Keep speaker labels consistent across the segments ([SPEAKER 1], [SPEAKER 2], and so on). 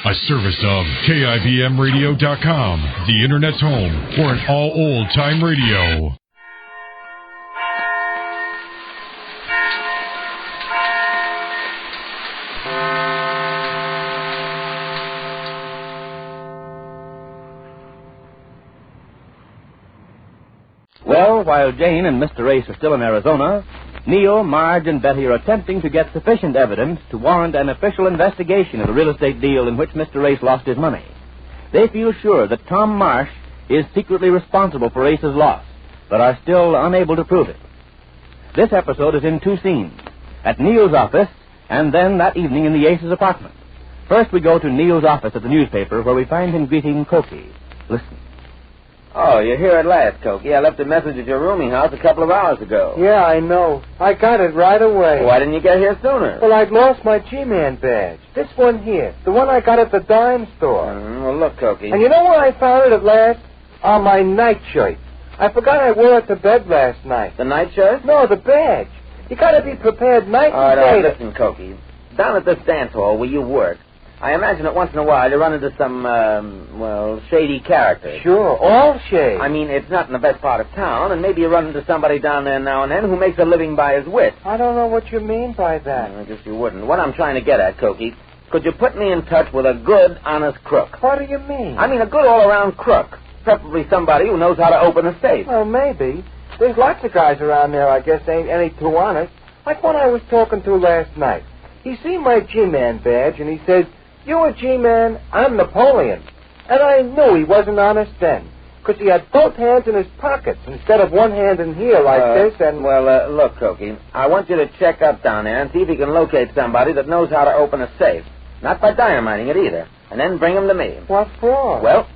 [SPEAKER 1] A service of KIBMradio.com, the Internet's home for an all old-time radio.
[SPEAKER 2] Well, while Jane and Mr. Ace are still in Arizona, Neal, Marge, and Betty are attempting to get sufficient evidence to warrant an official investigation of the real estate deal in which Mr. Ace lost his money. They feel sure that Tom Marsh is secretly responsible for Ace's loss, but are still unable to prove it. This episode is in two scenes, at Neal's office, and then that evening in the Ace's apartment. First, we go to Neal's office at the newspaper, where we find him greeting Cokie. Listen.
[SPEAKER 3] Oh, you're here at last, Cokie. I left a message at your rooming house a couple of hours ago.
[SPEAKER 4] Yeah, I know. I got it right away.
[SPEAKER 3] Why didn't you get here sooner?
[SPEAKER 4] Well, I'd lost my G-Man badge. This one here. The one I got at the dime store.
[SPEAKER 3] Well, look, Cokie.
[SPEAKER 4] And you know where I found it at last? On my nightshirt. I forgot I wore it to bed last night.
[SPEAKER 3] The nightshirt?
[SPEAKER 4] No, the badge. You gotta be prepared night and day.
[SPEAKER 3] All right, listen, Cokie. Down at this dance hall where you work, I imagine that once in a while you run into some, shady characters.
[SPEAKER 4] Sure, all shady.
[SPEAKER 3] I mean, it's not in the best part of town, and maybe you run into somebody down there now and then who makes a living by his wit.
[SPEAKER 4] I don't know what you mean by that.
[SPEAKER 3] I guess you wouldn't. What I'm trying to get at, Cokie, could you put me in touch with a good, honest crook?
[SPEAKER 4] What do you mean?
[SPEAKER 3] I mean a good all-around crook. Preferably somebody who knows how to open a safe.
[SPEAKER 4] Well, maybe. There's lots of guys around there, I guess, ain't any too honest. Like one I was talking to last night. He seen my G-Man badge, and he said, "You a G-Man, I'm Napoleon." And I knew he wasn't honest then, because he had both hands in his pockets instead of one hand in here like this, and...
[SPEAKER 3] Well, look, Cokie, I want you to check up down there and see if you can locate somebody that knows how to open a safe. Not by dynamiting it either. And then bring him to me.
[SPEAKER 4] What for?
[SPEAKER 3] Well,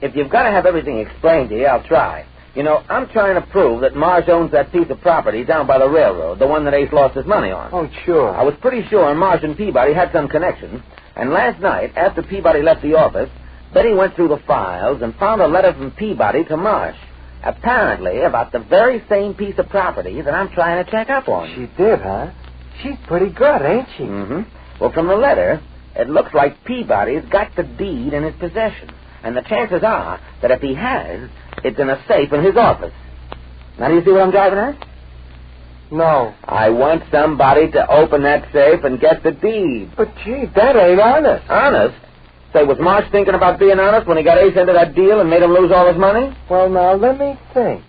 [SPEAKER 3] if you've got to have everything explained to you, I'll try. You know, I'm trying to prove that Marsh owns that piece of property down by the railroad, the one that Ace lost his money on.
[SPEAKER 4] Oh, sure.
[SPEAKER 3] I was pretty sure Marsh and Peabody had some connection. And last night, after Peabody left the office, Betty went through the files and found a letter from Peabody to Marsh, apparently about the very same piece of property that I'm trying to check up on.
[SPEAKER 4] She did, huh? She's pretty good, ain't she?
[SPEAKER 3] Mm-hmm. Well, from the letter, it looks like Peabody's got the deed in his possession. And the chances are that if he has, it's in a safe in his office. Now, do you see what I'm driving at?
[SPEAKER 4] No.
[SPEAKER 3] I want somebody to open that safe and get the deed.
[SPEAKER 4] But, gee, that ain't honest.
[SPEAKER 3] Honest? Say, was Marsh thinking about being honest when he got Ace into that deal and made him lose all his money?
[SPEAKER 4] Well, now, let me think.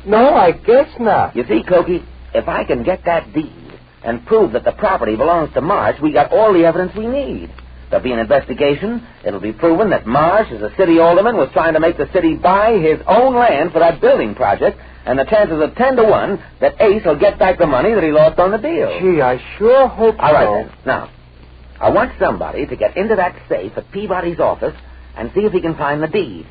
[SPEAKER 4] No, I guess not.
[SPEAKER 3] You see, Cokie, if I can get that deed and prove that the property belongs to Marsh, we got all the evidence we need. There'll be an investigation. It'll be proven that Marsh, as a city alderman, was trying to make the city buy his own land for that building project, and the chances are 10 to 1 that Ace will get back the money that he lost on the deal.
[SPEAKER 4] Gee, I sure hope
[SPEAKER 3] All right,
[SPEAKER 4] so.
[SPEAKER 3] then. Now, I want somebody to get into that safe at Peabody's office and see if he can find the deed.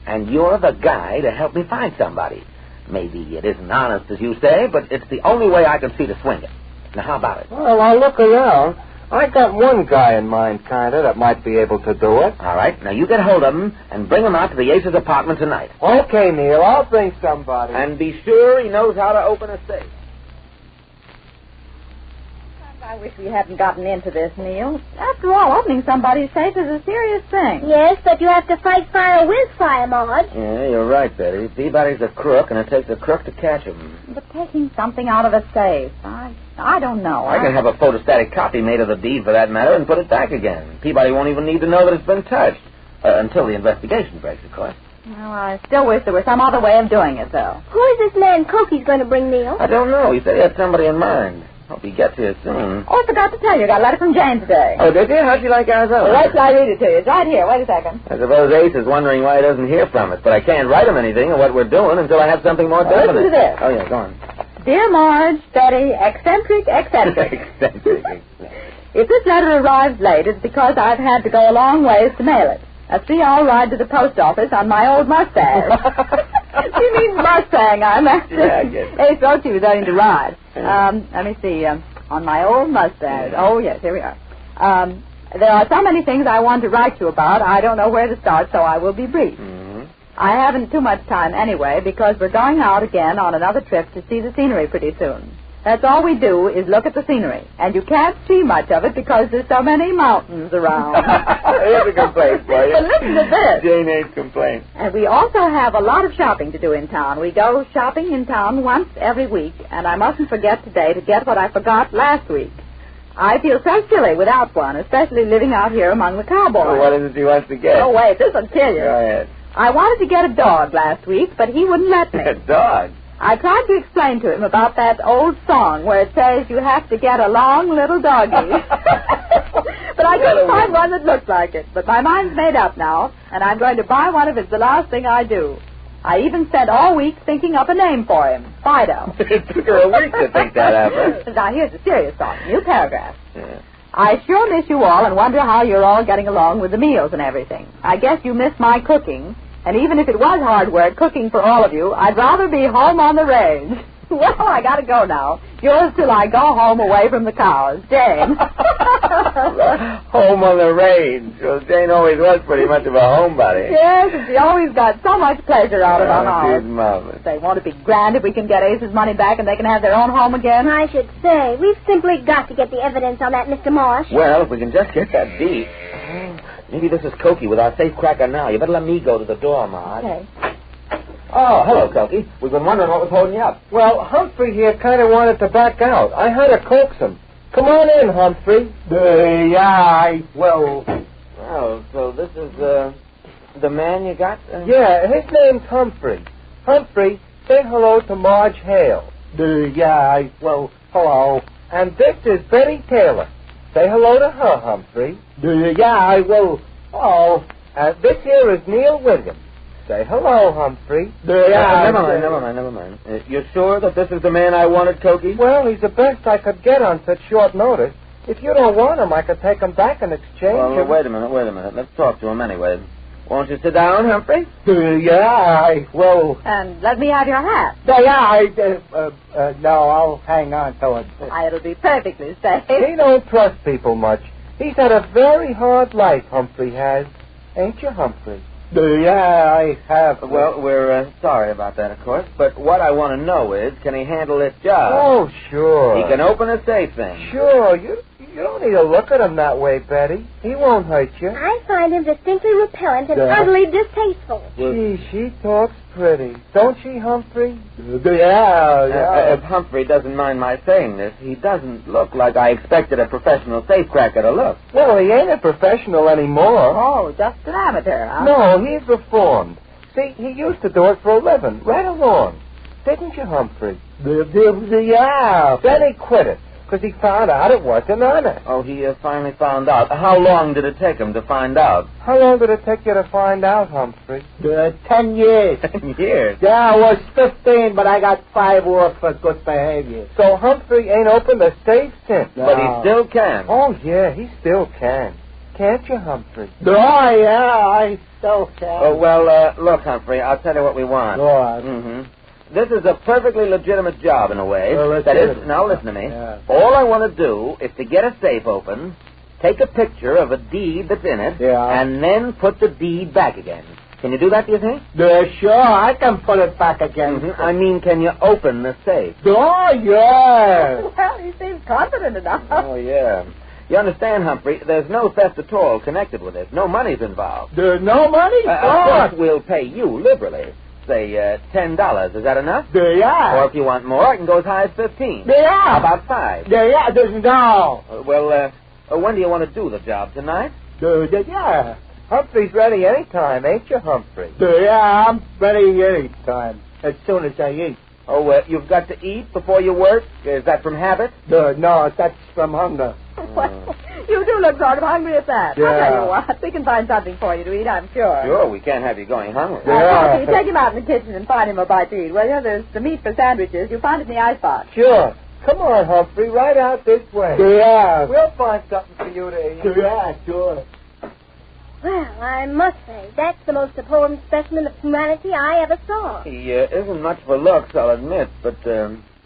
[SPEAKER 3] And you're the guy to help me find somebody. Maybe it isn't honest, as you say, but it's the only way I can see to swing it. Now, how about it?
[SPEAKER 4] Well, I'll look around. I got one guy in mind, that might be able to do it.
[SPEAKER 3] All right. Now, you get hold of him and bring him out to the Ace's apartment tonight.
[SPEAKER 4] Okay, Neal. I'll bring somebody.
[SPEAKER 3] And be sure he knows how to open a safe.
[SPEAKER 5] I wish we hadn't gotten into this, Neal. After all, opening somebody's safe is a serious thing.
[SPEAKER 6] Yes, but you have to fight fire with fire, Marge.
[SPEAKER 3] Yeah, you're right, Betty. Peabody's a crook, and it takes a crook to catch him.
[SPEAKER 5] But taking something out of a safe, I don't know.
[SPEAKER 3] I can have a photostatic copy made of the deed, for that matter, and put it back again. Peabody won't even need to know that it's been touched. Until the investigation breaks, of course.
[SPEAKER 5] Well, I still wish there was some other way of doing it, though.
[SPEAKER 6] Who is this man Cokie's going to bring, Neal?
[SPEAKER 3] I don't know. He said he had somebody in mind. Hope he gets here soon.
[SPEAKER 5] Oh, I forgot to tell you. I got a letter from Jane today.
[SPEAKER 3] Oh, did you? How'd you like Arizona?
[SPEAKER 5] Well, wait till I read it to you. It's right here. Wait a second.
[SPEAKER 3] I suppose Ace is wondering why he doesn't hear from us, but I can't write him anything of what we're doing until I have something more definite.
[SPEAKER 5] Listen to this.
[SPEAKER 3] Oh, yeah, go on.
[SPEAKER 5] Dear Marge, Betty, eccentric.
[SPEAKER 3] Eccentric.
[SPEAKER 5] If this letter arrives late, it's because I've had to go a long ways to mail it. A 3-hour ride to the post office on my old Mustang. She means Mustang, I'm after.
[SPEAKER 3] Yeah, I get it.
[SPEAKER 5] Ace thought she was learning to ride. Let me see. On my old Mustang. Oh, yes, here we are. There are so many things I want to write you about, I don't know where to start, so I will be brief.
[SPEAKER 3] Mm-hmm.
[SPEAKER 5] I haven't too much time anyway, because we're going out again on another trip to see the scenery pretty soon. That's all we do is look at the scenery. And you can't see much of it because there's so many mountains around.
[SPEAKER 3] Here's a complaint for you.
[SPEAKER 5] But listen to this.
[SPEAKER 3] Jane hates complaints.
[SPEAKER 5] And we also have a lot of shopping to do in town. We go shopping in town once every week, and I mustn't forget today to get what I forgot last week. I feel so silly without one, especially living out here among the cowboys.
[SPEAKER 3] Well, what is it he wants to get?
[SPEAKER 5] Oh, wait, this will kill you.
[SPEAKER 3] Go ahead.
[SPEAKER 5] I wanted to get a dog last week, but he wouldn't let me.
[SPEAKER 3] A dog?
[SPEAKER 5] I tried to explain to him about that old song where it says you have to get a long little doggy. But I couldn't find one that looked like it. But my mind's made up now, and I'm going to buy one if it's the last thing I do. I even spent all week thinking up a name for him, Fido.
[SPEAKER 3] It took her a week to think that up, huh?
[SPEAKER 5] Now, here's a serious thought. New paragraph.
[SPEAKER 3] Yeah.
[SPEAKER 5] I sure miss you all and wonder how you're all getting along with the meals and everything. I guess you miss my cooking. And even if it was hard work cooking for all of you, I'd rather be home on the range. Well, I gotta go now. Yours till I go home away from the cows. Jane.
[SPEAKER 3] Home on the range. Well, Jane always was pretty much of a homebody.
[SPEAKER 5] Yes, and she always got so much pleasure out of our house.
[SPEAKER 3] She's marvelous.
[SPEAKER 5] They won't it be grand if we can get Ace's money back and they can have their own home again?
[SPEAKER 6] I should say, we've simply got to get the evidence on that, Mr. Marsh.
[SPEAKER 3] Well, if we can just get that deed. Maybe this is Cokie with our safecracker now. You better let me go to the door, Marge.
[SPEAKER 5] Okay.
[SPEAKER 3] Oh, hello, Cokie. We've been wondering what was holding you up.
[SPEAKER 4] Well, Humphrey here kind of wanted to back out. I had to coax him. Come on in, Humphrey.
[SPEAKER 3] Oh, so this is the man you got?
[SPEAKER 4] Yeah, his name's Humphrey. Humphrey, say hello to Marge Hale.
[SPEAKER 3] Hello.
[SPEAKER 4] And this is Betty Taylor. Say hello to her, Humphrey. And this here is Neal Williams. Say hello, Humphrey.
[SPEAKER 3] Never mind. You're sure that this is the man I wanted, Cokie?
[SPEAKER 4] Well, he's the best I could get on such short notice. If you don't want him, I could take him back and exchange
[SPEAKER 3] Well,
[SPEAKER 4] him.
[SPEAKER 3] wait a minute. Let's talk to him anyway. Won't you sit down, Humphrey?
[SPEAKER 5] And let me have your hat.
[SPEAKER 4] No, I'll hang on to it.
[SPEAKER 5] It'll be perfectly safe.
[SPEAKER 4] He don't trust people much. He's had a very hard life, Humphrey has. Ain't you, Humphrey?
[SPEAKER 3] I have. Well, we're sorry about that, of course. But what I want to know is, can he handle this job?
[SPEAKER 4] Oh, sure.
[SPEAKER 3] He can open a safe thing.
[SPEAKER 4] Sure. You don't need to look at him that way, Betty. He won't hurt you.
[SPEAKER 6] I find him distinctly repellent and utterly distasteful.
[SPEAKER 4] Gee, she talks pretty. Don't she, Humphrey?
[SPEAKER 3] If Humphrey doesn't mind my saying this, he doesn't look like I expected a professional safecracker to look.
[SPEAKER 4] Well, he ain't a professional anymore.
[SPEAKER 5] Oh, just an amateur, huh?
[SPEAKER 4] No, he's reformed. See, he used to do it for a living, right along. Didn't you, Humphrey? Then he quit it, because he found out it wasn't honest.
[SPEAKER 3] Oh, he finally found out. How long did it take him to find out?
[SPEAKER 4] How long did it take you to find out, Humphrey?
[SPEAKER 7] 10 years.
[SPEAKER 3] 10 years?
[SPEAKER 7] Yeah, I was 15, but I got 5 off for good behavior.
[SPEAKER 4] So Humphrey ain't opened a safe since.
[SPEAKER 3] But he still can.
[SPEAKER 4] Oh, yeah, he still can. Can't you, Humphrey?
[SPEAKER 7] I still can.
[SPEAKER 3] Oh, well, look, Humphrey, I'll tell you what we want.
[SPEAKER 7] Go on.
[SPEAKER 3] Mm-hmm. This is a perfectly legitimate job in a way.
[SPEAKER 7] Well,
[SPEAKER 3] now listen to me.
[SPEAKER 7] Yeah.
[SPEAKER 3] All I want to do is to get a safe open, take a picture of a deed that's in it, and then put the deed back again. Can you do that, do you think?
[SPEAKER 7] Sure, I can put it back again.
[SPEAKER 3] Mm-hmm. I mean, can you open the safe?
[SPEAKER 7] Oh, yeah.
[SPEAKER 5] Well, he seems confident enough.
[SPEAKER 3] Oh, yeah. You understand, Humphrey, there's no theft at all connected with it. No money's involved.
[SPEAKER 7] There's no money?
[SPEAKER 3] Of course, we'll pay you liberally. Say, $10. Is that enough? Or if you want more, I can go as high as 15. How about 5?
[SPEAKER 7] No.
[SPEAKER 3] When do you want to do the job? Tonight?
[SPEAKER 4] Humphrey's ready any time, ain't you, Humphrey?
[SPEAKER 7] I'm ready any time, as soon as I eat.
[SPEAKER 3] Oh, you've got to eat before you work? Is that from habit?
[SPEAKER 7] No, that's from hunger.
[SPEAKER 5] Well, you do look sort of hungry at that.
[SPEAKER 7] Yeah.
[SPEAKER 5] I'll tell you what, we can find something for you to eat, I'm sure.
[SPEAKER 3] Sure, we can't have you going hungry.
[SPEAKER 5] Okay, take him out in the kitchen and find him a bite to eat. Well, there's the meat for sandwiches. You'll find it in the icebox.
[SPEAKER 4] Sure. Come on, Humphrey, right out this way. We'll find something for you to eat.
[SPEAKER 7] Sure.
[SPEAKER 6] Well, I must say, that's the most appalling specimen of humanity I ever saw.
[SPEAKER 3] He isn't much for looks, I'll admit, but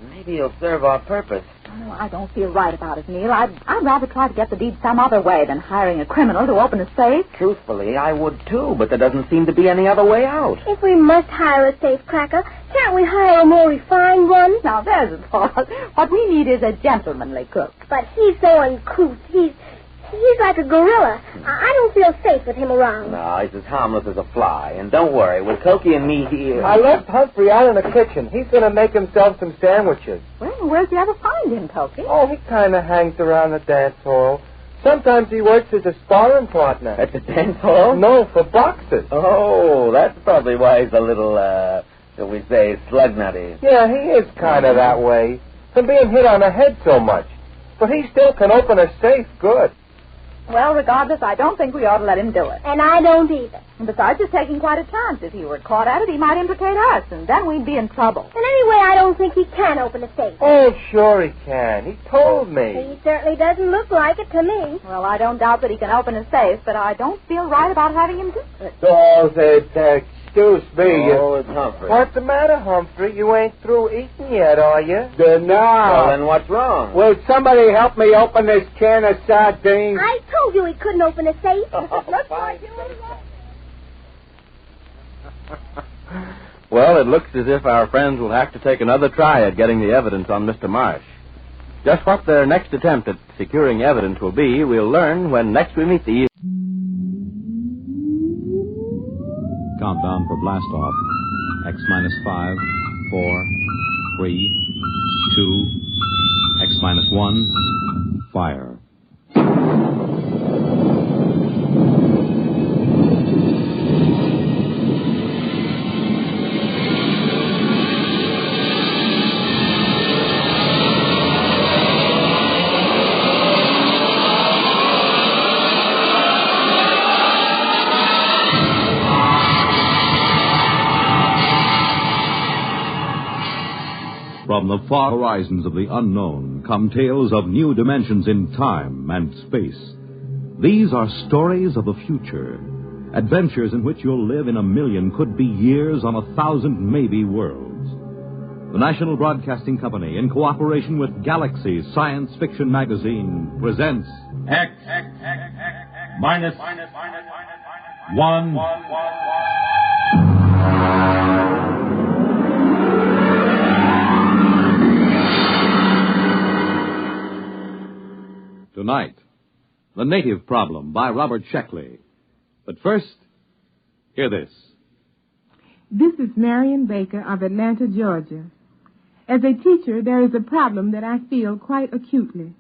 [SPEAKER 3] maybe he'll serve our purpose.
[SPEAKER 5] Oh, I don't feel right about it, Neal. I'd rather try to get the deed some other way than hiring a criminal to open a safe.
[SPEAKER 3] Truthfully, I would too, but there doesn't seem to be any other way out.
[SPEAKER 6] If we must hire a safecracker, can't we hire a more refined one?
[SPEAKER 5] Now, there's a thought. What we need is a gentlemanly cook.
[SPEAKER 6] But he's so uncouth. He's like a gorilla. I don't feel safe with him around.
[SPEAKER 3] No, he's as harmless as a fly. And don't worry, with Cokie and me here...
[SPEAKER 4] I left Humphrey out in the kitchen. He's going to make himself some sandwiches.
[SPEAKER 5] Well, where'd you ever find him, Cokie?
[SPEAKER 4] Oh, he kind of hangs around the dance hall. Sometimes he works as a sparring partner.
[SPEAKER 3] At the dance hall?
[SPEAKER 4] No, for boxers.
[SPEAKER 3] Oh, that's probably why he's a little, shall we say, slug nutty.
[SPEAKER 4] Yeah, he is kind of that way. From being hit on the head so much. But he still can open a safe good.
[SPEAKER 5] Well, regardless, I don't think we ought to let him do it.
[SPEAKER 6] And I don't either.
[SPEAKER 5] And besides, it's taking quite a chance. If he were caught at it, he might implicate us, and then we'd be in trouble.
[SPEAKER 6] And anyway, I don't think he can open a safe.
[SPEAKER 4] Oh, sure he can. He told me.
[SPEAKER 6] He certainly doesn't look like it to me.
[SPEAKER 5] Well, I don't doubt that he can open a safe, but I don't feel right about having him do it.
[SPEAKER 4] Oh, excuse me.
[SPEAKER 3] Oh, it's Humphrey.
[SPEAKER 4] What's the matter, Humphrey? You ain't through eating yet, are you?
[SPEAKER 3] Well,
[SPEAKER 7] No.
[SPEAKER 3] then what's wrong?
[SPEAKER 7] Will somebody help me open this can of sardines?
[SPEAKER 6] I told you he couldn't open a safe.
[SPEAKER 3] Looks like you
[SPEAKER 2] Well, it looks as if our friends will have to take another try at getting the evidence on Mr. Marsh. Just what their next attempt at securing evidence will be, we'll learn when next we meet the...
[SPEAKER 8] Countdown for blast off. X minus 5, 4, 3, 2, X minus 1, fire. From the far horizons of the unknown come tales of new dimensions in time and space. These are stories of the future, adventures in which you'll live in 1,000,000 could-be years on 1,000 maybe worlds. The National Broadcasting Company, in cooperation with Galaxy Science Fiction Magazine, presents
[SPEAKER 1] X minus 1.
[SPEAKER 8] Tonight, The Native Problem by Robert Sheckley. But first, hear this.
[SPEAKER 9] This is Marion Baker of Atlanta, Georgia. As a teacher, there is a problem that I feel quite acutely.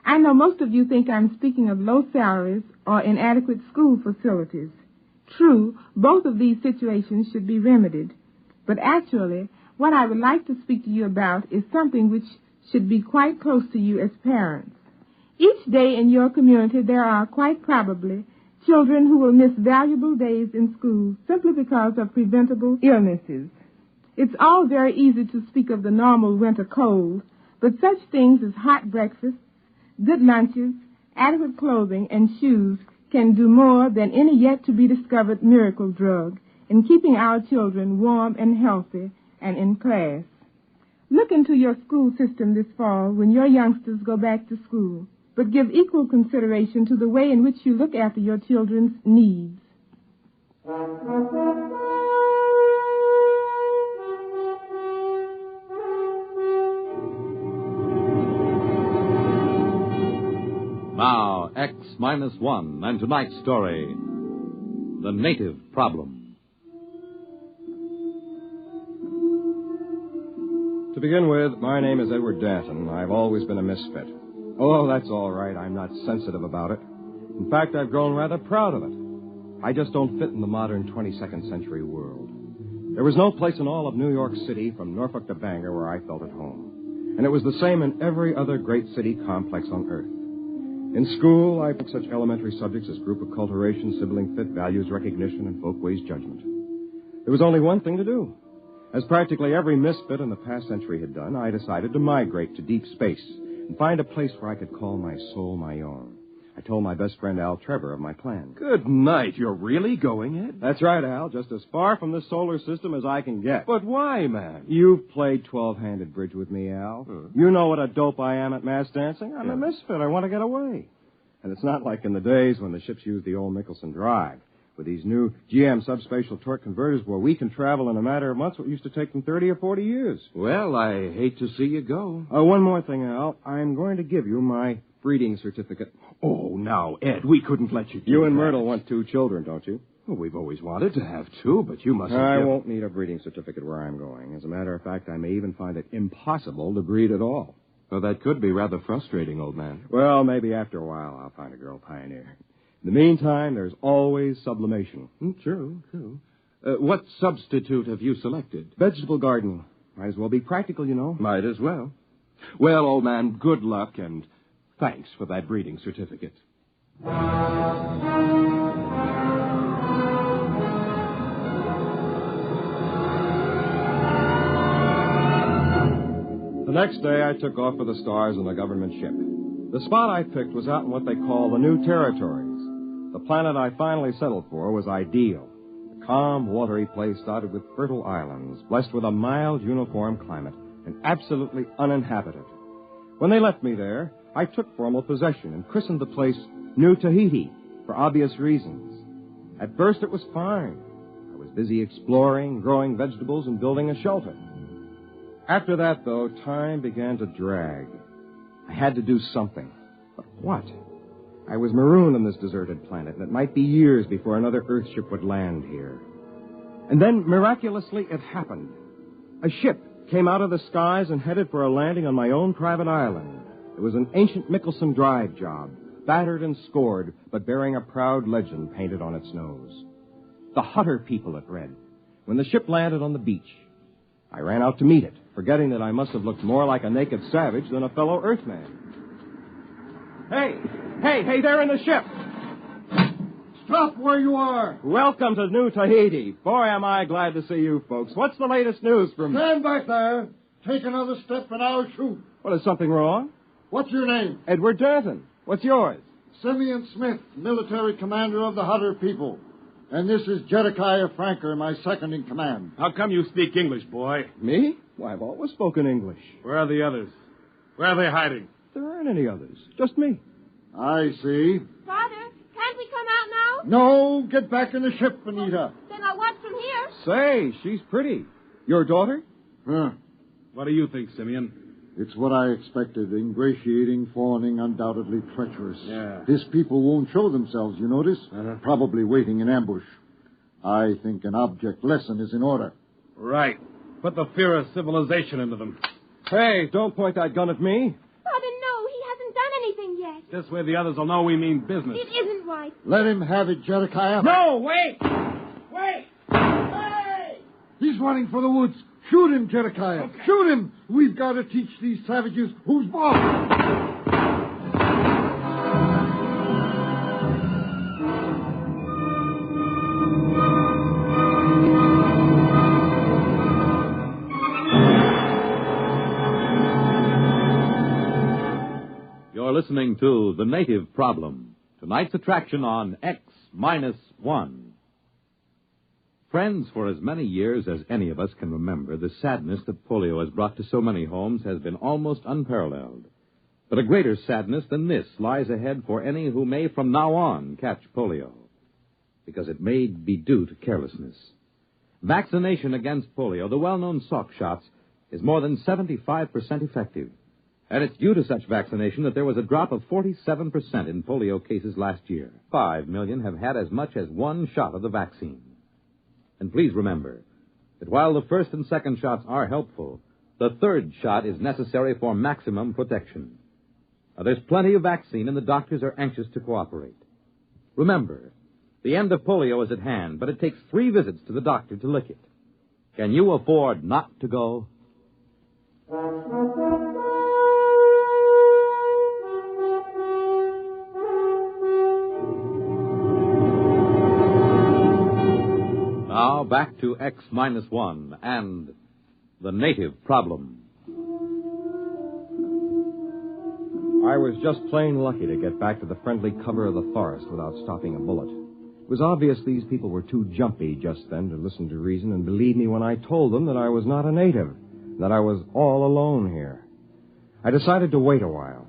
[SPEAKER 9] I know most of you think I'm speaking of low salaries or inadequate school facilities. True, both of these situations should be remedied. But actually, what I would like to speak to you about is something which should be quite close to you as parents. Each day in your community, there are quite probably children who will miss valuable days in school simply because of preventable illnesses. It's all very easy to speak of the normal winter cold, but such things as hot breakfasts, good lunches, adequate clothing, and shoes can do more than any yet-to-be-discovered miracle drug in keeping our children warm and healthy and in class. Look into your school system this fall when your youngsters go back to school, but give equal consideration to the way in which you look after your children's needs.
[SPEAKER 8] Now, X minus 1, and tonight's story, The Native Problem.
[SPEAKER 10] To begin with, my name is Edward Danton. I've always been a misfit. Oh, that's all right. I'm not sensitive about it. In fact, I've grown rather proud of it. I just don't fit in the modern 22nd century world. There was no place in all of New York City, from Norfolk to Bangor, where I felt at home. And it was the same in every other great city complex on Earth. In school, I took such elementary subjects as group acculturation, sibling fit, values recognition, and folkways judgment. There was only one thing to do. As practically every misfit in the past century had done, I decided to migrate to deep space and find a place where I could call my soul my own. I told my best friend Al Trevor of my plan.
[SPEAKER 11] Good night. You're really going, Ed?
[SPEAKER 10] That's right, Al. Just as far from this solar system as I can get.
[SPEAKER 11] But why, man?
[SPEAKER 10] You've played 12-handed bridge with me, Al. You know what a dope I am at mass dancing. I'm a misfit. I want to get away. And it's not like in the days when the ships used the old Michelson drive. With these new GM subspatial torque converters where we can travel in a matter of months what used to take them 30 or 40 years.
[SPEAKER 11] Well, I hate to see you go.
[SPEAKER 10] One more thing, Al. I'm going to give you my breeding certificate.
[SPEAKER 11] Oh, now, Ed, we couldn't let you do
[SPEAKER 10] You and
[SPEAKER 11] that.
[SPEAKER 10] Myrtle want 2 children, don't you?
[SPEAKER 11] Well, we've always wanted to have 2, but you mustn't...
[SPEAKER 10] I won't need a breeding certificate where I'm going. As a matter of fact, I may even find it impossible to breed at all.
[SPEAKER 11] Well, that could be rather frustrating, old man.
[SPEAKER 10] Well, maybe after a while I'll find a girl pioneer. In the meantime, there's always sublimation.
[SPEAKER 11] True. What substitute have you selected?
[SPEAKER 10] Vegetable gardening. Might as well be practical, you know.
[SPEAKER 11] Might as well. Well, old man, good luck, and thanks for that breeding certificate.
[SPEAKER 10] The next day, I took off for the stars on a government ship. The spot I picked was out in what they call the New Territories. The planet I finally settled for was ideal. A calm, watery place dotted with fertile islands, blessed with a mild, uniform climate, and absolutely uninhabited. When they left me there, I took formal possession and christened the place New Tahiti, for obvious reasons. At first, it was fine. I was busy exploring, growing vegetables, and building a shelter. After that, though, time began to drag. I had to do something. But what? I was marooned on this deserted planet, and it might be years before another Earthship would land here. And then, miraculously, it happened. A ship came out of the skies and headed for a landing on my own private island. It was an ancient Michelson drive job, battered and scored, but bearing a proud legend painted on its nose. The Hutter people, it read. When the ship landed on the beach, I ran out to meet it, forgetting that I must have looked more like a naked savage than a fellow Earthman. Hey, there in the ship!
[SPEAKER 12] Stop where you are!
[SPEAKER 10] Welcome to New Tahiti. Boy, am I glad to see you folks. What's the latest news from...
[SPEAKER 12] Stand back there. Take another step and I'll shoot.
[SPEAKER 10] What, is something wrong?
[SPEAKER 12] What's your name?
[SPEAKER 10] Edward Danton. What's yours?
[SPEAKER 12] Simeon Smith, military commander of the Hutter people. And this is Jedediah Franker, my second in command.
[SPEAKER 13] How come you speak English, boy?
[SPEAKER 10] Me? Why, I've always spoken English.
[SPEAKER 13] Where are the others? Where are they hiding?
[SPEAKER 10] There aren't any others. Just me.
[SPEAKER 12] I see.
[SPEAKER 6] Father, can't we come out now?
[SPEAKER 12] No, get back in the ship, Anita.
[SPEAKER 6] Then I'll watch from here.
[SPEAKER 10] Say, she's pretty. Your daughter?
[SPEAKER 12] Huh.
[SPEAKER 13] What do you think, Simeon?
[SPEAKER 12] It's what I expected. Ingratiating, fawning, undoubtedly treacherous.
[SPEAKER 13] Yeah.
[SPEAKER 12] His people won't show themselves, you notice? Probably waiting in ambush. I think an object lesson is in order.
[SPEAKER 13] Right. Put the fear of civilization into them.
[SPEAKER 10] Hey, don't point that gun at me.
[SPEAKER 6] Father, no, he hasn't done anything yet.
[SPEAKER 13] This way the others will know we mean business.
[SPEAKER 6] It isn't right.
[SPEAKER 12] Let him have it, Jedediah.
[SPEAKER 10] No, wait!
[SPEAKER 12] Hey! He's running for the woods. Shoot him, Jedediah. Okay. Shoot him. We've got to teach these savages who's boss.
[SPEAKER 8] You're listening to The Native Problem, tonight's attraction on X-1. Friends, for as many years as any of us can remember, the sadness that polio has brought to so many homes has been almost unparalleled. But a greater sadness than this lies ahead for any who may from now on catch polio, because it may be due to carelessness. Vaccination against polio, the well-known Salk shots, is more than 75% effective. And it's due to such vaccination that there was a drop of 47% in polio cases last year. 5 million have had as much as one shot of the vaccine. And please remember that while the first and second shots are helpful, the third shot is necessary for maximum protection. Now, there's plenty of vaccine, and the doctors are anxious to cooperate. Remember, the end of polio is at hand, but it takes 3 visits to the doctor to lick it. Can you afford not to go? Now, back to X-1 and the native problem.
[SPEAKER 10] I was just plain lucky to get back to the friendly cover of the forest without stopping a bullet. It was obvious these people were too jumpy just then to listen to reason and believe me when I told them that I was not a native, that I was all alone here. I decided to wait a while.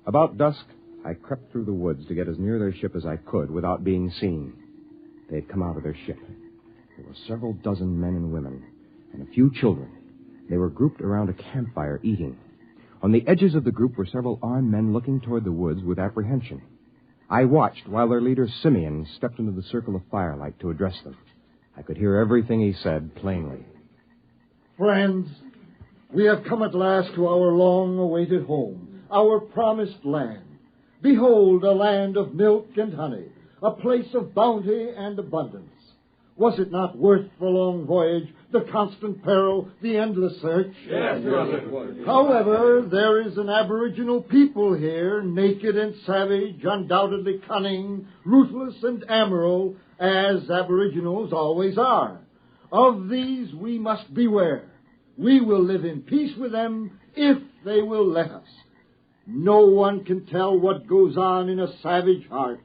[SPEAKER 10] About dusk, I crept through the woods to get as near their ship as I could without being seen. They had come out of their ship. There were several dozen men and women, and a few children. They were grouped around a campfire eating. On the edges of the group were several armed men looking toward the woods with apprehension. I watched while their leader, Simeon, stepped into the circle of firelight to address them. I could hear everything he said plainly.
[SPEAKER 12] Friends, we have come at last to our long-awaited home, our promised land. Behold, a land of milk and honey, a place of bounty and abundance. Was it not worth the long voyage, the constant peril, the endless search?
[SPEAKER 11] Yes, it was.
[SPEAKER 12] However, there is an aboriginal people here, naked and savage, undoubtedly cunning, ruthless and amoral, as aboriginals always are. Of these we must beware. We will live in peace with them if they will let us. No one can tell what goes on in a savage heart.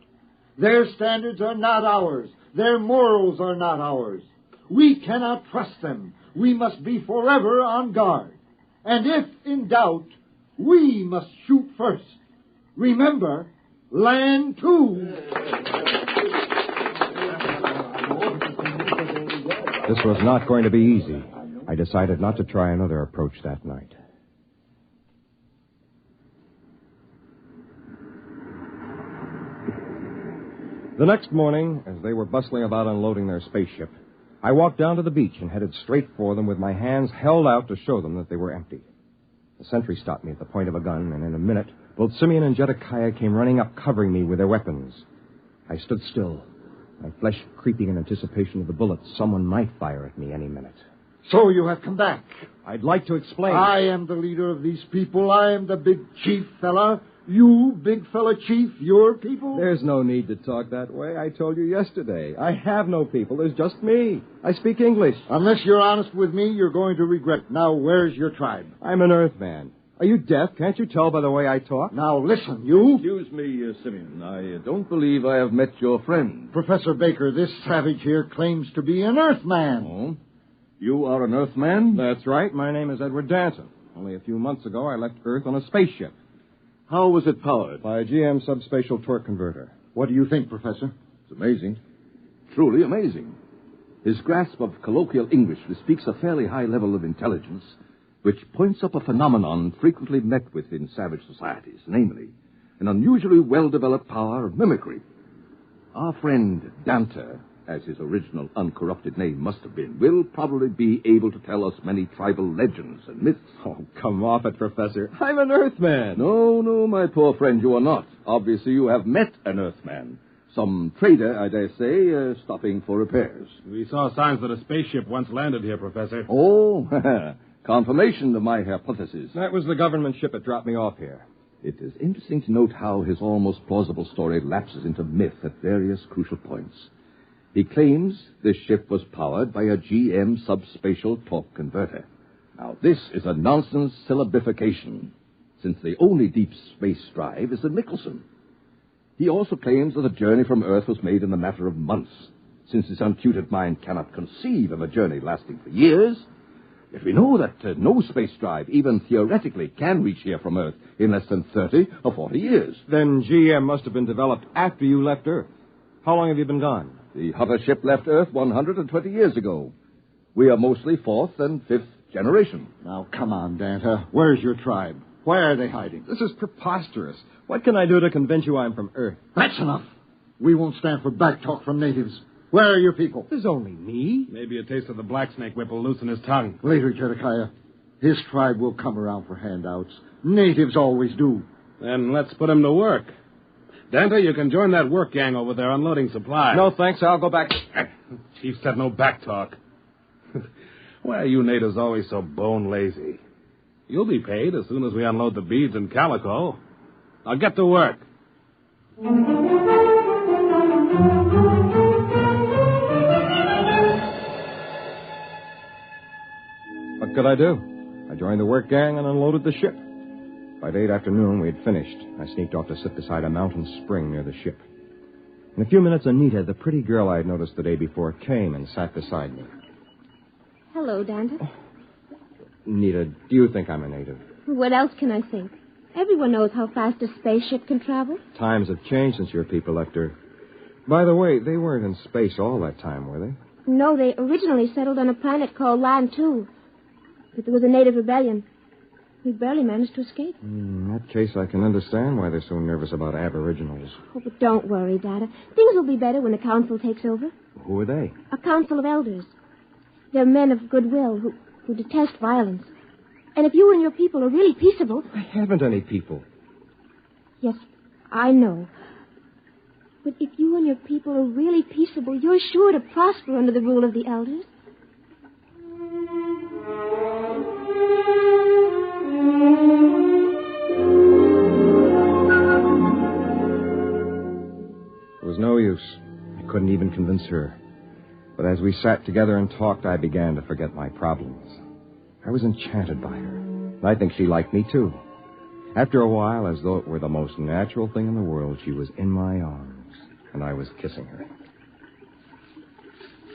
[SPEAKER 12] Their standards are not ours. Their morals are not ours. We cannot trust them. We must be forever on guard. And if in doubt, we must shoot first. Remember, land too.
[SPEAKER 10] This was not going to be easy. I decided not to try another approach that night. The next morning, as they were bustling about unloading their spaceship, I walked down to the beach and headed straight for them with my hands held out to show them that they were empty. The sentry stopped me at the point of a gun, and in a minute, both Simeon and Jedekiah came running up, covering me with their weapons. I stood still, my flesh creeping in anticipation of the bullets someone might fire at me any minute.
[SPEAKER 12] So you have come back.
[SPEAKER 10] I'd like to explain.
[SPEAKER 12] I am the leader of these people. I am the big chief fella. You, big fella chief, your people?
[SPEAKER 10] There's no need to talk that way. I told you yesterday. I have no people. There's just me. I speak English.
[SPEAKER 12] Unless you're honest with me, you're going to regret. Now, where's your tribe?
[SPEAKER 10] I'm an Earthman. Are you deaf? Can't you tell by the way I talk?
[SPEAKER 12] Now, listen, you.
[SPEAKER 14] Excuse me, Simeon. I don't believe I have met your friend.
[SPEAKER 12] Professor Baker, this savage here claims to be an Earthman.
[SPEAKER 14] Oh? You are an Earthman?
[SPEAKER 10] That's right. My name is Edward Danton. Only a few months ago, I left Earth on a spaceship.
[SPEAKER 14] How was it powered?
[SPEAKER 10] By a GM subspatial torque converter.
[SPEAKER 12] What do you think, Professor?
[SPEAKER 14] It's amazing. Truly amazing. His grasp of colloquial English bespeaks a fairly high level of intelligence, which points up a phenomenon frequently met with in savage societies, namely, an unusually well-developed power of mimicry. Our friend Dante, as his original uncorrupted name must have been, will probably be able to tell us many tribal legends and myths.
[SPEAKER 10] Oh, come off it, Professor. I'm an Earthman.
[SPEAKER 14] No, my poor friend, you are not. Obviously, you have met an Earthman. Some trader, I dare say, stopping for repairs.
[SPEAKER 13] We saw signs that a spaceship once landed here, Professor.
[SPEAKER 14] Oh, confirmation of my hypothesis.
[SPEAKER 10] That was the government ship that dropped me off here.
[SPEAKER 14] It is interesting to note how his almost plausible story lapses into myth at various crucial points. He claims this ship was powered by a GM subspatial torque converter. Now, this is a nonsense syllabification, since the only deep space drive is the Nicholson. He also claims that the journey from Earth was made in a matter of months, since his untutored mind cannot conceive of a journey lasting for years. Yet we know that no space drive, even theoretically, can reach here from Earth in less than 30 or 40 years.
[SPEAKER 10] Then GM must have been developed after you left Earth. How long have you been gone?
[SPEAKER 14] The Hutter ship left Earth 120 years ago. We are mostly fourth and fifth generation.
[SPEAKER 12] Now, come on, Danta. Where's your tribe? Where are they hiding?
[SPEAKER 10] This is preposterous. What can I do to convince you I'm from Earth?
[SPEAKER 12] That's enough. We won't stand for backtalk from natives. Where are your people?
[SPEAKER 10] There's only me.
[SPEAKER 13] Maybe a taste of the black snake whip will loosen his tongue.
[SPEAKER 12] Later, Jedekiah. His tribe will come around for handouts. Natives always do.
[SPEAKER 13] Then let's put him to work. Danta, you can join that work gang over there unloading supplies.
[SPEAKER 10] No, thanks. I'll go back.
[SPEAKER 13] Chief said no back talk. Why are you natives always so bone lazy? You'll be paid as soon as we unload the beads and calico. Now get to work.
[SPEAKER 10] What could I do? I joined the work gang and unloaded the ship. By late afternoon, we had finished. I sneaked off to sit beside a mountain spring near the ship. In a few minutes, Anita, the pretty girl I had noticed the day before, came and sat beside me.
[SPEAKER 15] Hello, Dante.
[SPEAKER 10] Oh. Anita, do you think I'm a native?
[SPEAKER 15] What else can I think? Everyone knows how fast a spaceship can travel.
[SPEAKER 10] Times have changed since your people left Earth. By the way, they weren't in space all that time, were they?
[SPEAKER 15] No, they originally settled on a planet called Land 2. But there was a native rebellion. We barely managed to escape.
[SPEAKER 10] In that case, I can understand why they're so nervous about aboriginals.
[SPEAKER 15] Oh, but don't worry, Dada. Things will be better when the council takes over.
[SPEAKER 10] Who are they?
[SPEAKER 15] A council of elders. They're men of goodwill who detest violence. And if you and your people are really peaceable...
[SPEAKER 10] I haven't any people.
[SPEAKER 15] Yes, I know. But if you and your people are really peaceable, you're sure to prosper under the rule of the elders.
[SPEAKER 10] It was no use. I couldn't even convince her. But as we sat together and talked, I began to forget my problems. I was enchanted by her. And I think she liked me, too. After a while, as though it were the most natural thing in the world, she was in my arms, and I was kissing her.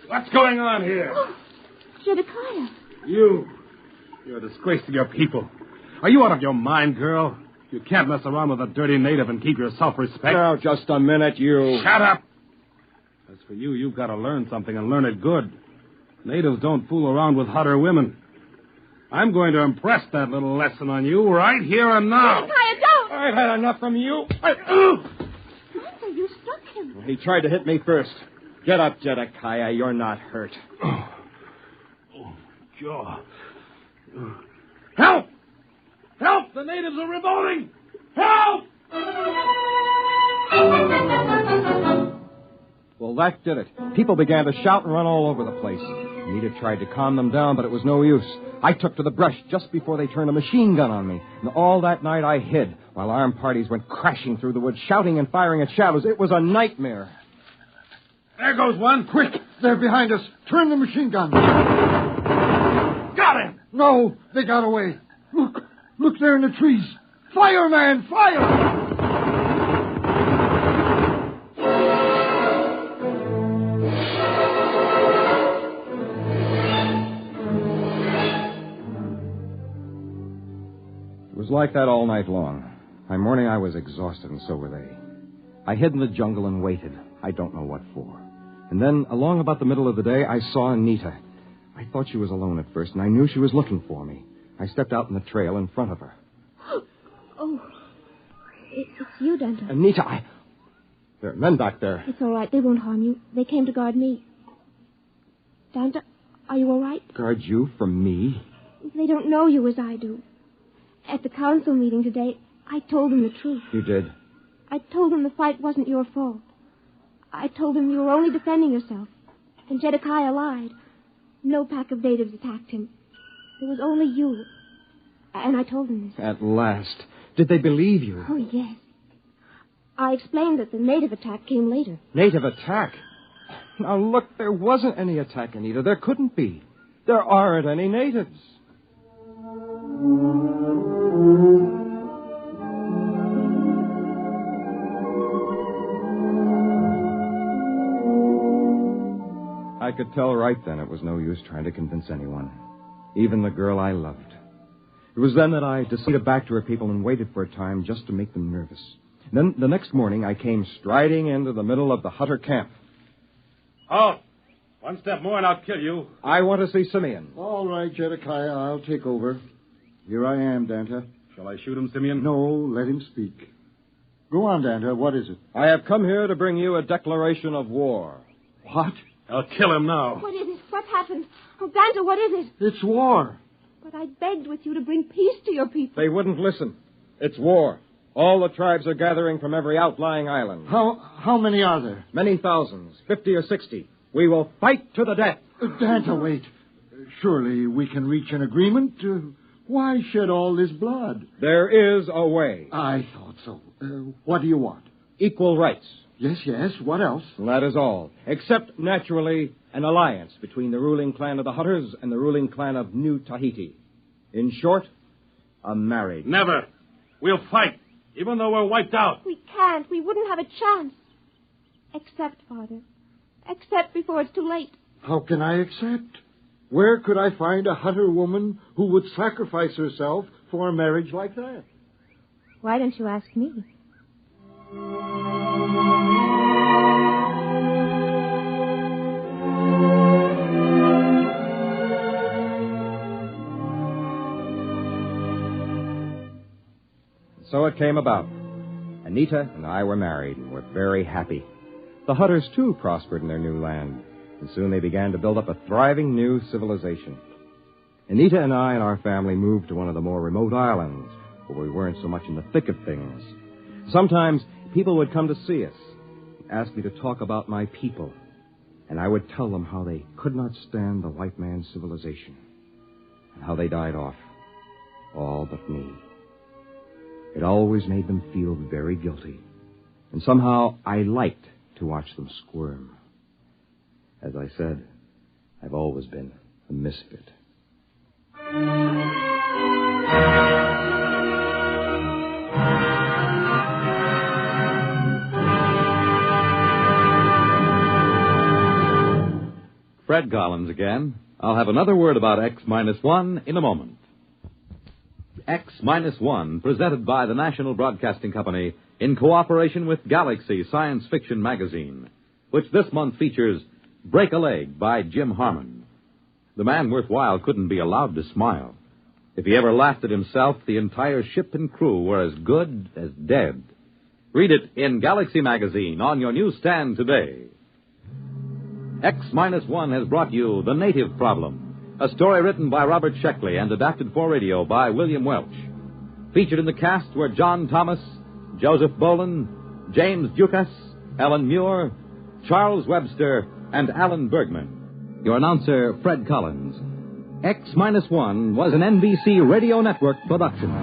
[SPEAKER 13] What's going on here?
[SPEAKER 15] Oh, Jedediah.
[SPEAKER 13] You're a disgrace to your people. Are you out of your mind, girl? You can't mess around with a dirty native and keep your self-respect.
[SPEAKER 10] Now, just a minute, you...
[SPEAKER 13] Shut up! As for you, you've got to learn something and learn it good. Natives don't fool around with hotter women. I'm going to impress that little lesson on you right here and now.
[SPEAKER 15] Jedediah, don't!
[SPEAKER 10] I've had enough from you.
[SPEAKER 15] Martha, you struck him.
[SPEAKER 10] He tried to hit me first. Get up, Jedediah. You're not hurt.
[SPEAKER 13] Oh, jaw. Help! Help! The natives are revolting! Help!
[SPEAKER 10] Well, that did it. People began to shout and run all over the place. Anita tried to calm them down, but it was no use. I took to the brush just before they turned a machine gun on me. And all that night I hid, while armed parties went crashing through the woods, shouting and firing at shadows. It was a nightmare.
[SPEAKER 13] There goes one.
[SPEAKER 12] Quick! They're behind us. Turn the machine gun.
[SPEAKER 13] Got him!
[SPEAKER 12] No, they got away. Look there in the trees. Fire, man, fire!
[SPEAKER 10] It was like that all night long. By morning, I was exhausted, and so were they. I hid in the jungle and waited. I don't know what for. And then, along about the middle of the day, I saw Anita. I thought she was alone at first, and I knew she was looking for me. I stepped out in the trail in front of her.
[SPEAKER 15] Oh, it's you, Dante.
[SPEAKER 10] Anita, There are men back there.
[SPEAKER 15] It's all right. They won't harm you. They came to guard me. Dante, are you all right?
[SPEAKER 10] Guard you from me?
[SPEAKER 15] They don't know you as I do. At the council meeting today, I told them the truth.
[SPEAKER 10] You did?
[SPEAKER 15] I told them the fight wasn't your fault. I told them you were only defending yourself. And Jedediah lied. No pack of natives attacked him. It was only you. And I told them this.
[SPEAKER 10] At last. Did they believe you?
[SPEAKER 15] Oh, yes. I explained that the native attack came later.
[SPEAKER 10] Native attack? Now, look, there wasn't any attack, Anita. There couldn't be. There aren't any natives. I could tell right then it was no use trying to convince anyone, even the girl I loved. It was then that I decided back to her people and waited for a time just to make them nervous. Then the next morning I came striding into the middle of the Hutter camp.
[SPEAKER 13] Oh, one step more and I'll kill you.
[SPEAKER 10] I want to see Simeon.
[SPEAKER 12] All right, Jedediah, I'll take over. Here I am, Danta.
[SPEAKER 13] Shall I shoot him, Simeon?
[SPEAKER 12] No, let him speak. Go on, Danta. What is it?
[SPEAKER 10] I have come here to bring you a declaration of war.
[SPEAKER 12] What?
[SPEAKER 13] I'll kill him now.
[SPEAKER 15] What is it? What happened? Oh, Danta, what is it?
[SPEAKER 12] It's war.
[SPEAKER 15] But I begged with you to bring peace to your people.
[SPEAKER 10] They wouldn't listen. It's war. All the tribes are gathering from every outlying island.
[SPEAKER 12] How many are there?
[SPEAKER 10] Many thousands, 50 or 60. We will fight to the death.
[SPEAKER 12] Danta, wait. Surely we can reach an agreement. Why shed all this blood?
[SPEAKER 10] There is a way.
[SPEAKER 12] I thought so. What do you want?
[SPEAKER 10] Equal rights.
[SPEAKER 12] Yes. What else?
[SPEAKER 10] That is all. Except, naturally, an alliance between the ruling clan of the Hutters and the ruling clan of New Tahiti. In short, a marriage.
[SPEAKER 13] Never. We'll fight, even though we're wiped out.
[SPEAKER 15] We can't. We wouldn't have a chance. Accept, Father. Accept before it's too late.
[SPEAKER 12] How can I accept? Where could I find a Hutter woman who would sacrifice herself for a marriage like that?
[SPEAKER 15] Why don't you ask me?
[SPEAKER 10] So it came about. Anita and I were married and were very happy. The Hutters, too, prospered in their new land, and soon they began to build up a thriving new civilization. Anita and I and our family moved to one of the more remote islands, where we weren't so much in the thick of things. Sometimes people would come to see us, ask me to talk about my people, and I would tell them how they could not stand the white man's civilization, and how they died off, all but me. It always made them feel very guilty, and somehow I liked to watch them squirm. As I said, I've always been a misfit.
[SPEAKER 8] Fred Collins again. I'll have another word about X-1 in a moment. X-1, presented by the National Broadcasting Company in cooperation with Galaxy Science Fiction Magazine, which this month features Break a Leg by Jim Harmon. The man worthwhile couldn't be allowed to smile. If he ever laughed at himself, the entire ship and crew were as good as dead. Read it in Galaxy Magazine on your newsstand today. X-1 has brought you The Native Problem, a story written by Robert Sheckley and adapted for radio by William Welch. Featured in the cast were John Thomas, Joseph Boland, James Dukas, Ellen Muir, Charles Webster, and Alan Bergman. Your announcer, Fred Collins. X-1 was an NBC Radio Network production.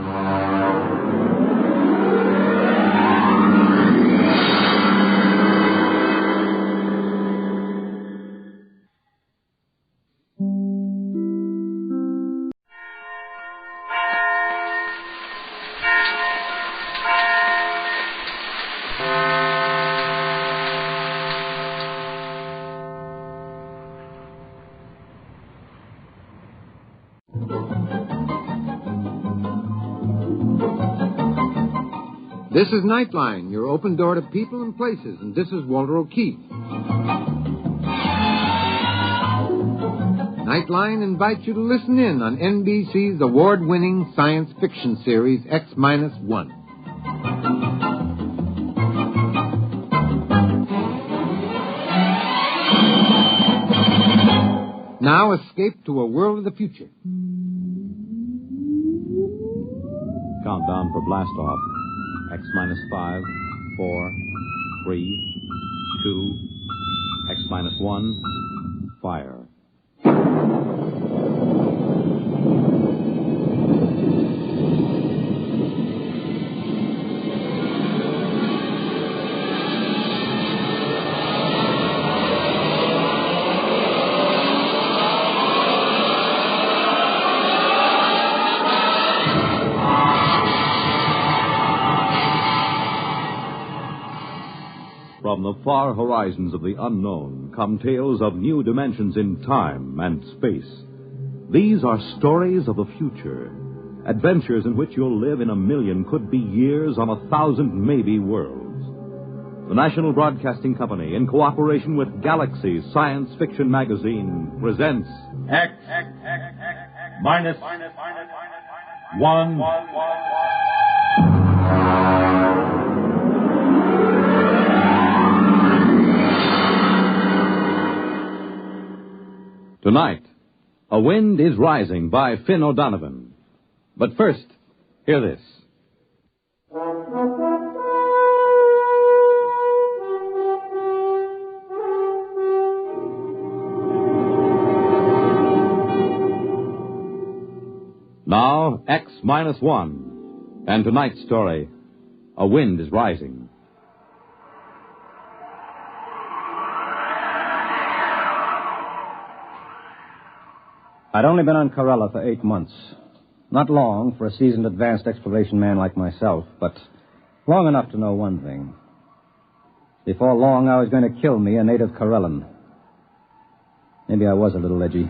[SPEAKER 16] This is Nightline, your open door to people and places, and this is Walter O'Keefe. Nightline invites you to listen in on NBC's award-winning science fiction series, X-1. Now escape to a world of the future.
[SPEAKER 8] Countdown for blast off. X-5, 4, 3, 2, X-1, fire. From the far horizons of the unknown come tales of new dimensions in time and space. These are stories of the future, adventures in which you'll live in a million, could be years, on 1,000 maybe worlds. The National Broadcasting Company, in cooperation with Galaxy Science Fiction Magazine, presents X-1. Tonight, A Wind is Rising by Finn O'Donovan. But first, hear this. Now, X-1. And tonight's story, A Wind is Rising.
[SPEAKER 17] I'd only been on Corella for 8 months. Not long for a seasoned advanced exploration man like myself, but long enough to know one thing. Before long, I was going to kill me a native Corellan. Maybe I was a little edgy.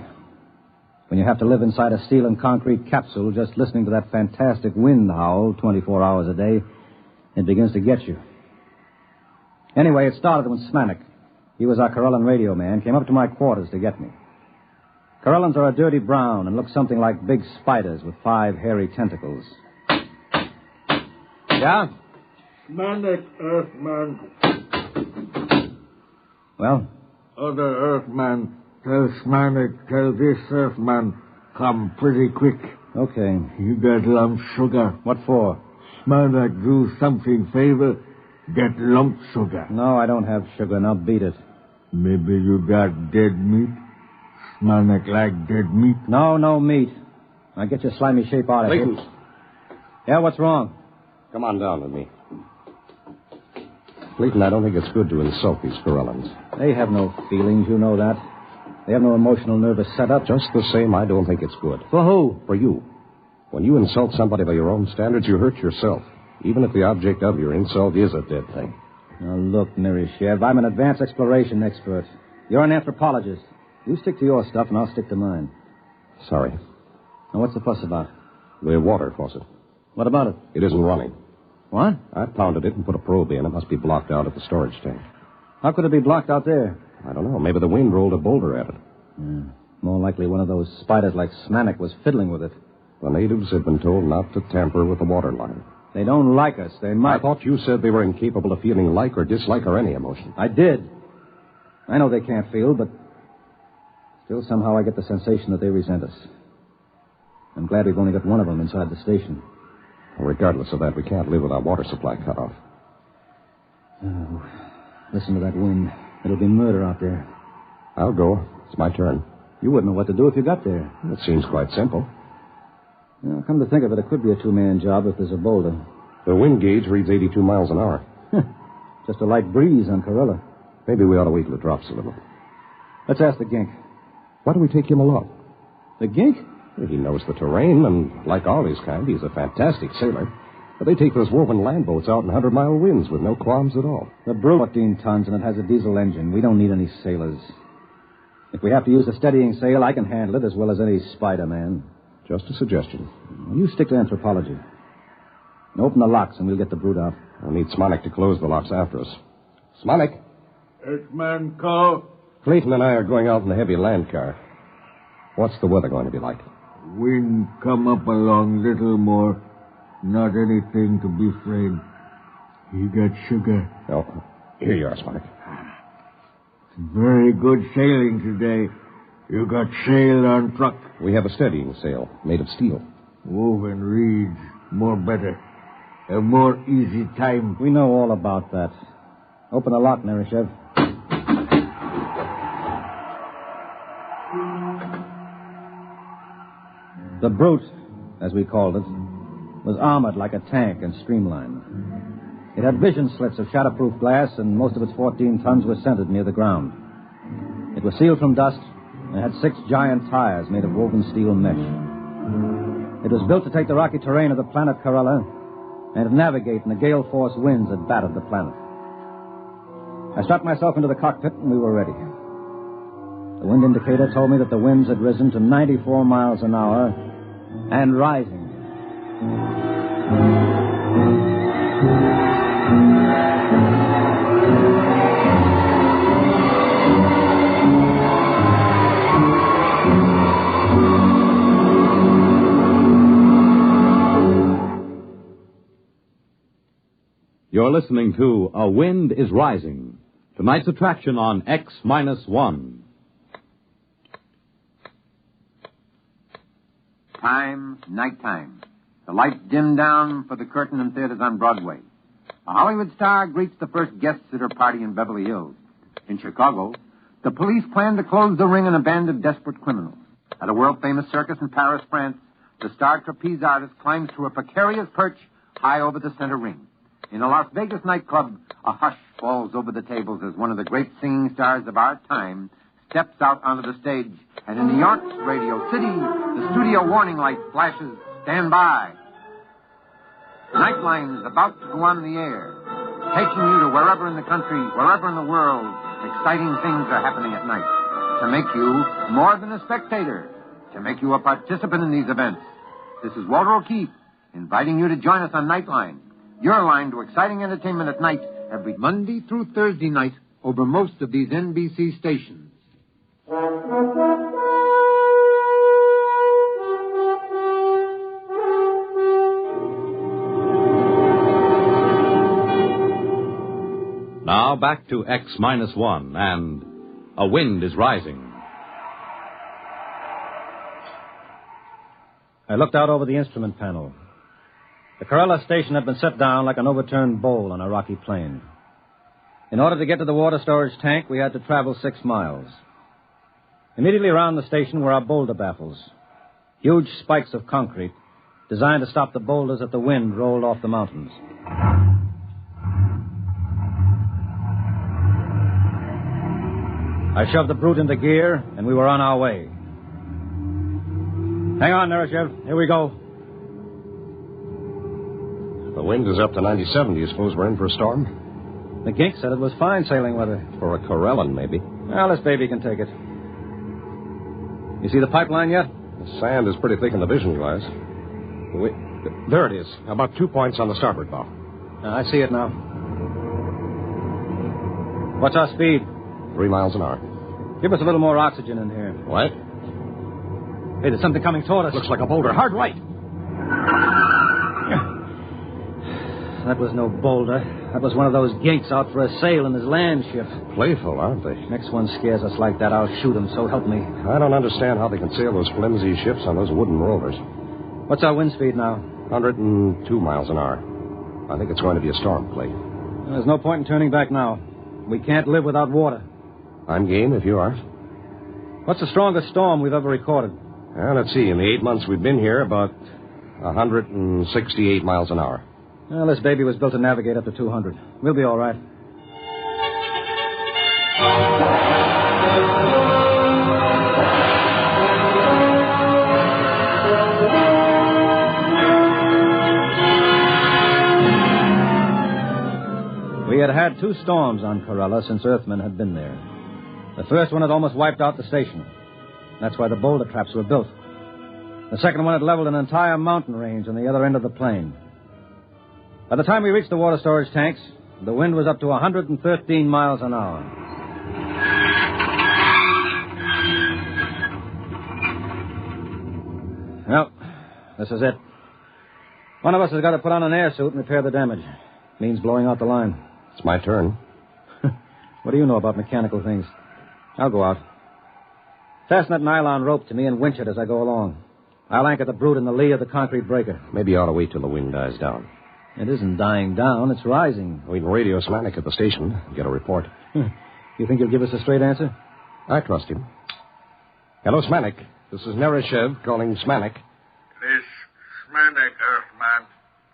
[SPEAKER 17] When you have to live inside a steel and concrete capsule just listening to that fantastic wind howl 24 hours a day, it begins to get you. Anyway, it started when Smanik, he was our Corellan radio man, came up to my quarters to get me. Corellans are a dirty brown and look something like big spiders with 5 hairy tentacles. Yeah?
[SPEAKER 18] Smanik, Earthman.
[SPEAKER 17] Well?
[SPEAKER 18] Other Earthman, tell Smanik, tell this Earthman, come pretty quick.
[SPEAKER 17] Okay.
[SPEAKER 18] You got lump sugar.
[SPEAKER 17] What for?
[SPEAKER 18] Smanik, do something favor. Get lump sugar.
[SPEAKER 17] No, I don't have sugar. Now beat it.
[SPEAKER 18] Maybe you got dead meat? Smanik like dead meat?
[SPEAKER 17] No meat. Now get your slimy shape out of here. Yeah, what's wrong?
[SPEAKER 10] Come on down with me. Clayton, I don't think it's good to insult these Corellans.
[SPEAKER 17] They have no feelings, you know that. They have no emotional nervous setup.
[SPEAKER 10] Just the same, I don't think it's good.
[SPEAKER 17] For who?
[SPEAKER 10] For you. When you insult somebody by your own standards, you hurt yourself. Even if the object of your insult is a dead thing.
[SPEAKER 17] Now, look, Mirishev, I'm an advanced exploration expert. You're an anthropologist. You stick to your stuff, and I'll stick to mine.
[SPEAKER 10] Sorry.
[SPEAKER 17] Now, what's the fuss about?
[SPEAKER 10] The water faucet.
[SPEAKER 17] What about it?
[SPEAKER 10] It isn't running.
[SPEAKER 17] What?
[SPEAKER 10] I pounded it and put a probe in. It must be blocked out at the storage tank.
[SPEAKER 17] How could it be blocked out there?
[SPEAKER 10] I don't know. Maybe the wind rolled a boulder at it.
[SPEAKER 17] More likely one of those spiders like Smanik was fiddling with it.
[SPEAKER 10] The natives have been told not to tamper with the water line.
[SPEAKER 17] They don't like us. They might.
[SPEAKER 10] I thought you said they were incapable of feeling like or dislike or any emotion.
[SPEAKER 17] I did. I know they can't feel, but still somehow I get the sensation that they resent us. I'm glad we've only got one of them inside the station.
[SPEAKER 10] Well, regardless of that, we can't live with our water supply cut off.
[SPEAKER 17] Oh, listen to that wind. It'll be murder out there.
[SPEAKER 10] I'll go. It's my turn.
[SPEAKER 17] You wouldn't know what to do if you got there.
[SPEAKER 10] It seems quite simple.
[SPEAKER 17] Well, come to think of it, it could be a two-man job if there's a boulder.
[SPEAKER 10] The wind gauge reads 82 miles an hour.
[SPEAKER 17] Just a light breeze on Corella.
[SPEAKER 10] Maybe we ought to wait till it drops a little.
[SPEAKER 17] Let's ask the gink.
[SPEAKER 10] Why do we take him along?
[SPEAKER 17] The gink?
[SPEAKER 10] He knows the terrain, and like all his kind, he's a fantastic sailor. But they take those woven land boats out in 100-mile winds with no qualms at all.
[SPEAKER 17] The Brute, 14 tons, and it has a diesel engine. We don't need any sailors. If we have to use a steadying sail, I can handle it as well as any Spider-Man.
[SPEAKER 10] Just a suggestion.
[SPEAKER 17] Well, you stick to anthropology. And open the locks, and we'll get the Brute out.
[SPEAKER 10] We'll need Smanik to close the locks after us. Smanik?
[SPEAKER 18] Earthman, call.
[SPEAKER 10] Clayton and I are going out in the heavy land car. What's the weather going to be like?
[SPEAKER 18] Wind come up along little more. Not anything to be afraid. You got sugar.
[SPEAKER 10] Oh, here you are, Smanik.
[SPEAKER 18] Very good sailing today. You got sail on truck.
[SPEAKER 10] We have a steadying sail made of steel.
[SPEAKER 18] Woven reeds. More better. A more easy time.
[SPEAKER 17] We know all about that. Open the lock, Nerishev. The Brute, as we called it, was armored like a tank and streamlined. It had vision slits of shatterproof glass, and most of its 14 tons were centered near the ground. It was sealed from dust, and had 6 giant tires made of woven steel mesh. It was built to take the rocky terrain of the planet Corella and to navigate in the gale-force winds that battered the planet. I strapped myself into the cockpit, and we were ready. The wind indicator told me that the winds had risen to 94 miles an hour and rising.
[SPEAKER 8] You're listening to A Wind is Rising, tonight's attraction on X-1.
[SPEAKER 19] Time, nighttime. The lights dim down for the curtain in theaters on Broadway. A Hollywood star greets the first guests at her party in Beverly Hills. In Chicago, the police plan to close the ring on a band of desperate criminals. At a world-famous circus in Paris, France, the star trapeze artist climbs to a precarious perch high over the center ring. In a Las Vegas nightclub, a hush falls over the tables as one of the great singing stars of our time steps out onto the stage. And in New York's Radio City, the studio warning light flashes stand by. Nightline is about to go on the air, taking you to wherever in the country, wherever in the world, exciting things are happening at night, to make you more than a spectator, to make you a participant in these events. This is Walter O'Keefe, inviting you to join us on Nightline, your line to exciting entertainment at night, every
[SPEAKER 16] Monday through Thursday night over most of these NBC stations.
[SPEAKER 8] Now back to X-1 and a wind is rising.
[SPEAKER 17] I looked out over the instrument panel. The Corella station had been set down like an overturned bowl on a rocky plain. In order to get to the water storage tank, we had to travel 6 miles. Immediately around the station were our boulder baffles, huge spikes of concrete designed to stop the boulders that the wind rolled off the mountains. I shoved the brute into gear, and we were on our way. Hang on, Nereshev. Here we go.
[SPEAKER 10] The wind is up to 97. Do you suppose we're in for a storm?
[SPEAKER 17] The gink said it was fine sailing weather.
[SPEAKER 10] For a Corellan, maybe.
[SPEAKER 17] Well, this baby can take it. You see the pipeline yet?
[SPEAKER 10] The sand is pretty thick in the vision glass. There it is. About 2 points on the starboard bow.
[SPEAKER 17] I see it now. What's our speed?
[SPEAKER 10] 3 miles an hour.
[SPEAKER 17] Give us a little more oxygen in here.
[SPEAKER 10] What?
[SPEAKER 17] Hey, there's something coming toward us.
[SPEAKER 10] Looks like a boulder. Hard right.
[SPEAKER 17] That was no boulder. That was one of those ginks out for a sail in his land ship.
[SPEAKER 10] Playful, aren't they?
[SPEAKER 17] Next one scares us like that, I'll shoot him, so help me.
[SPEAKER 10] I don't understand how they can sail those flimsy ships on those wooden rollers.
[SPEAKER 17] What's our wind speed now?
[SPEAKER 10] 102 miles an hour. I think it's going to be a storm, Clay.
[SPEAKER 17] There's no point in turning back now. We can't live without water.
[SPEAKER 10] I'm game if you are.
[SPEAKER 17] What's the strongest storm we've ever recorded?
[SPEAKER 10] Well, let's see. In the 8 months we've been here, about 168 miles an hour.
[SPEAKER 17] Well, this baby was built to navigate up to 200. We'll be all right. We had had 2 storms on Corella since Earthmen had been there. The first one had almost wiped out the station. That's why the boulder traps were built. The second one had leveled an entire mountain range on the other end of the plain. By the time we reached the water storage tanks, the wind was up to 113 miles an hour. Well, this is it. One of us has got to put on an air suit and repair the damage. Means blowing out the line.
[SPEAKER 10] It's my turn.
[SPEAKER 17] What do you know about mechanical things? I'll go out. Fasten that nylon rope to me and winch it as I go along. I'll anchor the brute in the lee of the concrete breaker.
[SPEAKER 10] Maybe you ought to wait till the wind dies down.
[SPEAKER 17] It isn't dying down. It's rising.
[SPEAKER 10] We can radio Smanik at the station and get a report.
[SPEAKER 17] You think he'll give us a straight answer?
[SPEAKER 10] I trust him. Hello, Smanik. This is Nereshev calling Smanik.
[SPEAKER 20] This Smanik, Earthman.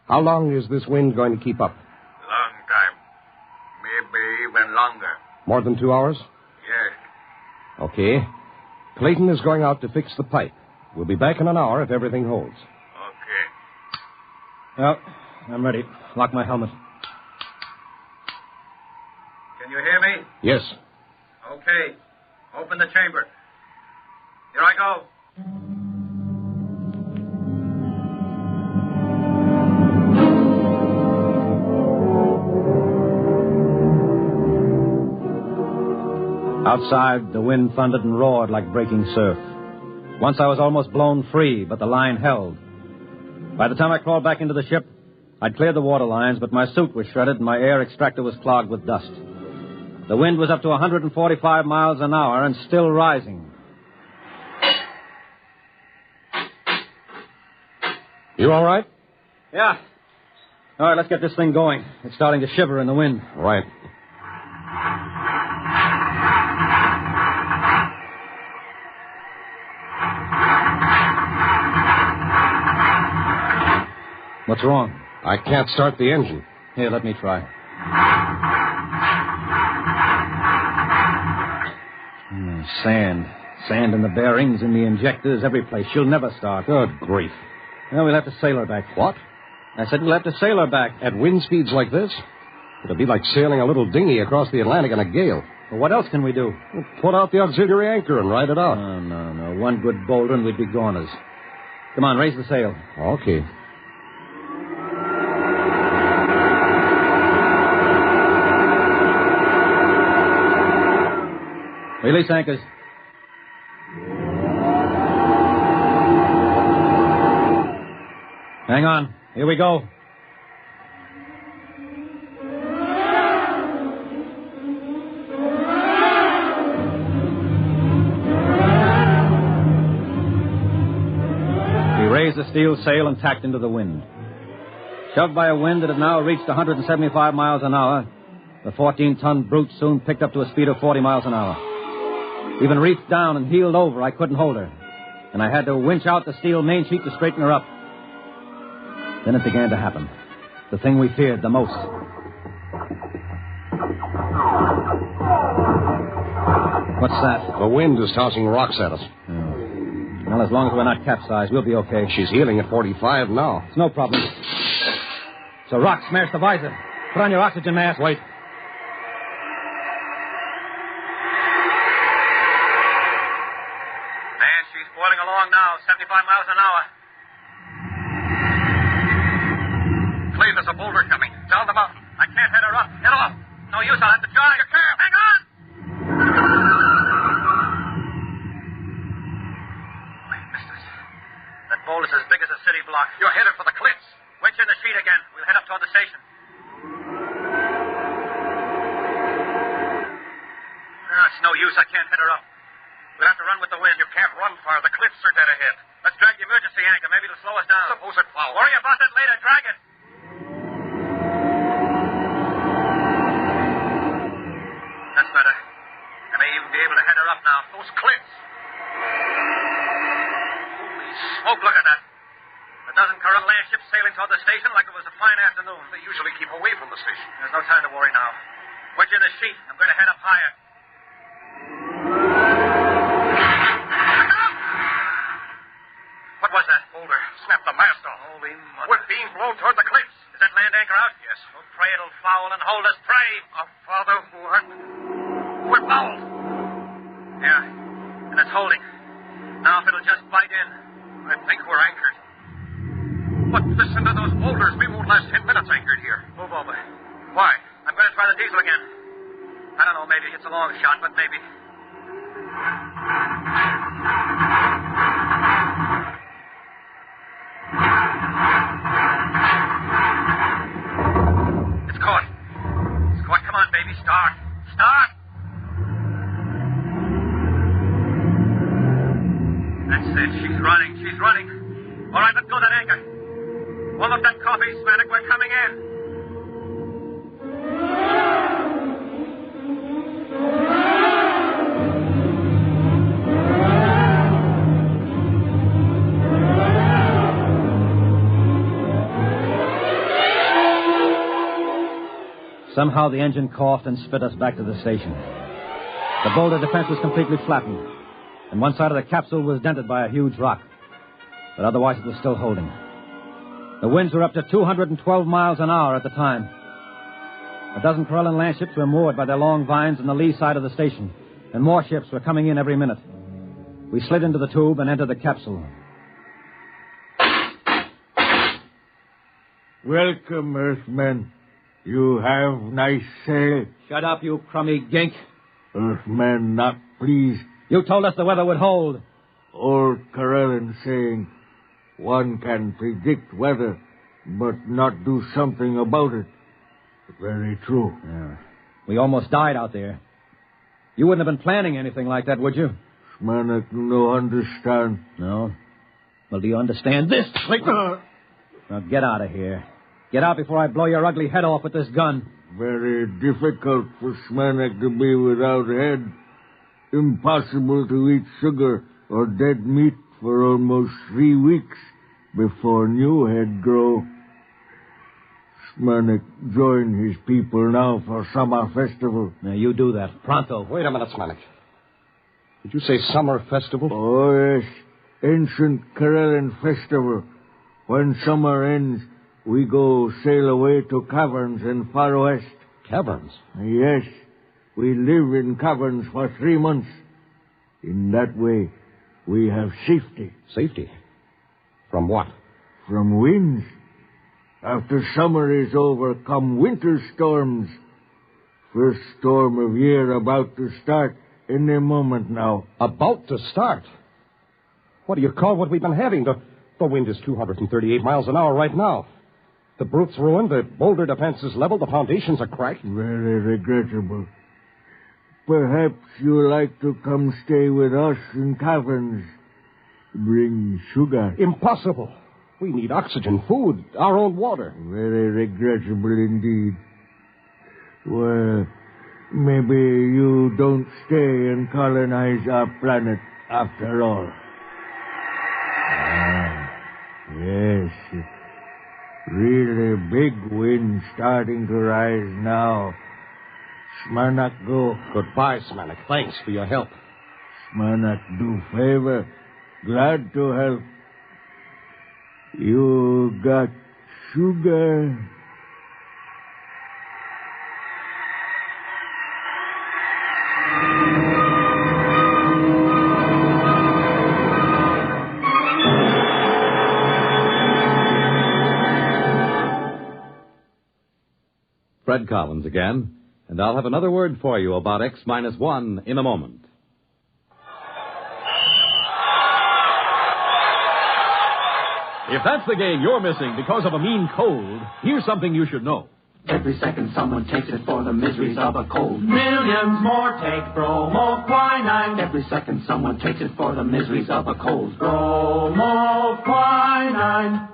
[SPEAKER 10] How long is this wind going to keep up?
[SPEAKER 20] Long time. Maybe even longer.
[SPEAKER 10] More than 2 hours?
[SPEAKER 20] Yes.
[SPEAKER 10] Okay. Clayton is going out to fix the pipe. We'll be back in an hour if everything holds.
[SPEAKER 20] Okay.
[SPEAKER 17] Well, I'm ready. Lock my helmet.
[SPEAKER 20] Can you hear me?
[SPEAKER 10] Yes.
[SPEAKER 20] Okay. Open the chamber. Here I go.
[SPEAKER 17] Outside, the wind thundered and roared like breaking surf. Once I was almost blown free, but the line held. By the time I crawled back into the ship, I'd cleared the water lines, but my suit was shredded and my air extractor was clogged with dust. The wind was up to 145 miles an hour and still rising.
[SPEAKER 10] You all right?
[SPEAKER 17] Yeah. All right, let's get this thing going. It's starting to shiver in the wind.
[SPEAKER 10] Right.
[SPEAKER 17] What's wrong?
[SPEAKER 10] I can't start the engine.
[SPEAKER 17] Here, let me try. Sand. Sand in the bearings, in the injectors, every place. She'll never start.
[SPEAKER 10] Good grief.
[SPEAKER 17] Well, we'll have to sail her back.
[SPEAKER 10] What?
[SPEAKER 17] I said we'll have to sail her back.
[SPEAKER 10] At wind speeds like this? It'll be like sailing a little dinghy across the Atlantic in a gale.
[SPEAKER 17] Well, what else can we do?
[SPEAKER 10] We'll put out the auxiliary anchor and ride it out.
[SPEAKER 17] No. One good boulder and we'd be goners. Come on, raise the sail.
[SPEAKER 10] Okay.
[SPEAKER 17] Release anchors. Hang on. Here we go. We raised the steel sail and tacked into the wind. Shoved by a wind that had now reached 175 miles an hour, the 14-ton brute soon picked up to a speed of 40 miles an hour. Even reached down and heeled over, I couldn't hold her. And I had to winch out the steel main sheet to straighten her up. Then it began to happen. The thing we feared the most. What's that?
[SPEAKER 10] The wind is tossing rocks at us.
[SPEAKER 17] Well, as long as we're not capsized, we'll be okay.
[SPEAKER 10] She's heeling at 45 now.
[SPEAKER 17] It's no problem. So rock smashed the visor. Put on your oxygen mask.
[SPEAKER 10] Wait.
[SPEAKER 20] Man, she's boiling along now, 75 miles an hour. Cleve, there's a boulder coming. Down the mountain. I can't head her up. Get off. No use, I'll have to drive. You can't. Hang on! Wait, mistress. That boulder's as big as a city block. You're headed for the cliffs. Winch in the sheet again. We'll head up toward the station. No, it's no use. I can't head her up. We'll have to run with the wind. You can't run far. The cliffs are dead ahead. Let's drag the emergency anchor. Maybe it'll slow us down. Suppose it plows. Worry about that later. Drag it. That's better. I may even be able to head her up now. Those cliffs. Holy smoke, look at that. A dozen current land ships sailing toward the station like it was a fine afternoon. They usually keep away from the station. There's no time to worry now. Wedge in the sheet. I'm going to head up higher. What was that? Boulder. Snapped the mast off. Holy mother. We're being blown toward the cliffs. Is that land anchor out? Yes. Oh, pray it'll foul and hold us. Pray. Oh, Father, what? We're fouled. Yeah. And it's holding. Now if it'll just bite in. I think we're anchored. But listen to those boulders. We won't last 10 minutes anchored here. Move over. Why? I'm going to try the diesel again. I don't know, maybe it's a long shot, but maybe. It's caught. It's caught. Come on, baby. Start. Start! That's it. She's running. She's running. All right, let's go that anchor. Warm up that coffee, Smanik. We're coming in.
[SPEAKER 17] Somehow the engine coughed and spit us back to the station. The boulder defense was completely flattened, and one side of the capsule was dented by a huge rock. But otherwise it was still holding. The winds were up to 212 miles an hour at the time. A dozen Corellan land ships were moored by their long vines on the lee side of the station, and more ships were coming in every minute. We slid into the tube and entered the capsule.
[SPEAKER 18] Welcome, Earthmen. You have nice sail.
[SPEAKER 17] Shut up, you crummy gink.
[SPEAKER 18] Earthmen not pleased.
[SPEAKER 17] You told us the weather would hold.
[SPEAKER 18] Old Corellan saying, one can predict weather, but not do something about it. Very true.
[SPEAKER 17] Yeah. We almost died out there. You wouldn't have been planning anything like that, would you?
[SPEAKER 18] Smanik no understand.
[SPEAKER 17] No? Well, do you understand this? Now get out of here. Get out before I blow your ugly head off with this gun.
[SPEAKER 18] Very difficult for Smanik to be without head. Impossible to eat sugar or dead meat for almost 3 weeks before new head grow. Smanik join his people now for summer festival.
[SPEAKER 17] Now you do that. Pronto.
[SPEAKER 10] Wait a minute, Smanik. Did you say summer festival?
[SPEAKER 18] Oh, yes. Ancient Corellan festival. When summer ends, we go sail away to caverns in far west.
[SPEAKER 17] Caverns?
[SPEAKER 18] Yes. We live in caverns for 3 months. In that way, we have safety.
[SPEAKER 17] Safety? From what?
[SPEAKER 18] From winds. After summer is over, come winter storms. First storm of year about to start any moment now.
[SPEAKER 10] About to start? What do you call what we've been having? The wind is 238 miles an hour right now. The brute's ruined, the boulder defense is leveled, the foundations are cracked.
[SPEAKER 18] Very regrettable. Perhaps you like to come stay with us in caverns. Bring sugar.
[SPEAKER 10] Impossible. We need oxygen, food, our own water.
[SPEAKER 18] Very regrettable indeed. Well, maybe you don't stay and colonize our planet after all. Yes. Really big wind starting to rise now. Smanak go.
[SPEAKER 10] Goodbye, Smanak. Thanks for your help.
[SPEAKER 18] Smanak do favor. Glad to help. You got sugar?
[SPEAKER 8] Fred Collins again, and I'll have another word for you about X-1 in a moment. If that's the game you're missing because of a mean cold, here's something you should know.
[SPEAKER 21] Every second someone takes it for the miseries of a cold.
[SPEAKER 22] Millions more take bromoquinine.
[SPEAKER 21] Every second someone takes it for the miseries of a cold.
[SPEAKER 22] Bromoquinine.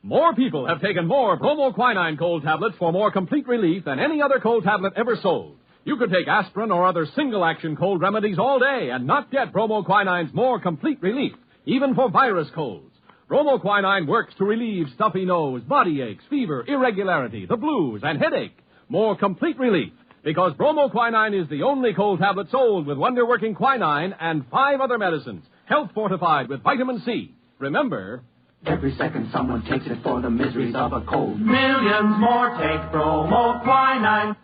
[SPEAKER 8] More people have taken more bromoquinine cold tablets for more complete relief than any other cold tablet ever sold. You could take aspirin or other single-action cold remedies all day and not get bromoquinine's more complete relief, even for virus colds. Bromoquinine works to relieve stuffy nose, body aches, fever, irregularity, the blues, and headache. More complete relief, because bromoquinine is the only cold tablet sold with wonder-working quinine and 5 other medicines, health-fortified with vitamin C. Remember,
[SPEAKER 21] every second someone takes it for the miseries of a cold.
[SPEAKER 22] Millions more take bromoquinine.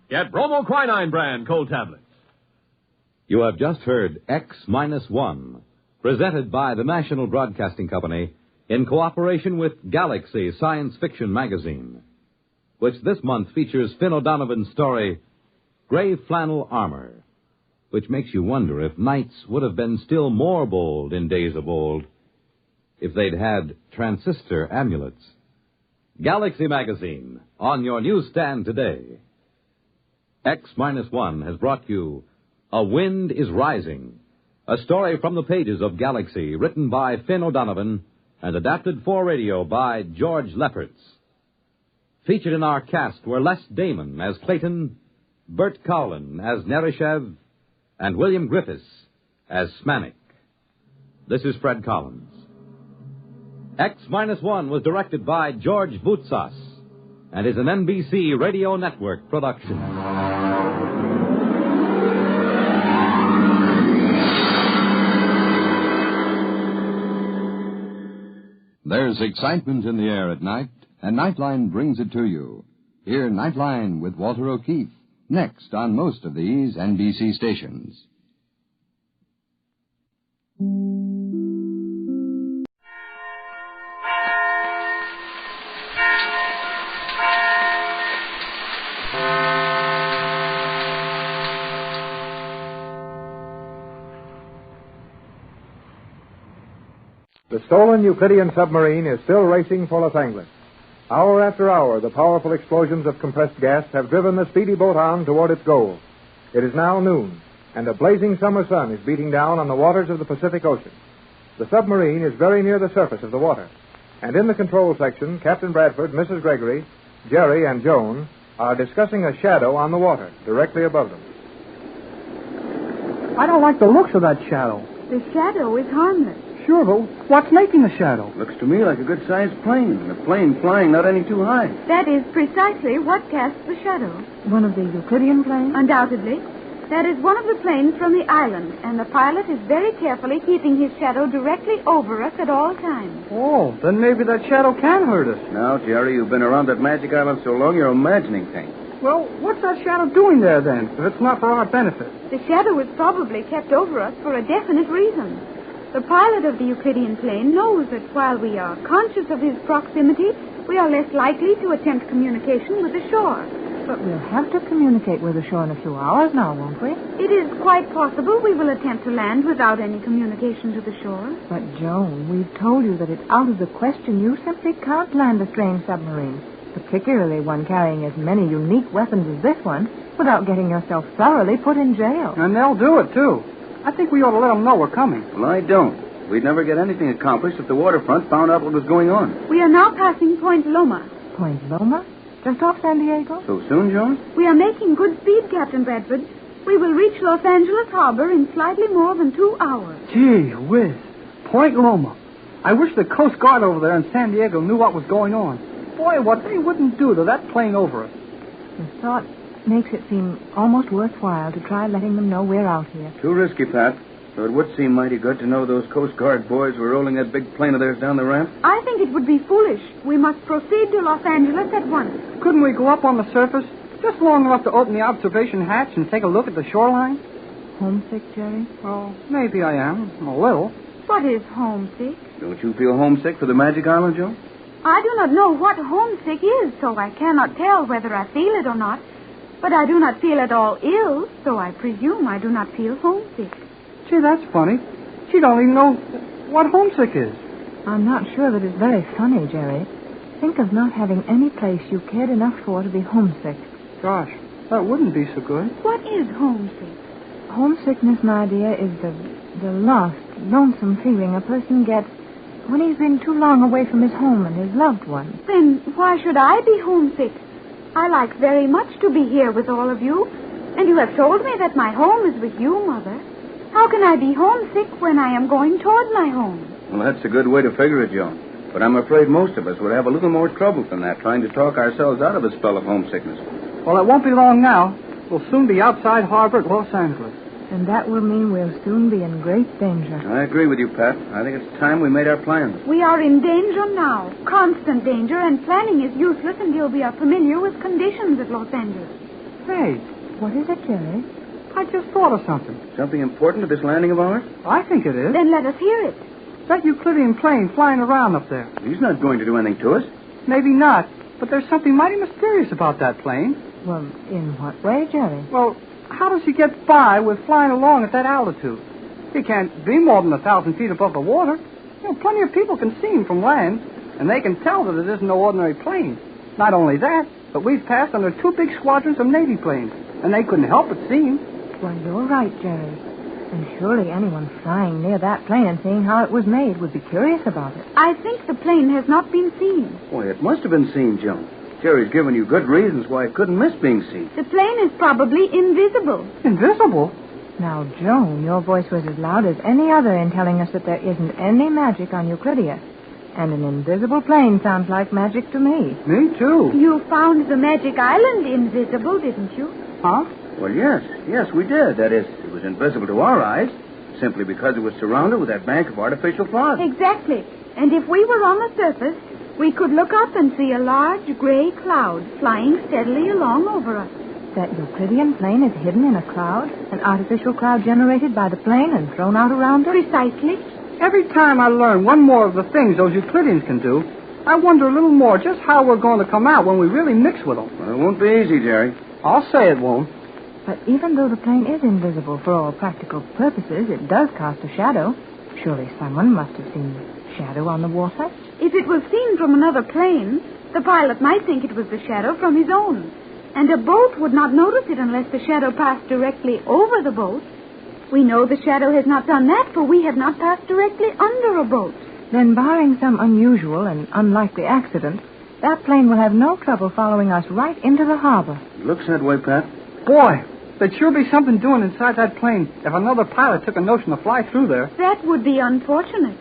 [SPEAKER 8] Get bromoquinine brand cold tablets. You have just heard X-1, presented by the National Broadcasting Company in cooperation with Galaxy Science Fiction Magazine, which this month features Finn O'Donovan's story, Gray Flannel Armor, which makes you wonder if knights would have been still more bold in days of old if they'd had transistor amulets. Galaxy Magazine, on your newsstand today. X-1 has brought you A Wind is Rising, a story from the pages of Galaxy, written by Finn O'Donovan and adapted for radio by George Lefferts. Featured in our cast were Les Damon as Clayton, Bert Cowlin as Nerishev, and William Griffiths as Smanik. This is Fred Collins. X-1 was directed by George Voutsas and is an NBC Radio Network production.
[SPEAKER 23] There's excitement in the air at night, and Nightline brings it to you. Hear Nightline with Walter O'Keefe, next on most of these NBC stations.
[SPEAKER 24] The stolen Euclidean submarine is still racing for Los Angeles. Hour after hour, the powerful explosions of compressed gas have driven the speedy boat on toward its goal. It is now noon, and a blazing summer sun is beating down on the waters of the Pacific Ocean. The submarine is very near the surface of the water, and in the control section, Captain Bradford, Mrs. Gregory, Jerry, and Joan are discussing a shadow on the water directly above them.
[SPEAKER 25] I don't like the looks of that shadow.
[SPEAKER 5] The shadow is harmless.
[SPEAKER 25] Sure, but what's making the shadow?
[SPEAKER 26] Looks to me like a good-sized plane. A plane flying not any too high.
[SPEAKER 5] That is precisely what casts the shadow.
[SPEAKER 25] One of the Euclidean planes?
[SPEAKER 5] Undoubtedly. That is one of the planes from the island, and the pilot is very carefully keeping his shadow directly over us at all times.
[SPEAKER 25] Oh, then maybe that shadow can hurt us.
[SPEAKER 26] Now, Jerry, you've been around that magic island so long you're imagining things.
[SPEAKER 25] Well, what's that shadow doing there, then, if it's not for our benefit?
[SPEAKER 5] The shadow is probably kept over us for a definite reason. The pilot of the Euclidean plane knows that while we are conscious of his proximity, we are less likely to attempt communication with the shore.
[SPEAKER 1] But we'll have to communicate with the shore in a few hours now, won't we?
[SPEAKER 5] It is quite possible we will attempt to land without any communication to the shore.
[SPEAKER 1] But, Joan, we've told you that it's out of the question. You simply can't land a strange submarine, particularly one carrying as many unique weapons as this one, without getting yourself thoroughly put in jail.
[SPEAKER 25] And they'll do it, too. I think we ought to let them know we're coming.
[SPEAKER 26] Well, I don't. We'd never get anything accomplished if the waterfront found out what was going on.
[SPEAKER 5] We are now passing Point Loma.
[SPEAKER 1] Point Loma? Just off San Diego?
[SPEAKER 26] So soon, Joan?
[SPEAKER 5] We are making good speed, Captain Bradford. We will reach Los Angeles Harbor in slightly more than 2 hours.
[SPEAKER 25] Gee whiz. Point Loma. I wish the Coast Guard over there in San Diego knew what was going on. Boy, what they wouldn't do to that plane over us.
[SPEAKER 1] The thought makes it seem almost worthwhile to try letting them know we're out here.
[SPEAKER 26] Too risky, Pat. Though it would seem mighty good to know those Coast Guard boys were rolling that big plane of theirs down the ramp.
[SPEAKER 5] I think it would be foolish. We must proceed to Los Angeles at once.
[SPEAKER 25] Couldn't we go up on the surface, just long enough to open the observation hatch and take a look at the shoreline?
[SPEAKER 1] Homesick, Jerry?
[SPEAKER 25] Well, maybe I am. A little.
[SPEAKER 5] What is homesick?
[SPEAKER 26] Don't you feel homesick for the Magic Island, Joe?
[SPEAKER 5] I do not know what homesick is, so I cannot tell whether I feel it or not. But I do not feel at all ill, so I presume I do not feel homesick.
[SPEAKER 25] Gee, that's funny. She don't even know what homesick is.
[SPEAKER 1] I'm not sure that it's very funny, Jerry. Think of not having any place you cared enough for to be homesick.
[SPEAKER 25] Gosh, that wouldn't be so good.
[SPEAKER 5] What is homesick?
[SPEAKER 1] Homesickness, my dear, is the lost, lonesome feeling a person gets when he's been too long away from his home and his loved ones.
[SPEAKER 5] Then why should I be homesick? I like very much to be here with all of you, and you have told me that my home is with you, Mother. How can I be homesick when I am going toward my home?
[SPEAKER 26] Well, that's a good way to figure it, Joan. But I'm afraid most of us would have a little more trouble than that trying to talk ourselves out of a spell of homesickness.
[SPEAKER 25] Well, it won't be long now. We'll soon be outside harbor at Los Angeles.
[SPEAKER 1] And that will mean we'll soon be in great danger.
[SPEAKER 26] I agree with you, Pat. I think it's time we made our plans.
[SPEAKER 5] We are in danger now. Constant danger, and planning is useless until we are familiar with conditions at Los Angeles.
[SPEAKER 25] Hey,
[SPEAKER 1] what is it, Jerry?
[SPEAKER 25] I just thought of something.
[SPEAKER 26] Something important to this landing of ours?
[SPEAKER 25] I think it is.
[SPEAKER 5] Then let us hear it.
[SPEAKER 25] That Euclidean plane flying around up there.
[SPEAKER 26] He's not going to do anything to us.
[SPEAKER 25] Maybe not, but there's something mighty mysterious about that plane.
[SPEAKER 1] Well, in what way, Jerry?
[SPEAKER 25] Well, how does he get by with flying along at that altitude? He can't be more than 1,000 feet above the water. You know, plenty of people can see him from land, and they can tell that it isn't no ordinary plane. Not only that, but we've passed under 2 big squadrons of Navy planes, and they couldn't help but see him.
[SPEAKER 1] Well, you're right, Jerry. And surely anyone flying near that plane and seeing how it was made would be curious about it.
[SPEAKER 5] I think the plane has not been seen.
[SPEAKER 26] Boy, it must have been seen, Joan. Jerry's given you good reasons why it couldn't miss being seen.
[SPEAKER 5] The plane is probably invisible.
[SPEAKER 25] Invisible?
[SPEAKER 1] Now, Joan, your voice was as loud as any other in telling us that there isn't any magic on Euclidia. And an invisible plane sounds like magic to me.
[SPEAKER 25] Me, too.
[SPEAKER 5] You found the magic island invisible, didn't you?
[SPEAKER 25] Huh?
[SPEAKER 26] Well, yes, we did. That is, it was invisible to our eyes, simply because it was surrounded with that bank of artificial fog.
[SPEAKER 5] Exactly. And if we were on the surface, we could look up and see a large gray cloud flying steadily along over us.
[SPEAKER 1] That Euclidean plane is hidden in a cloud? An artificial cloud generated by the plane and thrown out around it?
[SPEAKER 5] Precisely.
[SPEAKER 25] Every time I learn one more of the things those Euclideans can do, I wonder a little more just how we're going to come out when we really mix with them.
[SPEAKER 26] Well, it won't be easy, Jerry.
[SPEAKER 25] I'll say it won't.
[SPEAKER 1] But even though the plane is invisible for all practical purposes, it does cast a shadow. Surely someone must have seen the shadow on the water.
[SPEAKER 5] If it was seen from another plane, the pilot might think it was the shadow from his own. And a boat would not notice it unless the shadow passed directly over the boat. We know the shadow has not done that, for we have not passed directly under a boat.
[SPEAKER 1] Then, barring some unusual and unlikely accident, that plane will have no trouble following us right into the harbor.
[SPEAKER 26] It looks that way, Pat.
[SPEAKER 25] Boy, there'd sure be something doing inside that plane if another pilot took a notion to fly through there.
[SPEAKER 5] That would be unfortunate.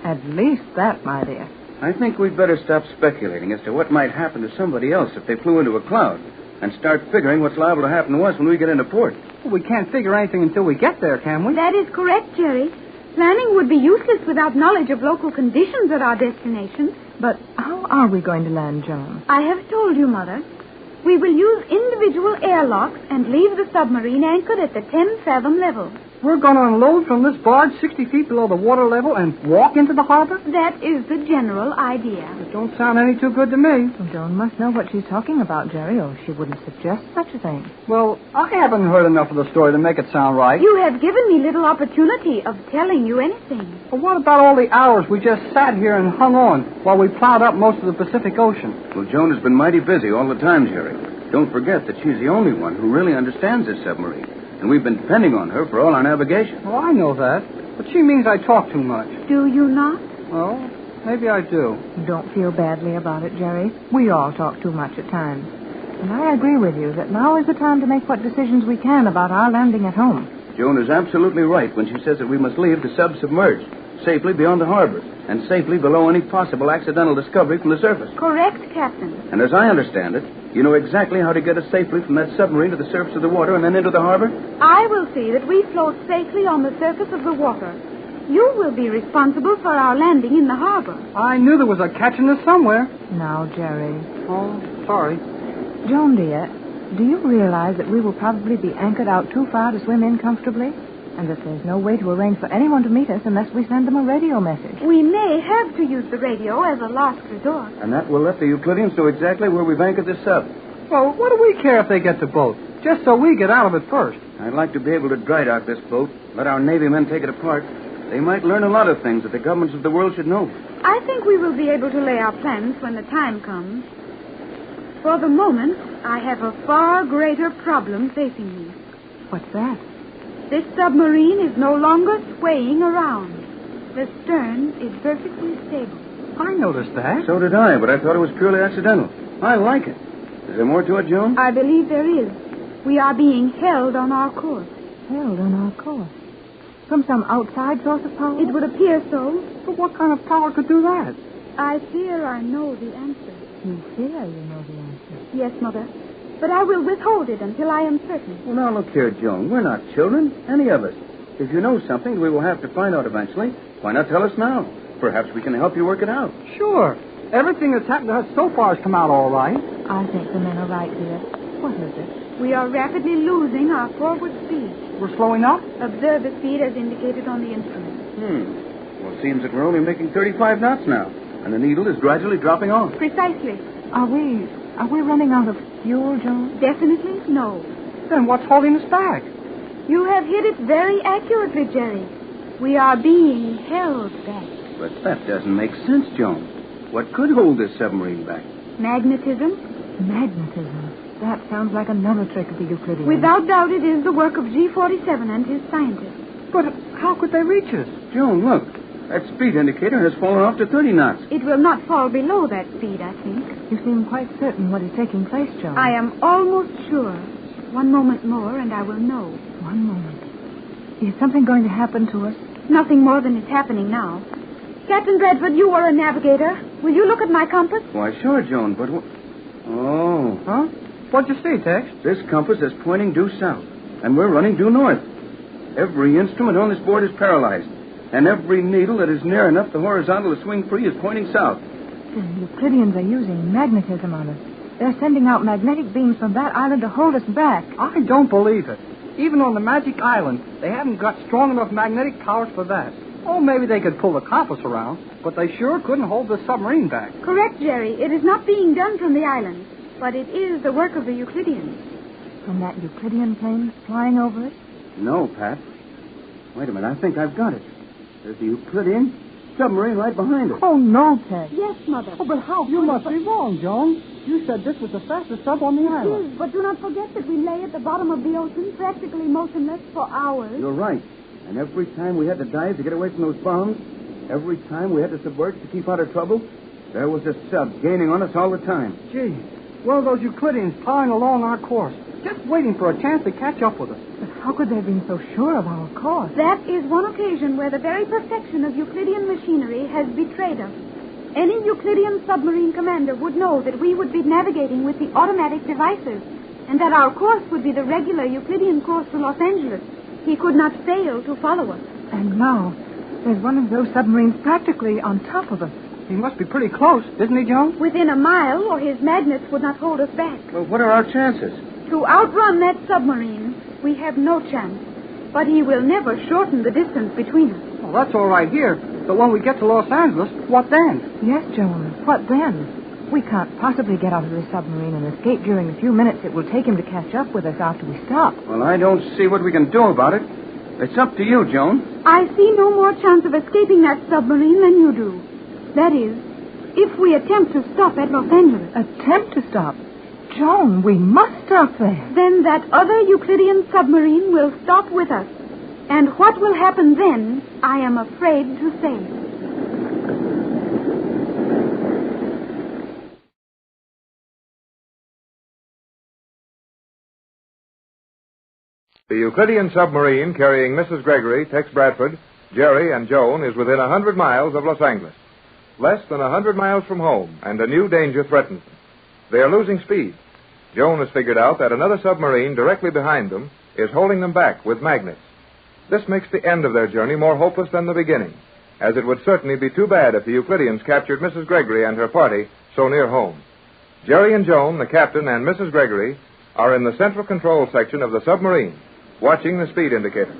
[SPEAKER 1] At least that, my dear.
[SPEAKER 26] I think we'd better stop speculating as to what might happen to somebody else if they flew into a cloud. and start figuring what's liable to happen to us when we get into port.
[SPEAKER 25] Well, we can't figure anything until we get there, can we?
[SPEAKER 2] That is correct, Jerry. Planning would be useless without knowledge of local conditions at our destination.
[SPEAKER 1] But how are we going to land, Joan?
[SPEAKER 2] I have told you, Mother. We will use individual airlocks and leave the submarine anchored at the 10-fathom level.
[SPEAKER 25] We're going to unload from this barge 60 feet below the water level and walk into the harbor?
[SPEAKER 2] That is the general idea.
[SPEAKER 25] It don't sound any too good to me.
[SPEAKER 1] Well, Joan must know what she's talking about, Jerry, or she wouldn't suggest such a thing.
[SPEAKER 25] Well, I haven't heard enough of the story to make it sound right.
[SPEAKER 2] You have given me little opportunity of telling you anything.
[SPEAKER 25] But what about all the hours we just sat here and hung on while we plowed up most of the Pacific Ocean?
[SPEAKER 26] Well, Joan has been mighty busy all the time, Jerry. Don't forget that she's the only one who really understands this submarine. And we've been depending on her for all our navigation.
[SPEAKER 25] Oh, I know that. But she means I talk too much.
[SPEAKER 2] Do you not?
[SPEAKER 25] Well, maybe I do.
[SPEAKER 1] Don't feel badly about it, Jerry. We all talk too much at times. And I agree with you that now is the time to make what decisions we can about our landing at home.
[SPEAKER 26] Joan is absolutely right when she says that we must leave the sub submerged, safely beyond the harbor, and safely below any possible accidental discovery from the surface.
[SPEAKER 2] Correct, Captain.
[SPEAKER 26] And as I understand it, you know exactly how to get us safely from that submarine to the surface of the water and then into the harbor?
[SPEAKER 2] I will see that we float safely on the surface of the water. You will be responsible for our landing in the harbor.
[SPEAKER 25] I knew there was a catch in this somewhere.
[SPEAKER 1] Now, Jerry.
[SPEAKER 25] Oh, sorry.
[SPEAKER 1] Joan, dear, do you realize that we will probably be anchored out too far to swim in comfortably? And that there's no way to arrange for anyone to meet us unless we send them a radio message.
[SPEAKER 2] We may have to use the radio as a last resort.
[SPEAKER 26] And that will let the Euclideans know exactly where we've anchored this sub.
[SPEAKER 25] Well, what do we care if they get the boat? Just so we get out of it first.
[SPEAKER 26] I'd like to be able to dry dock this boat, let our Navy men take it apart. They might learn a lot of things that the governments of the world should know.
[SPEAKER 2] I think we will be able to lay our plans when the time comes. For the moment, I have a far greater problem facing me.
[SPEAKER 1] What's that?
[SPEAKER 2] This submarine is no longer swaying around. The stern is perfectly stable.
[SPEAKER 25] I noticed that.
[SPEAKER 26] So did I, but I thought it was purely accidental. I like it. Is there more to it, Joan?
[SPEAKER 2] I believe there is. We are being held on our course.
[SPEAKER 1] Held on our course? From some outside source of power?
[SPEAKER 2] It would appear so.
[SPEAKER 25] But what kind of power could do that?
[SPEAKER 2] I fear I know the answer.
[SPEAKER 1] You fear you know the answer?
[SPEAKER 2] Yes, Mother. But I will withhold it until I am certain.
[SPEAKER 26] Well, now, look here, Joan. We're not children, any of us. If you know something we will have to find out eventually, why not tell us now? Perhaps we can help you work it out.
[SPEAKER 25] Sure. Everything that's happened to us so far has come out all right.
[SPEAKER 1] I think the men are right here. What is it?
[SPEAKER 2] We are rapidly losing our forward speed.
[SPEAKER 25] We're slowing up?
[SPEAKER 2] Observe the speed as indicated on the instrument.
[SPEAKER 26] Well, it seems that we're only making 35 knots now, and the needle is gradually dropping off.
[SPEAKER 2] Precisely.
[SPEAKER 1] Are we running out of fuel, Joan?
[SPEAKER 2] Definitely no.
[SPEAKER 25] Then what's holding us back?
[SPEAKER 2] You have hit it very accurately, Jerry. We are being held back.
[SPEAKER 26] But that doesn't make sense, Joan. What could hold this submarine back?
[SPEAKER 2] Magnetism?
[SPEAKER 1] Magnetism. That sounds like another trick of the Euclideans.
[SPEAKER 2] Without doubt, it is the work of G47 and his scientists.
[SPEAKER 25] But how could they reach us?
[SPEAKER 26] Joan, look. That speed indicator has fallen off to 30 knots.
[SPEAKER 2] It will not fall below that speed, I think.
[SPEAKER 1] You seem quite certain what is taking place, Joan.
[SPEAKER 2] I am almost sure. One moment more, and I will know.
[SPEAKER 1] One moment. Is something going to happen to us?
[SPEAKER 2] Nothing more than is happening now. Captain Bradford, you are a navigator. Will you look at my compass?
[SPEAKER 26] Why, sure, Joan, but... Oh.
[SPEAKER 25] Huh? What'd you see, Tex?
[SPEAKER 26] This compass is pointing due south, and we're running due north. Every instrument on this board is paralyzed, and every needle that is near enough the horizontal to swing free is pointing south.
[SPEAKER 1] The Euclideans are using magnetism on us. They're sending out magnetic beams from that island to hold us back.
[SPEAKER 25] I don't believe it. Even on the Magic Island, they haven't got strong enough magnetic powers for that. Oh, maybe they could pull the compass around, but they sure couldn't hold the submarine back.
[SPEAKER 2] Correct, Jerry. It is not being done from the island, but it is the work of the Euclideans.
[SPEAKER 1] From that Euclidean plane flying over us?
[SPEAKER 26] No, Pat. Wait a minute. I think I've got it. There's the Euclidean submarine right behind us.
[SPEAKER 1] Oh, no, Ted.
[SPEAKER 2] Yes, Mother.
[SPEAKER 25] Oh, but how? You must be wrong, Joan. You said this was the fastest sub on the island.
[SPEAKER 2] It is, but do not forget that we lay at the bottom of the ocean, practically motionless for hours.
[SPEAKER 26] You're right. And every time we had to dive to get away from those bombs, every time we had to submerge to keep out of trouble, there was a sub gaining on us all the time.
[SPEAKER 25] Gee, one of those Euclideans plowing along our course, just waiting for a chance to catch up with us.
[SPEAKER 1] But how could they have been so sure of our course?
[SPEAKER 2] That is one occasion where the very perfection of Euclidean machinery has betrayed us. Any Euclidean submarine commander would know that we would be navigating with the automatic devices, and that our course would be the regular Euclidean course to Los Angeles. He could not fail to follow us.
[SPEAKER 1] And now, there's one of those submarines practically on top of us.
[SPEAKER 25] He must be pretty close, isn't he, Joan?
[SPEAKER 2] Within a mile, or his magnets would not hold us back.
[SPEAKER 26] Well, what are our chances?
[SPEAKER 2] To outrun that submarine, we have no chance. But he will never shorten the distance between us.
[SPEAKER 25] Well, that's all right here. But when we get to Los Angeles, what then?
[SPEAKER 1] Yes, Joan, what then? We can't possibly get out of this submarine and escape during the few minutes it will take him to catch up with us after we stop.
[SPEAKER 26] Well, I don't see what we can do about it. It's up to you, Joan.
[SPEAKER 2] I see no more chance of escaping that submarine than you do. That is, if we attempt to stop at Los Angeles.
[SPEAKER 1] Attempt to stop? Joan, we must stop there.
[SPEAKER 2] Then that other Euclidean submarine will stop with us. And what will happen then, I am afraid to say.
[SPEAKER 24] The Euclidean submarine carrying Mrs. Gregory, Tex Bradford, Jerry, and Joan is within 100 miles of Los Angeles. Less than 100 miles from home, and a new danger threatens them. They are losing speed. Joan has figured out that another submarine directly behind them is holding them back with magnets. This makes the end of their journey more hopeless than the beginning, as it would certainly be too bad if the Euclideans captured Mrs. Gregory and her party so near home. Jerry and Joan, the captain, and Mrs. Gregory are in the central control section of the submarine, watching the speed indicator.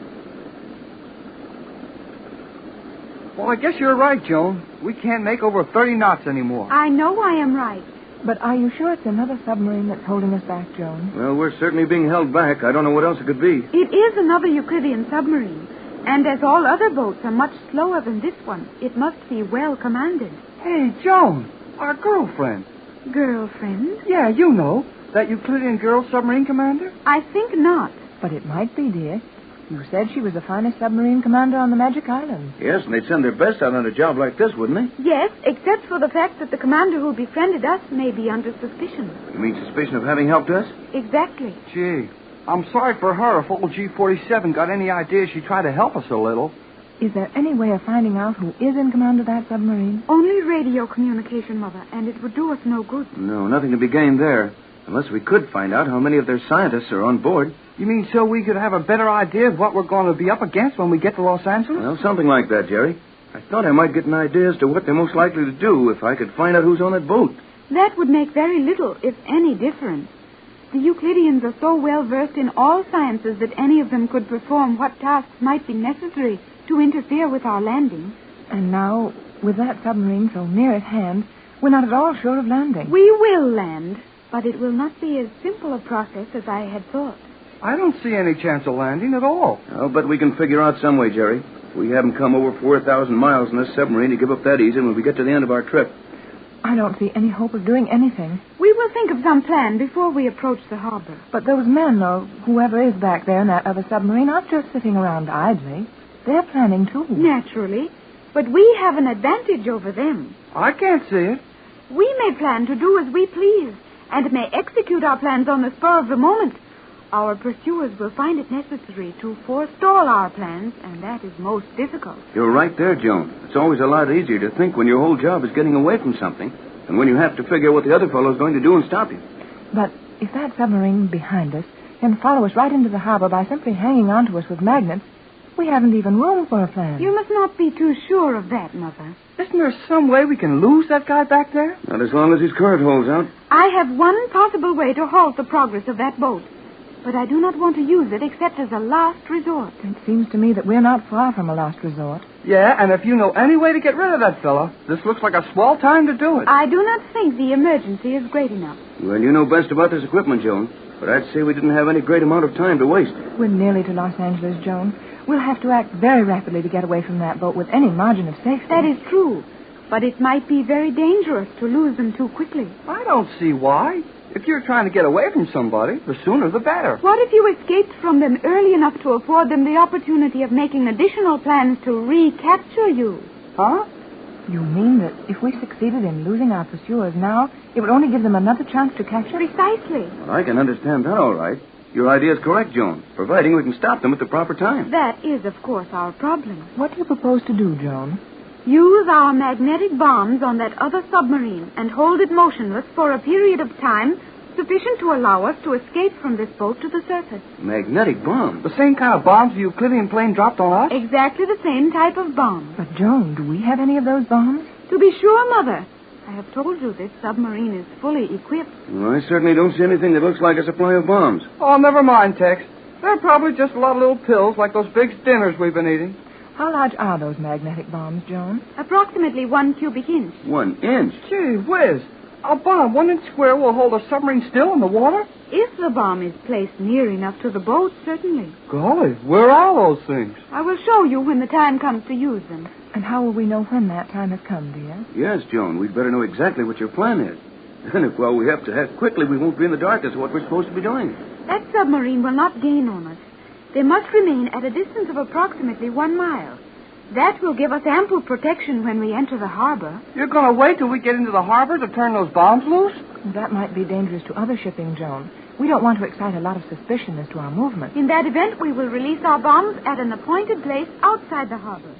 [SPEAKER 25] Well, I guess you're right, Joan. We can't make over 30 knots anymore.
[SPEAKER 2] I know I am right.
[SPEAKER 1] But are you sure it's another submarine that's holding us back, Joan?
[SPEAKER 26] Well, we're certainly being held back. I don't know what else it could be.
[SPEAKER 2] It is another Euclidean submarine. And as all other boats are much slower than this one, it must be well commanded.
[SPEAKER 25] Hey, Joan, our girlfriend.
[SPEAKER 2] Girlfriend?
[SPEAKER 25] Yeah, you know. That Euclidean girl submarine commander?
[SPEAKER 2] I think not.
[SPEAKER 1] But it might be, dear. You said she was the finest submarine commander on the Magic Islands.
[SPEAKER 26] Yes, and they'd send their best out on a job like this, wouldn't they?
[SPEAKER 2] Yes, except for the fact that the commander who befriended us may be under suspicion.
[SPEAKER 26] You mean suspicion of having helped us?
[SPEAKER 2] Exactly.
[SPEAKER 25] Gee, I'm sorry for her if old G-47 got any idea she'd try to help us a little.
[SPEAKER 1] Is there any way of finding out who is in command of that submarine?
[SPEAKER 2] Only radio communication, Mother, and it would do us no good.
[SPEAKER 26] No, nothing to be gained there. Unless we could find out how many of their scientists are on board.
[SPEAKER 25] You mean so we could have a better idea of what we're going to be up against when we get to Los Angeles?
[SPEAKER 26] Well, something like that, Jerry. I thought I might get an idea as to what they're most likely to do if I could find out who's on that boat.
[SPEAKER 2] That would make very little, if any, difference. The Euclideans are so well versed in all sciences that any of them could perform what tasks might be necessary to interfere with our landing.
[SPEAKER 1] And now, with that submarine so near at hand, we're not at all sure of landing.
[SPEAKER 2] We will land, but it will not be as simple a process as I had thought.
[SPEAKER 25] I don't see any chance of landing at all.
[SPEAKER 26] I'll bet we can figure out some way, Jerry. We haven't come over 4,000 miles in this submarine to give up that easy when we get to the end of our trip.
[SPEAKER 1] I don't see any hope of doing anything.
[SPEAKER 2] We will think of some plan before we approach the harbor.
[SPEAKER 1] But those men, or whoever is back there in that other submarine, aren't just sitting around idly. They're planning, too.
[SPEAKER 2] Naturally. But we have an advantage over them.
[SPEAKER 25] I can't see it.
[SPEAKER 2] We may plan to do as we please, and may execute our plans on the spur of the moment. Our pursuers will find it necessary to forestall our plans, and that is most difficult.
[SPEAKER 26] You're right there, Joan. It's always a lot easier to think when your whole job is getting away from something than when you have to figure what the other fellow's going to do and stop you.
[SPEAKER 1] But if that submarine behind us can follow us right into the harbor by simply hanging onto us with magnets, we haven't even room for a plan.
[SPEAKER 2] You must not be too sure of that, Mother.
[SPEAKER 25] Isn't there some way we can lose that guy back there?
[SPEAKER 26] Not as long as his current holds out.
[SPEAKER 2] I have one possible way to halt the progress of that boat. But I do not want to use it except as a last resort.
[SPEAKER 1] It seems to me that we're not far from a last resort.
[SPEAKER 25] Yeah, and if you know any way to get rid of that fella, this looks like a swell time to do it.
[SPEAKER 2] I do not think the emergency is great enough.
[SPEAKER 26] Well, you know best about this equipment, Joan. But I'd say we didn't have any great amount of time to waste.
[SPEAKER 1] We're nearly to Los Angeles, Joan. We'll have to act very rapidly to get away from that boat with any margin of safety.
[SPEAKER 2] That is true. But it might be very dangerous to lose them too quickly.
[SPEAKER 25] I don't see why. If you're trying to get away from somebody, the sooner the better.
[SPEAKER 2] What if you escaped from them early enough to afford them the opportunity of making additional plans to recapture you?
[SPEAKER 25] Huh?
[SPEAKER 1] You mean that if we succeeded in losing our pursuers now, it would only give them another chance to catch us?
[SPEAKER 2] Precisely.
[SPEAKER 26] Well, I can understand that all right. Your idea is correct, Joan, providing we can stop them at the proper time.
[SPEAKER 2] That is, of course, our problem.
[SPEAKER 1] What do you propose to do, Joan?
[SPEAKER 2] Use our magnetic bombs on that other submarine and hold it motionless for a period of time sufficient to allow us to escape from this boat to the surface.
[SPEAKER 26] Magnetic bomb? The same kind of bombs the Euclidean plane dropped on us?
[SPEAKER 2] Exactly the same type of bomb.
[SPEAKER 1] But, Joan, do we have any of those bombs?
[SPEAKER 2] To be sure, Mother. I have told you this submarine is fully equipped.
[SPEAKER 10] Well, I certainly don't see anything that looks like a supply of bombs.
[SPEAKER 25] Oh, never mind, Tex. They're probably just a lot of little pills like those big dinners we've been eating.
[SPEAKER 1] How large are those magnetic bombs, Joan?
[SPEAKER 2] Approximately 1 cubic inch.
[SPEAKER 10] 1 inch?
[SPEAKER 25] Gee whiz. A bomb 1 inch square will hold a submarine still in the water?
[SPEAKER 2] If the bomb is placed near enough to the boat, certainly.
[SPEAKER 25] Golly, where are those things?
[SPEAKER 2] I will show you when the time comes to use them.
[SPEAKER 1] And how will we know when that time has come, dear?
[SPEAKER 10] Yes, Joan, we'd better know exactly what your plan is. And if, well, we have to act quickly, we won't be in the dark as to what we're supposed to be doing.
[SPEAKER 2] That submarine will not gain on us. They must remain at a distance of approximately 1 mile. That will give us ample protection when we enter the harbor.
[SPEAKER 25] You're going to wait till we get into the harbor to turn those bombs loose?
[SPEAKER 1] That might be dangerous to other shipping, Joan. We don't want to excite a lot of suspicion as to our movement.
[SPEAKER 2] In that event, we will release our bombs at an appointed place outside the harbor.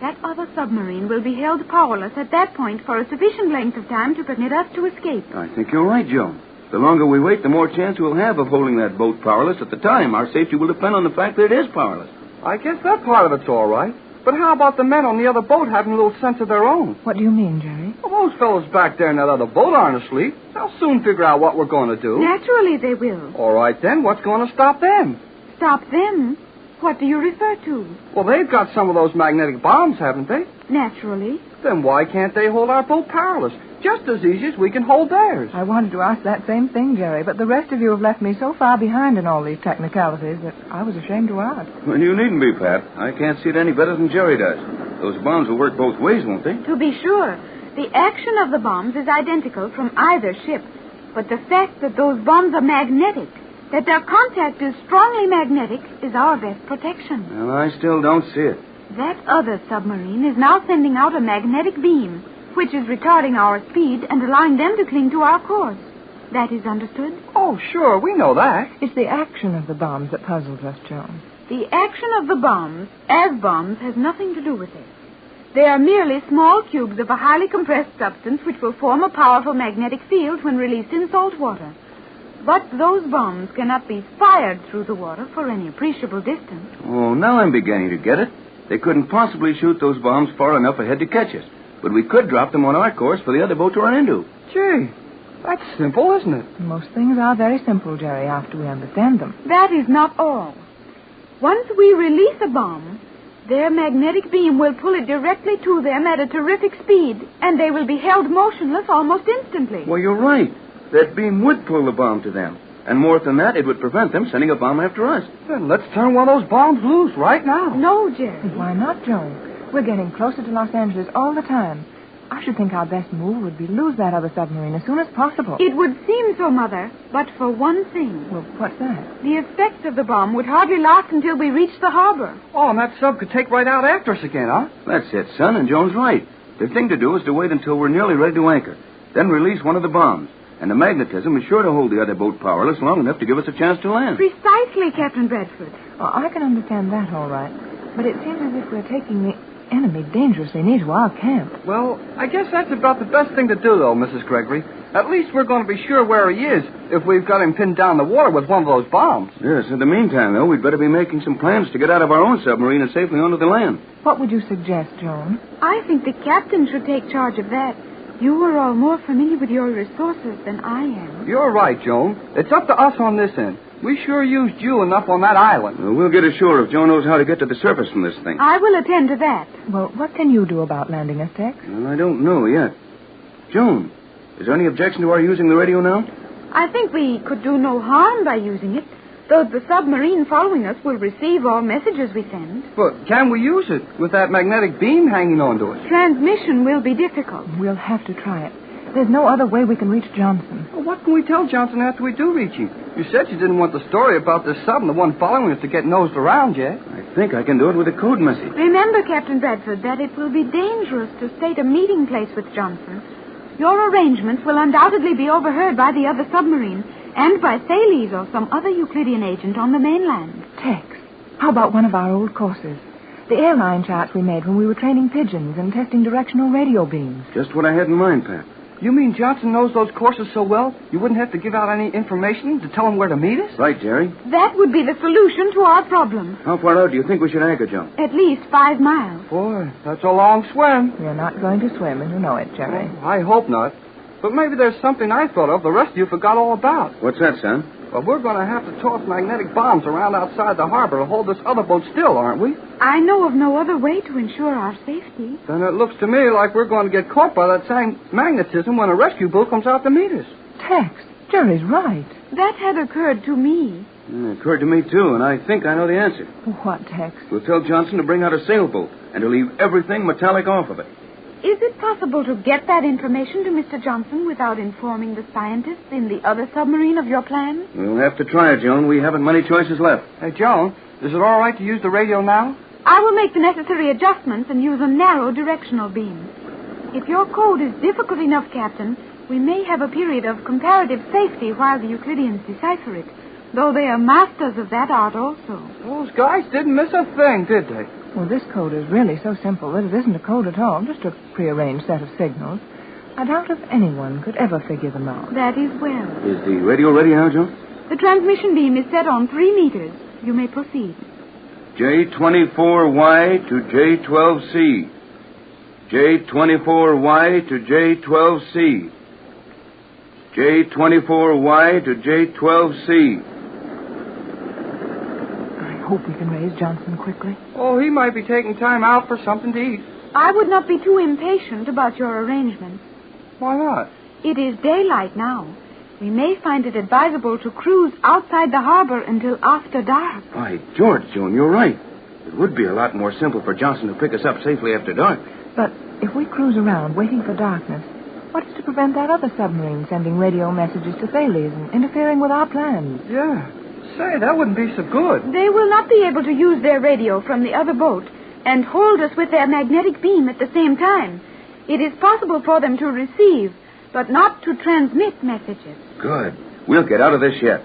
[SPEAKER 2] That other submarine will be held powerless at that point for a sufficient length of time to permit us to escape.
[SPEAKER 10] I think you're right, Joan. The longer we wait, the more chance we'll have of holding that boat powerless. At the time, our safety will depend on the fact that it is powerless.
[SPEAKER 25] I guess that part of it's all right. But how about the men on the other boat having a little sense of their own?
[SPEAKER 1] What do you mean, Jerry?
[SPEAKER 25] Well, those fellows back there in that other boat aren't asleep. They'll soon figure out what we're going to do.
[SPEAKER 2] Naturally they will.
[SPEAKER 25] All right, then. What's going to stop them?
[SPEAKER 2] Stop them? What do you refer to?
[SPEAKER 25] Well, they've got some of those magnetic bombs, haven't they?
[SPEAKER 2] Naturally.
[SPEAKER 25] Then why can't they hold our boat powerless? Just as easy as we can hold theirs.
[SPEAKER 1] I wanted to ask that same thing, Jerry, but the rest of you have left me so far behind in all these technicalities that I was ashamed to ask.
[SPEAKER 10] Well, you needn't be, Pat. I can't see it any better than Jerry does. Those bombs will work both ways, won't they?
[SPEAKER 2] To be sure. The action of the bombs is identical from either ship. But the fact that those bombs are magnetic, that their contact is strongly magnetic, is our best protection.
[SPEAKER 10] Well, I still don't see it.
[SPEAKER 2] That other submarine is now sending out a magnetic beam, which is retarding our speed and allowing them to cling to our course. That is understood?
[SPEAKER 25] Oh, sure, we know that.
[SPEAKER 1] It's the action of the bombs that puzzles us, Joan.
[SPEAKER 2] The action of the bombs, as bombs, has nothing to do with it. They are merely small cubes of a highly compressed substance which will form a powerful magnetic field when released in salt water. But those bombs cannot be fired through the water for any appreciable distance.
[SPEAKER 10] Oh, now I'm beginning to get it. They couldn't possibly shoot those bombs far enough ahead to catch us. But we could drop them on our course for the other boat to run into.
[SPEAKER 25] Gee, that's simple, isn't it?
[SPEAKER 1] Most things are very simple, Jerry, after we understand them.
[SPEAKER 2] That is not all. Once we release a bomb, their magnetic beam will pull it directly to them at a terrific speed, and they will be held motionless almost instantly.
[SPEAKER 10] Well, you're right. That beam would pull the bomb to them. And more than that, it would prevent them sending a bomb after us.
[SPEAKER 25] Then let's turn one of those bombs loose right now.
[SPEAKER 2] No, Jerry.
[SPEAKER 1] Why not, Joan? We're getting closer to Los Angeles all the time. I should think our best move would be lose that other submarine as soon as possible.
[SPEAKER 2] It would seem so, Mother, but for one thing.
[SPEAKER 1] Well, what's that?
[SPEAKER 2] The effect of the bomb would hardly last until we reach the harbor.
[SPEAKER 25] Oh, and that sub could take right out after us again, huh?
[SPEAKER 10] That's it, son, and Joan's right. The thing to do is to wait until we're nearly ready to anchor. Then release one of the bombs. And the magnetism is sure to hold the other boat powerless long enough to give us a chance to land.
[SPEAKER 2] Precisely, Captain Bradford.
[SPEAKER 1] Oh, I can understand that all right. But it seems as if we're taking the enemy dangerously near to our camp.
[SPEAKER 25] Well, I guess that's about the best thing to do, though, Mrs. Gregory. At least we're going to be sure where he is if we've got him pinned down the water with one of those bombs.
[SPEAKER 10] Yes, in the meantime, though, we'd better be making some plans to get out of our own submarine and safely onto the land.
[SPEAKER 1] What would you suggest, Joan?
[SPEAKER 2] I think the captain should take charge of that. You are all more familiar with your resources than I am.
[SPEAKER 25] You're right, Joan. It's up to us on this end. We sure used you enough on that island.
[SPEAKER 10] Well, we'll get ashore if Joan knows how to get to the surface from this thing.
[SPEAKER 2] I will attend to that.
[SPEAKER 1] Well, what can you do about landing us, Tex?
[SPEAKER 10] Well, I don't know yet. Joan, is there any objection to our using the radio now?
[SPEAKER 2] I think we could do no harm by using it, though the submarine following us will receive all messages we send.
[SPEAKER 25] But can we use it with that magnetic beam hanging onto it?
[SPEAKER 2] Transmission will be difficult.
[SPEAKER 1] We'll have to try it. There's no other way we can reach Johnson.
[SPEAKER 25] Well, what can we tell Johnson after we do reach him? You said you didn't want the story about this sub and the one following us to get nosed around yet.
[SPEAKER 10] I think I can do it with a code message.
[SPEAKER 2] Remember, Captain Bradford, that it will be dangerous to state a meeting place with Johnson. Your arrangements will undoubtedly be overheard by the other submarine and by Thales or some other Euclidean agent on the mainland.
[SPEAKER 1] Tex, how about one of our old courses? The airline charts we made when we were training pigeons and testing directional radio beams.
[SPEAKER 10] Just what I had in mind, Pat.
[SPEAKER 25] You mean Johnson knows those courses so well, you wouldn't have to give out any information to tell him where to meet us?
[SPEAKER 26] Right, Jerry.
[SPEAKER 2] That would be the solution to our problem.
[SPEAKER 26] How far out do you think we should anchor, Joan?
[SPEAKER 2] At least 5 miles.
[SPEAKER 25] Boy, that's a long swim.
[SPEAKER 1] You're not going to swim, and you know it, Jerry.
[SPEAKER 25] Well, I hope not. But maybe there's something I thought of the rest of you forgot all about.
[SPEAKER 26] What's that, son?
[SPEAKER 25] Well, we're going to have to toss magnetic bombs around outside the harbor to hold this other boat still, aren't we?
[SPEAKER 2] I know of no other way to ensure our safety.
[SPEAKER 25] Then it looks to me like we're going to get caught by that same magnetism when a rescue boat comes out to meet us.
[SPEAKER 1] Tex, Jerry's right.
[SPEAKER 2] That had occurred to me.
[SPEAKER 26] It occurred to me, too, and I think I know the answer.
[SPEAKER 1] What, Tex?
[SPEAKER 26] We'll tell Johnson to bring out a sailboat and to leave everything metallic off of it.
[SPEAKER 2] Is it possible to get that information to Mr. Johnson without informing the scientists in the other submarine of your plan?
[SPEAKER 26] We'll have to try it, Joan. We haven't many choices left.
[SPEAKER 25] Hey, Joan, is it all right to use the radio now?
[SPEAKER 2] I will make the necessary adjustments and use a narrow directional beam. If your code is difficult enough, Captain, we may have a period of comparative safety while the Euclideans decipher it, though they are masters of that art also.
[SPEAKER 25] Those guys didn't miss a thing, did they?
[SPEAKER 1] Well, this code is really so simple that it isn't a code at all, just a prearranged set of signals. I doubt if anyone could ever figure them out.
[SPEAKER 2] That is well.
[SPEAKER 26] Is the radio ready now, Joan?
[SPEAKER 2] The transmission beam is set on 3 meters. You may proceed.
[SPEAKER 26] J24Y to J12C. J24Y to J12C. J24Y to J12C.
[SPEAKER 1] I hope we can raise Johnson quickly.
[SPEAKER 25] Oh, he might be taking time out for something to eat.
[SPEAKER 2] I would not be too impatient about your arrangements.
[SPEAKER 25] Why not?
[SPEAKER 2] It is daylight now. We may find it advisable to cruise outside the harbor until after dark.
[SPEAKER 26] By George, Joan, you're right. It would be a lot more simple for Johnson to pick us up safely after dark.
[SPEAKER 1] But if we cruise around waiting for darkness, what's to prevent that other submarine sending radio messages to Thales and interfering with our plans?
[SPEAKER 25] Yeah. Say, that wouldn't be so good.
[SPEAKER 2] They will not be able to use their radio from the other boat and hold us with their magnetic beam at the same time. It is possible for them to receive, but not to transmit messages.
[SPEAKER 26] Good. We'll get out of this yet.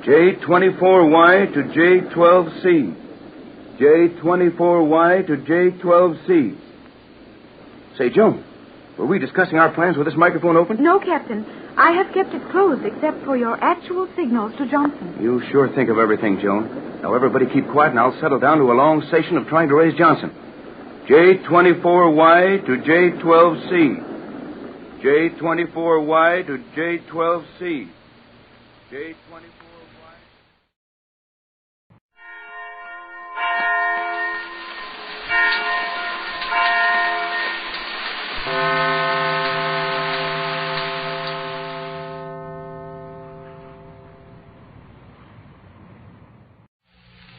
[SPEAKER 26] J24Y to J12C. J24Y to J12C. Say, Joan, were we discussing our plans with this microphone open?
[SPEAKER 2] No, Captain. I have kept it closed except for your actual signals to Johnson.
[SPEAKER 26] You sure think of everything, Joan. Now, everybody keep quiet, and I'll settle down to a long station of trying to raise Johnson. J24Y to J12C. J24Y to J12C. J24Y.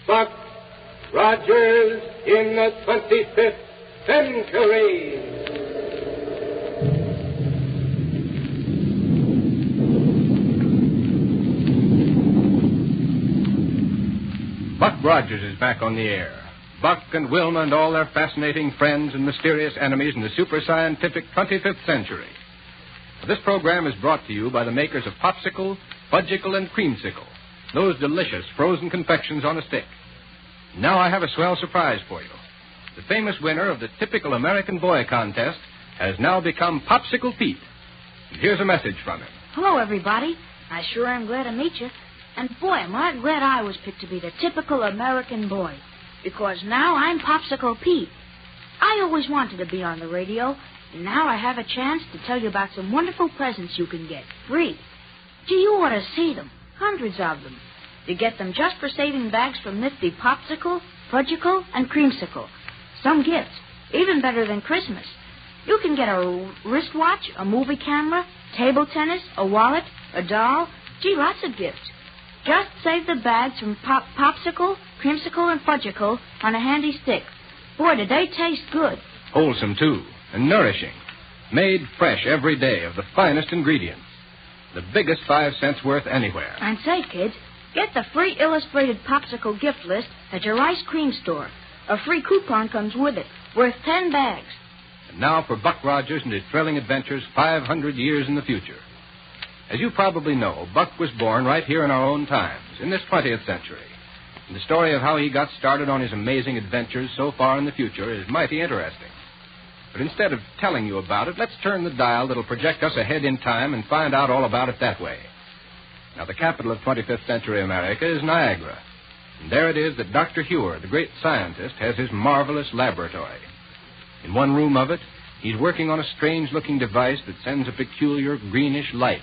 [SPEAKER 3] Buck Rogers in the 25th century.
[SPEAKER 4] Buck Rogers is back on the air. Buck and Wilma and all their fascinating friends and mysterious enemies in the super-scientific 25th century. This program is brought to you by the makers of Popsicle, Fudgicle, and Creamsicle, those delicious frozen confections on a stick. Now I have a swell surprise for you. The famous winner of the Typical American Boy contest has now become Popsicle Pete. And here's a message from him.
[SPEAKER 6] Hello, everybody. I sure am glad to meet you. And boy, am I glad I was picked to be the Typical American Boy. Because now I'm Popsicle Pete. I always wanted to be on the radio, and now I have a chance to tell you about some wonderful presents you can get free. Gee, you ought to see them. Hundreds of them. You get them just for saving bags from nifty Popsicle, Fudgicle, and Creamsicle. Some gifts, even better than Christmas. You can get a wristwatch, a movie camera, table tennis, a wallet, a doll. Gee, lots of gifts. Just save the bags from Popsicle, Creamsicle, and Fudgicle on a handy stick. Boy, do they taste good.
[SPEAKER 4] Wholesome, too, and nourishing. Made fresh every day of the finest ingredients. The biggest 5 cents worth anywhere.
[SPEAKER 6] And say, kids, get the free illustrated Popsicle gift list at your ice cream store. A free coupon comes with it, worth 10 bags.
[SPEAKER 4] And now for Buck Rogers and his thrilling adventures 500 years in the future. As you probably know, Buck was born right here in our own times, in this 20th century. And the story of how he got started on his amazing adventures so far in the future is mighty interesting. But instead of telling you about it, let's turn the dial that'll project us ahead in time and find out all about it that way. Now, the capital of 25th century America is Niagara. And there it is that Dr. Hewer, the great scientist, has his marvelous laboratory. In one room of it, he's working on a strange-looking device that sends a peculiar greenish light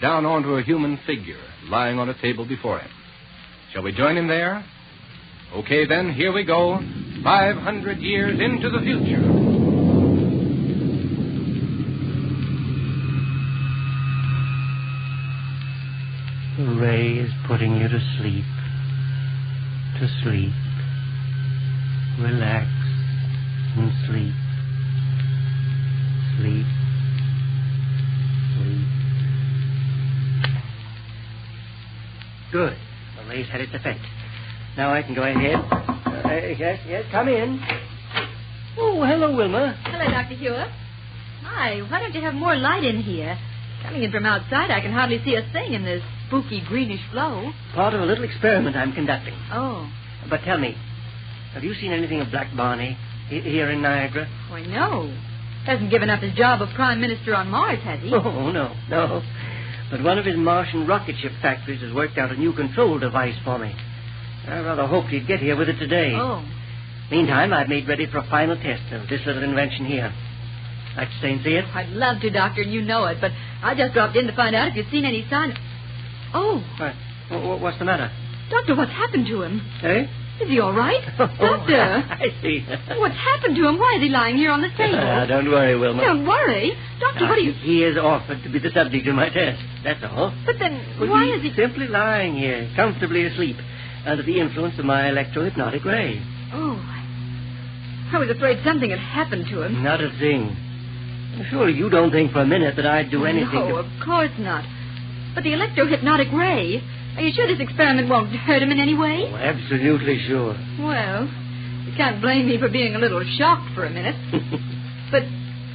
[SPEAKER 4] down onto a human figure lying on a table before him. Shall we join him there? Okay, then, here we go, 500 years into the future.
[SPEAKER 7] The ray is putting you to sleep. To sleep. Relax and sleep. Sleep. Sleep. Good. The ray's had its effect. Now I can go ahead. Yes, come in. Oh, hello, Wilma.
[SPEAKER 9] Hello, Dr. Hewer. Hi, why don't you have more light in here? Coming in from outside, I can hardly see a thing in this spooky greenish glow.
[SPEAKER 7] Part of a little experiment I'm conducting.
[SPEAKER 9] Oh.
[SPEAKER 7] But tell me, have you seen anything of Black Barney here in Niagara?
[SPEAKER 9] Why, no. Hasn't given up his job of Prime Minister on Mars, has he?
[SPEAKER 7] Oh, no. But one of his Martian rocket ship factories has worked out a new control device for me. I rather hoped he'd get here with it today.
[SPEAKER 9] Oh.
[SPEAKER 7] Meantime, I've made ready for a final test of this little invention here. Like to stay and see it?
[SPEAKER 9] I'd love to, Doctor, and you know it, but I just dropped in to find out if you'd seen any sign. Oh.
[SPEAKER 7] What's the matter?
[SPEAKER 9] Doctor, what's happened to him?
[SPEAKER 7] Eh?
[SPEAKER 9] Is he all right? Doctor!
[SPEAKER 7] I see.
[SPEAKER 9] What's happened to him? Why is he lying here on the table?
[SPEAKER 7] Don't worry, Wilma.
[SPEAKER 9] Don't worry. Doctor, what are you...
[SPEAKER 7] He has offered to be the subject of my test. That's all.
[SPEAKER 9] But then, why is he...
[SPEAKER 7] simply lying here, comfortably asleep, under the influence of my electro-hypnotic ray.
[SPEAKER 9] Oh, I was afraid something had happened to him.
[SPEAKER 7] Not a thing. Surely you don't think for a minute that I'd do anything
[SPEAKER 9] No, of course not. But the electro-hypnotic ray... Are you sure this experiment won't hurt him in any way?
[SPEAKER 7] Oh, absolutely sure.
[SPEAKER 9] Well, you can't blame me for being a little shocked for a minute. But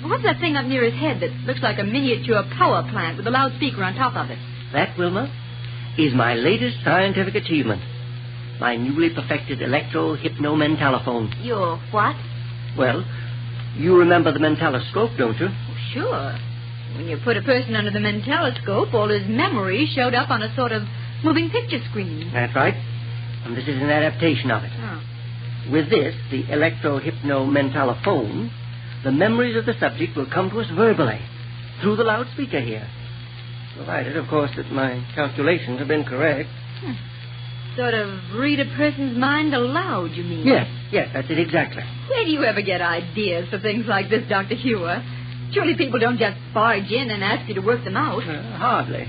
[SPEAKER 9] what's that thing up near his head that looks like a miniature power plant with a loudspeaker on top of it?
[SPEAKER 7] That, Wilma, is my latest scientific achievement. My newly perfected electro-hypno-mentalophone.
[SPEAKER 9] Your what?
[SPEAKER 7] Well, you remember the mentaloscope, don't you?
[SPEAKER 9] Oh, sure. When you put a person under the mentaloscope, all his memories showed up on a sort of moving picture screen.
[SPEAKER 7] That's right. And this is an adaptation of it.
[SPEAKER 9] Oh.
[SPEAKER 7] With this, the electro-hypno-mentalophone, the memories of the subject will come to us verbally, through the loudspeaker here. Provided, of course, that my calculations have been correct.
[SPEAKER 9] Sort of read a person's mind aloud, you mean?
[SPEAKER 7] Yes, that's it exactly.
[SPEAKER 9] Where do you ever get ideas for things like this, Dr. Hewer? Surely people don't just barge in and ask you to work them out.
[SPEAKER 7] Hardly.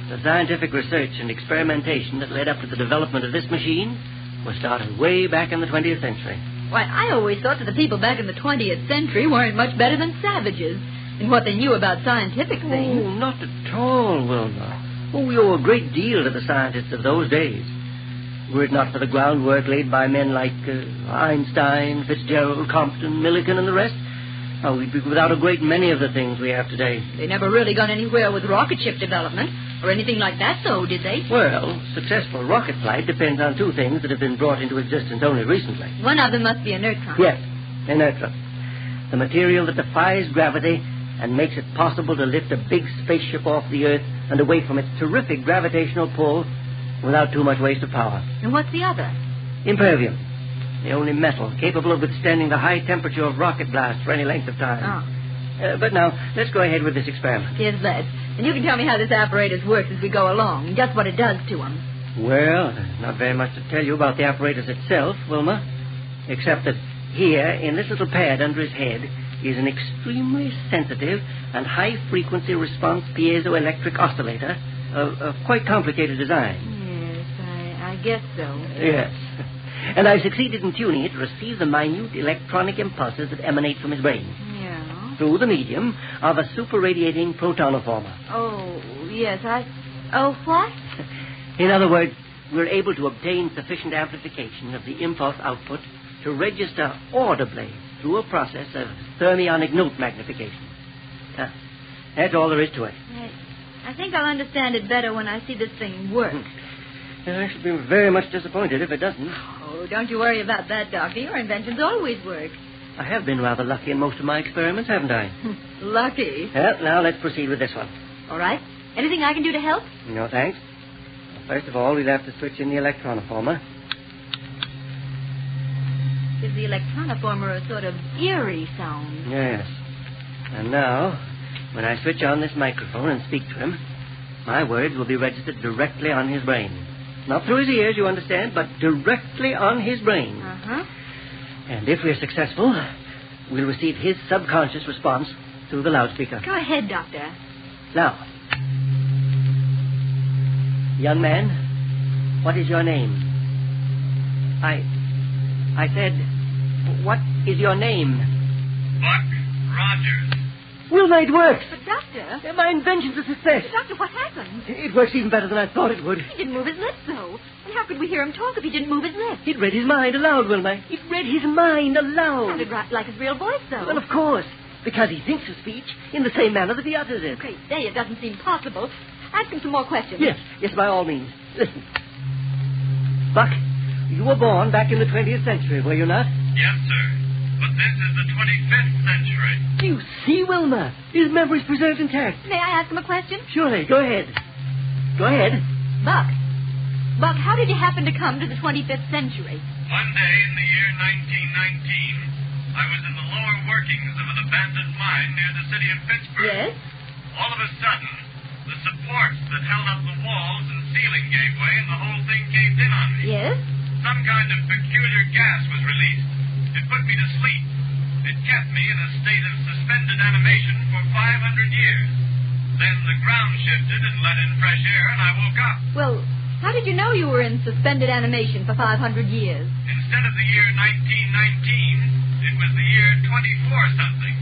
[SPEAKER 7] The scientific research and experimentation that led up to the development of this machine was started way back in the 20th century.
[SPEAKER 9] Why, I always thought that the people back in the 20th century weren't much better than savages in what they knew about scientific things.
[SPEAKER 7] Oh, not at all, Wilma. Oh, we owe a great deal to the scientists of those days. Were it not for the groundwork laid by men like Einstein, Fitzgerald, Compton, Millikan, and the rest, we'd be without a great many of the things we have today.
[SPEAKER 9] They never really got anywhere with rocket ship development or anything like that, though, did they?
[SPEAKER 7] Well, successful rocket flight depends on two things that have been brought into existence only recently.
[SPEAKER 9] One of them must be a neutron.
[SPEAKER 7] Yes, a neutron. The material that defies gravity and makes it possible to lift a big spaceship off the Earth and away from its terrific gravitational pull without too much waste of power.
[SPEAKER 9] And what's the other?
[SPEAKER 7] Impervium. The only metal capable of withstanding the high temperature of rocket blasts for any length of time.
[SPEAKER 9] Oh.
[SPEAKER 7] But now, let's go ahead with this experiment.
[SPEAKER 9] Yes, let's. And you can tell me how this apparatus works as we go along, and just what it does to them.
[SPEAKER 7] Well, there's not very much to tell you about the apparatus itself, Wilma, except that here, in this little pad under his head, is an extremely sensitive and high-frequency response piezoelectric oscillator of quite complicated design.
[SPEAKER 9] Yes, I guess so.
[SPEAKER 7] Yes. And I've succeeded in tuning it to receive the minute electronic impulses that emanate from his brain.
[SPEAKER 9] Yeah.
[SPEAKER 7] Through the medium of a super-radiating protonoformer.
[SPEAKER 9] Oh, yes, Oh, what?
[SPEAKER 7] In other words, we're able to obtain sufficient amplification of the impulse output to register audibly through a process of thermionic note magnification. That's all there is to it.
[SPEAKER 9] I think I'll understand it better when I see this thing work.
[SPEAKER 7] I should be very much disappointed if it doesn't.
[SPEAKER 9] Oh, don't you worry about that, Doctor. Your inventions always work.
[SPEAKER 7] I have been rather lucky in most of my experiments, haven't I?
[SPEAKER 9] Lucky.
[SPEAKER 7] Well, now let's proceed with this one.
[SPEAKER 9] All right. Anything I can do to help?
[SPEAKER 7] No, thanks. First of all, we'll have to switch in the electronoformer.
[SPEAKER 9] Gives the electronoformer a sort of eerie sound.
[SPEAKER 7] Yes. And now, when I switch on this microphone and speak to him, my words will be registered directly on his brain. Not through his ears, you understand, but directly on his brain.
[SPEAKER 9] Uh-huh.
[SPEAKER 7] And if we're successful, we'll receive his subconscious response through the loudspeaker.
[SPEAKER 9] Go ahead, Doctor.
[SPEAKER 7] Now, young man, what is your name? I said, what is your name?
[SPEAKER 22] Buck Rogers.
[SPEAKER 7] Wilma, it works.
[SPEAKER 9] But, Doctor...
[SPEAKER 7] My invention's a success.
[SPEAKER 9] Doctor, what happened?
[SPEAKER 7] It works even better than I thought it would.
[SPEAKER 9] He didn't move his lips, though. And how could we hear him talk if he didn't move his lips?
[SPEAKER 7] It read his mind aloud, Wilma. It read his mind aloud.
[SPEAKER 9] Sounded right like his real voice, though.
[SPEAKER 7] Well, of course. Because he thinks of speech in the same manner that he utters it.
[SPEAKER 9] Great day, it doesn't seem possible. Ask him some more questions.
[SPEAKER 7] Yes, by all means. Listen. Buck, you were born back in the 20th century, were you not?
[SPEAKER 22] Yes, sir. But this is the 25th century.
[SPEAKER 7] Do you see, Wilma? His memory's preserved intact.
[SPEAKER 9] May I ask him a question?
[SPEAKER 7] Surely. Go ahead. Go ahead.
[SPEAKER 9] Buck, how did you happen to come to the 25th century?
[SPEAKER 22] One day in the year 1919, I was in the lower workings of an abandoned mine near the city of Pittsburgh.
[SPEAKER 9] Yes?
[SPEAKER 22] All of a sudden, the supports that held up the walls and ceiling gave way and the whole thing caved in on me.
[SPEAKER 9] Yes?
[SPEAKER 22] Some kind of peculiar gas was released. It put me to sleep. It kept me in a state of suspended animation for 500 years. Then the ground shifted and let in fresh air, and I woke up.
[SPEAKER 9] Well, how did you know you were in suspended animation for 500 years?
[SPEAKER 22] Instead of the year 1919, it was the year 24-something.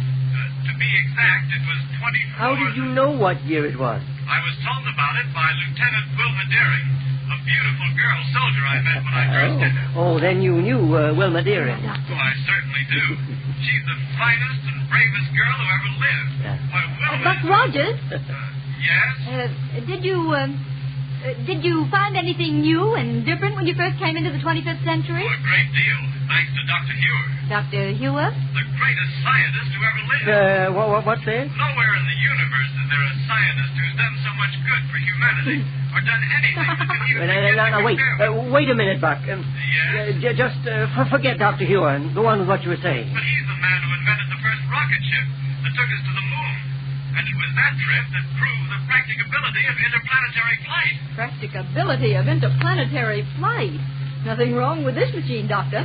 [SPEAKER 22] To be exact, it was 24...
[SPEAKER 7] How did you know what year it was?
[SPEAKER 22] I was told about it by Lieutenant Wilma Deering, a beautiful girl soldier I met when I first did it.
[SPEAKER 7] Oh, then you knew Wilma Deering.
[SPEAKER 22] Oh, I certainly do. She's the finest and bravest girl who ever lived. Why, Wilma...
[SPEAKER 9] Buck Rogers?
[SPEAKER 22] Yes?
[SPEAKER 9] Did you find anything new and different when you first came into the 25th century?
[SPEAKER 22] Oh, a great deal, thanks to Dr. Hewer.
[SPEAKER 9] Dr. Hewer?
[SPEAKER 22] The greatest scientist who ever lived.
[SPEAKER 7] What's that?
[SPEAKER 22] Nowhere in the universe is there a scientist who's done so much good for humanity or done anything that can even begin to compare with.
[SPEAKER 7] Wait a minute, Buck.
[SPEAKER 22] Yes?
[SPEAKER 7] Just forget Dr. Hewer and go on with what you were saying.
[SPEAKER 22] But he's the man who invented the first rocket ship that took us to the moon. And it was that trip that proved the practicability of interplanetary flight.
[SPEAKER 9] Practicability of interplanetary flight? Nothing wrong with this machine, Doctor.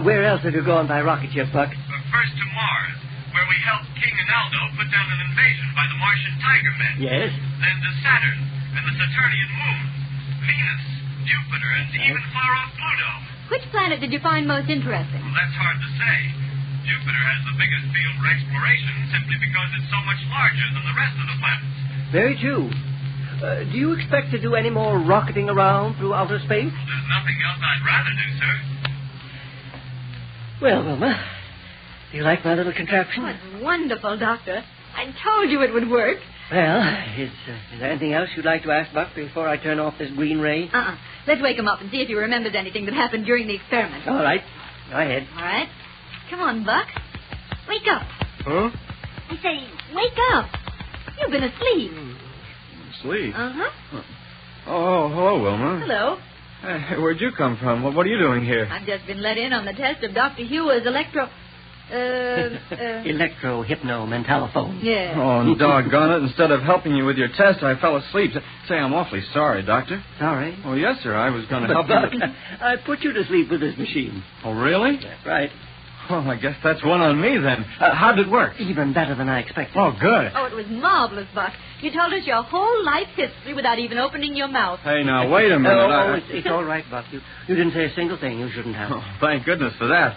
[SPEAKER 7] Where else have you gone by rocket ship, Buck?
[SPEAKER 22] First to Mars, where we helped King Inaldo put down an invasion by the Martian Tiger Men.
[SPEAKER 7] Yes?
[SPEAKER 22] Then to Saturn and the Saturnian moons, Venus, Jupiter, and even far-off Pluto.
[SPEAKER 9] Which planet did you find most interesting?
[SPEAKER 22] Well, that's hard to say. Jupiter has the biggest field for exploration simply because it's so much larger than the rest of the planets.
[SPEAKER 7] Very true. Do you expect to do any more rocketing around through outer space?
[SPEAKER 22] Well, there's nothing else I'd rather do, sir.
[SPEAKER 7] Well, Wilma, do you like my little contraption?
[SPEAKER 9] Oh, it's wonderful, Doctor. I told you it would work.
[SPEAKER 7] Well, is there anything else you'd like to ask, Buck, before I turn off this green ray?
[SPEAKER 9] Let's wake him up and see if he remembers anything that happened during the experiment.
[SPEAKER 7] All right. Go ahead.
[SPEAKER 9] All right. Come on, Buck. Wake up.
[SPEAKER 10] Huh?
[SPEAKER 9] I say, wake up. You've been asleep.
[SPEAKER 10] Asleep?
[SPEAKER 9] Uh-huh.
[SPEAKER 10] Oh, hello, Wilma.
[SPEAKER 9] Hello.
[SPEAKER 10] Hey, where'd you come from? What are you doing here?
[SPEAKER 9] I've just been let in on the test of Dr. Hewer's
[SPEAKER 7] Electro-hypno-mentalophone.
[SPEAKER 9] Yeah.
[SPEAKER 10] Oh, doggone it. Instead of helping you with your test, I fell asleep. Say, I'm awfully sorry, Doctor.
[SPEAKER 7] Sorry?
[SPEAKER 10] Oh, yes, sir. I was going to help
[SPEAKER 7] Buck,
[SPEAKER 10] you.
[SPEAKER 7] I put you to sleep with this machine.
[SPEAKER 10] Oh, really?
[SPEAKER 7] That's right.
[SPEAKER 10] Well, I guess that's one on me, then. How did it work?
[SPEAKER 7] Even better than I expected.
[SPEAKER 10] Oh, good.
[SPEAKER 9] Oh, it was marvelous, Buck. You told us your whole life history without even opening your mouth.
[SPEAKER 10] Hey, now, wait a minute.
[SPEAKER 7] It's all right, Buck. You didn't say a single thing you shouldn't have.
[SPEAKER 10] Oh, thank goodness for that.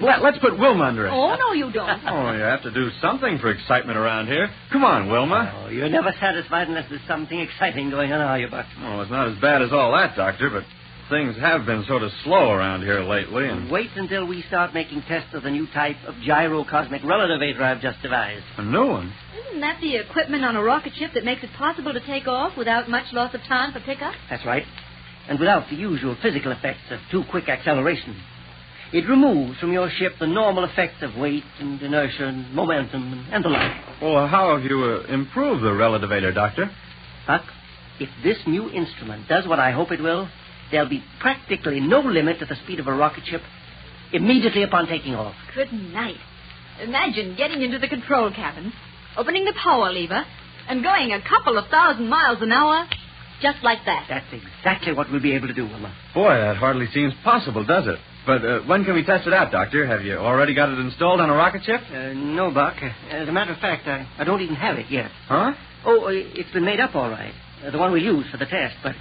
[SPEAKER 10] Let's put Wilma under it.
[SPEAKER 9] Oh, no, you don't.
[SPEAKER 10] Oh, you have to do something for excitement around here. Come on, Wilma.
[SPEAKER 7] Oh, you're never satisfied unless there's something exciting going on, are you, Buck?
[SPEAKER 10] Oh, it's not as bad as all that, Doctor, but things have been sort of slow around here lately. And
[SPEAKER 7] wait until we start making tests of the new type of gyrocosmic relativator I've just devised.
[SPEAKER 10] A new one?
[SPEAKER 9] Isn't that the equipment on a rocket ship that makes it possible to take off without much loss of time for pickup?
[SPEAKER 7] That's right. And without the usual physical effects of too quick acceleration. It removes from your ship the normal effects of weight and inertia and momentum and the like.
[SPEAKER 11] Well, how have you improved the relativator, Doctor?
[SPEAKER 7] Buck, if this new instrument does what I hope it will, there'll be practically no limit to the speed of a rocket ship immediately upon taking off.
[SPEAKER 9] Good night. Imagine getting into the control cabin, opening the power lever, and going a couple of 1,000 miles an hour just like that.
[SPEAKER 7] That's exactly what we'll be able to do, Wilma.
[SPEAKER 11] Boy, that hardly seems possible, does it? But when can we test it out, Doctor? Have you already got it installed on a rocket ship?
[SPEAKER 7] No, Buck. As a matter of fact, I don't even have it yet.
[SPEAKER 11] Huh?
[SPEAKER 7] Oh, it's been made up all right. The one we use for the test, but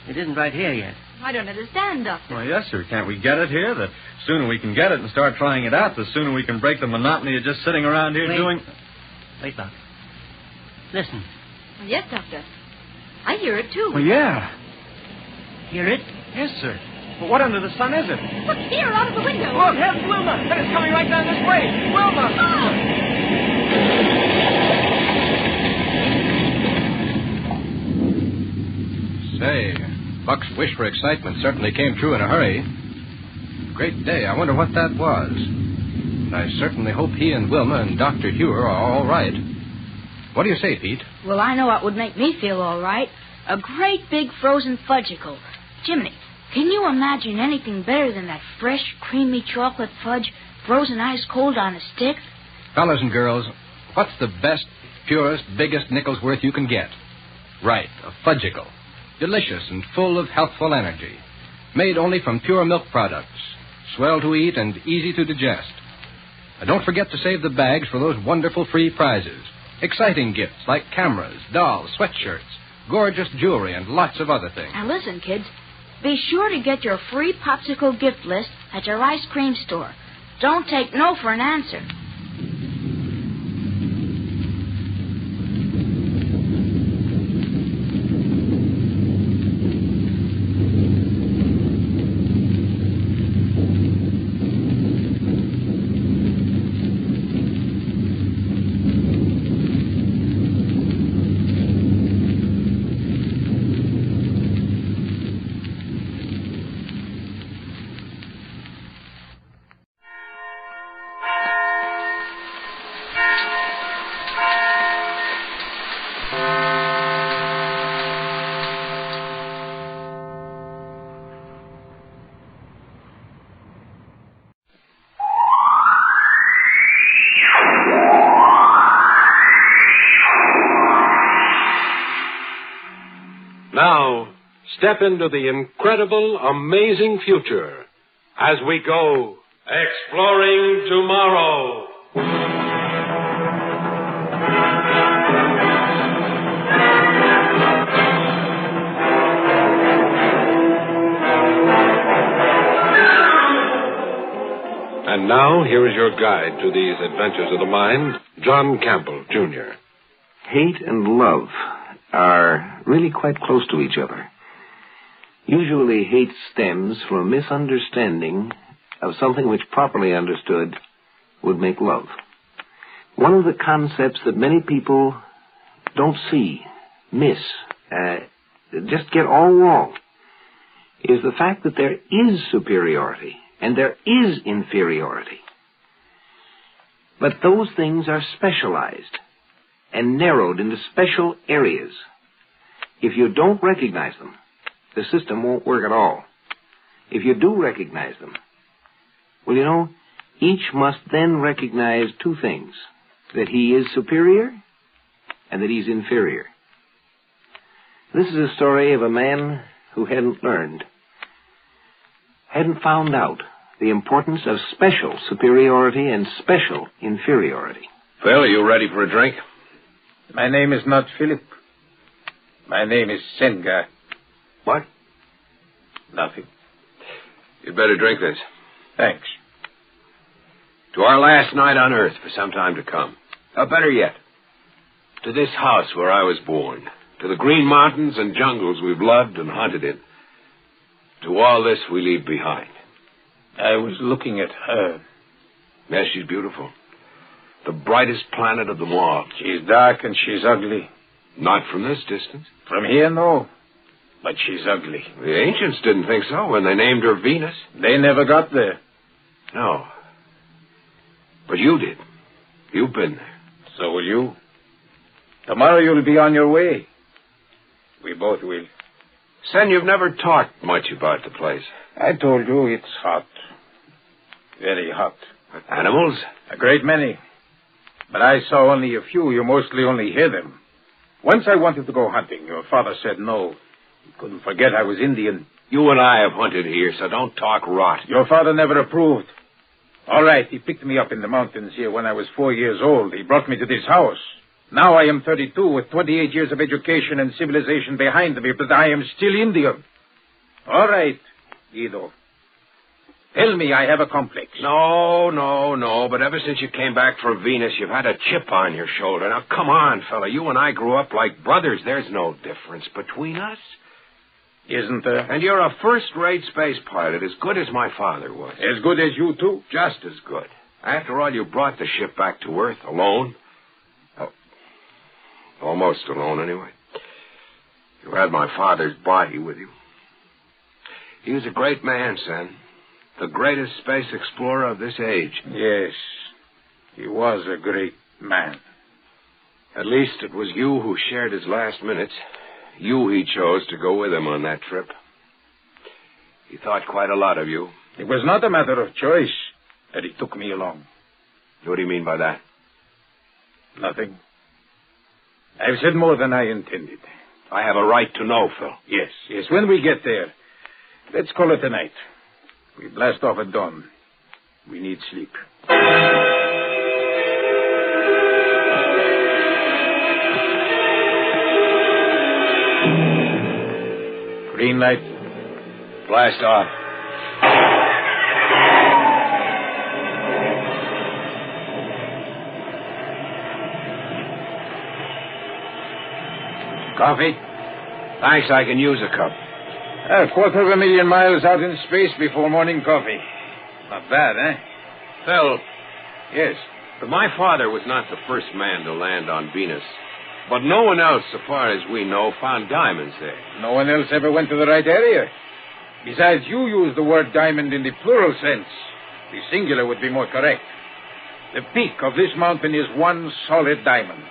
[SPEAKER 7] it isn't right here yet.
[SPEAKER 9] I don't understand, Doctor.
[SPEAKER 11] Well, yes, sir. Can't we get it here? The sooner we can get it and start trying it out, the sooner we can break the monotony of just sitting around here doing...
[SPEAKER 7] Wait, Buck. Listen.
[SPEAKER 9] Yes, Doctor. I hear it, too.
[SPEAKER 11] Well, yeah.
[SPEAKER 7] Hear it?
[SPEAKER 11] Yes, sir. But what under the sun is it?
[SPEAKER 9] Look here, out of the window.
[SPEAKER 11] Look, here's Wilma. And it's coming right down this way. Wilma!
[SPEAKER 9] Oh.
[SPEAKER 4] Say, Buck's wish for excitement certainly came true in a hurry. Great day. I wonder what that was. And I certainly hope he and Wilma and Dr. Hewer are all right. What do you say, Pete?
[SPEAKER 6] Well, I know what would make me feel all right. A great big frozen fudgicle. Jiminy, can you imagine anything better than that fresh, creamy chocolate fudge frozen ice cold on a stick?
[SPEAKER 4] Fellas and girls, what's the best, purest, biggest nickel's worth you can get? Right, a fudgicle. Delicious and full of healthful energy. Made only from pure milk products. Swell to eat and easy to digest. And don't forget to save the bags for those wonderful free prizes. Exciting gifts like cameras, dolls, sweatshirts, gorgeous jewelry, and lots of other things.
[SPEAKER 6] Now listen, kids. Be sure to get your free popsicle gift list at your ice cream store. Don't take no for an answer.
[SPEAKER 3] Now, step into the incredible, amazing future as we go exploring tomorrow. And now, here is your guide to these adventures of the mind, John Campbell, Jr.
[SPEAKER 12] Hate and love are really quite close to each other. Usually hate stems from a misunderstanding of something which, properly understood, would make love. One of the concepts that many people don't see, miss, just get all wrong, is the fact that there is superiority and there is inferiority. But those things are specialized and narrowed into special areas. If you don't recognize them, the system won't work at all. If you do recognize them, well, you know, each must then recognize two things: that he is superior and that he's inferior. This is a story of a man who hadn't learned, hadn't found out the importance of special superiority and special inferiority.
[SPEAKER 3] Phil, are you ready for a drink?
[SPEAKER 13] My name is not Philip. My name is Senga.
[SPEAKER 3] What?
[SPEAKER 13] Nothing.
[SPEAKER 3] You'd better drink this.
[SPEAKER 13] Thanks.
[SPEAKER 3] To our last night on Earth for some time to come. Or better yet, to this house where I was born. To the green mountains and jungles we've loved and hunted in. To all this we leave behind.
[SPEAKER 13] I was looking at her.
[SPEAKER 3] Yes, she's beautiful. The brightest planet of them all.
[SPEAKER 13] She's dark and she's ugly.
[SPEAKER 3] Not from this distance.
[SPEAKER 13] From here, no. But she's ugly.
[SPEAKER 3] The ancients didn't think so when they named her Venus.
[SPEAKER 13] They never got there.
[SPEAKER 3] No. But you did. You've been there.
[SPEAKER 13] So will you. Tomorrow you'll be on your way. We both will.
[SPEAKER 3] Sen, you've never talked much about the place.
[SPEAKER 13] I told you it's hot. Very hot.
[SPEAKER 3] Animals?
[SPEAKER 13] A great many. But I saw only a few. You mostly only hear them. Once I wanted to go hunting. Your father said no. He couldn't forget I was Indian.
[SPEAKER 3] You and I have hunted here, so don't talk rot.
[SPEAKER 13] Your father never approved. All right, he picked me up in the mountains here when I was 4 years old. He brought me to this house. Now I am 32 with 28 years of education and civilization behind me, but I am still Indian. All right, Guido. Tell me I have a complex.
[SPEAKER 3] No. But ever since you came back from Venus, you've had a chip on your shoulder. Now, come on, fella. You and I grew up like brothers. There's no difference between us.
[SPEAKER 13] Isn't there?
[SPEAKER 3] And you're a first-rate space pilot, as good as my father was.
[SPEAKER 13] As good as you, too?
[SPEAKER 3] Just as good. After all, you brought the ship back to Earth alone. Oh, almost alone, anyway. You had my father's body with you. He was a great man, Sen. The greatest space explorer of this age.
[SPEAKER 13] Yes, he was a great man.
[SPEAKER 3] At least it was you who shared his last minutes. You he chose to go with him on that trip. He thought quite a lot of you.
[SPEAKER 13] It was not a matter of choice that he took me along.
[SPEAKER 3] What do you mean by that?
[SPEAKER 13] Nothing. I've said more than I intended.
[SPEAKER 3] I have a right to know, Phil.
[SPEAKER 13] Yes. When we get there, let's call it a night. We blast off at dawn. We need sleep. Green light.
[SPEAKER 3] Blast off. Coffee? Thanks, I can use a cup.
[SPEAKER 13] A 250,000 miles out in space before morning coffee. Not bad, eh?
[SPEAKER 3] Phil.
[SPEAKER 13] Yes?
[SPEAKER 3] But my father was not the first man to land on Venus. But no one else, so far as we know, found diamonds there.
[SPEAKER 13] No one else ever went to the right area. Besides, you use the word diamond in the plural sense. The singular would be more correct. The peak of this mountain is one solid diamond,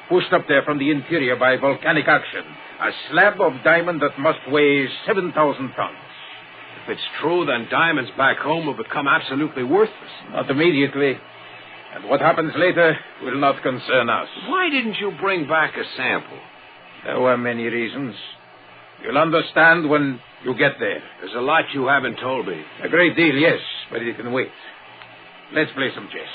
[SPEAKER 13] pushed up there from the interior by volcanic action. A slab of diamond that must weigh 7,000 tons.
[SPEAKER 3] If it's true, then diamonds back home will become absolutely worthless.
[SPEAKER 13] Not immediately. And what happens later will not concern us.
[SPEAKER 3] Why didn't you bring back a sample?
[SPEAKER 13] There were many reasons. You'll understand when you get there.
[SPEAKER 3] There's a lot you haven't told me.
[SPEAKER 13] A great deal, yes, but it can wait. Let's play some chess.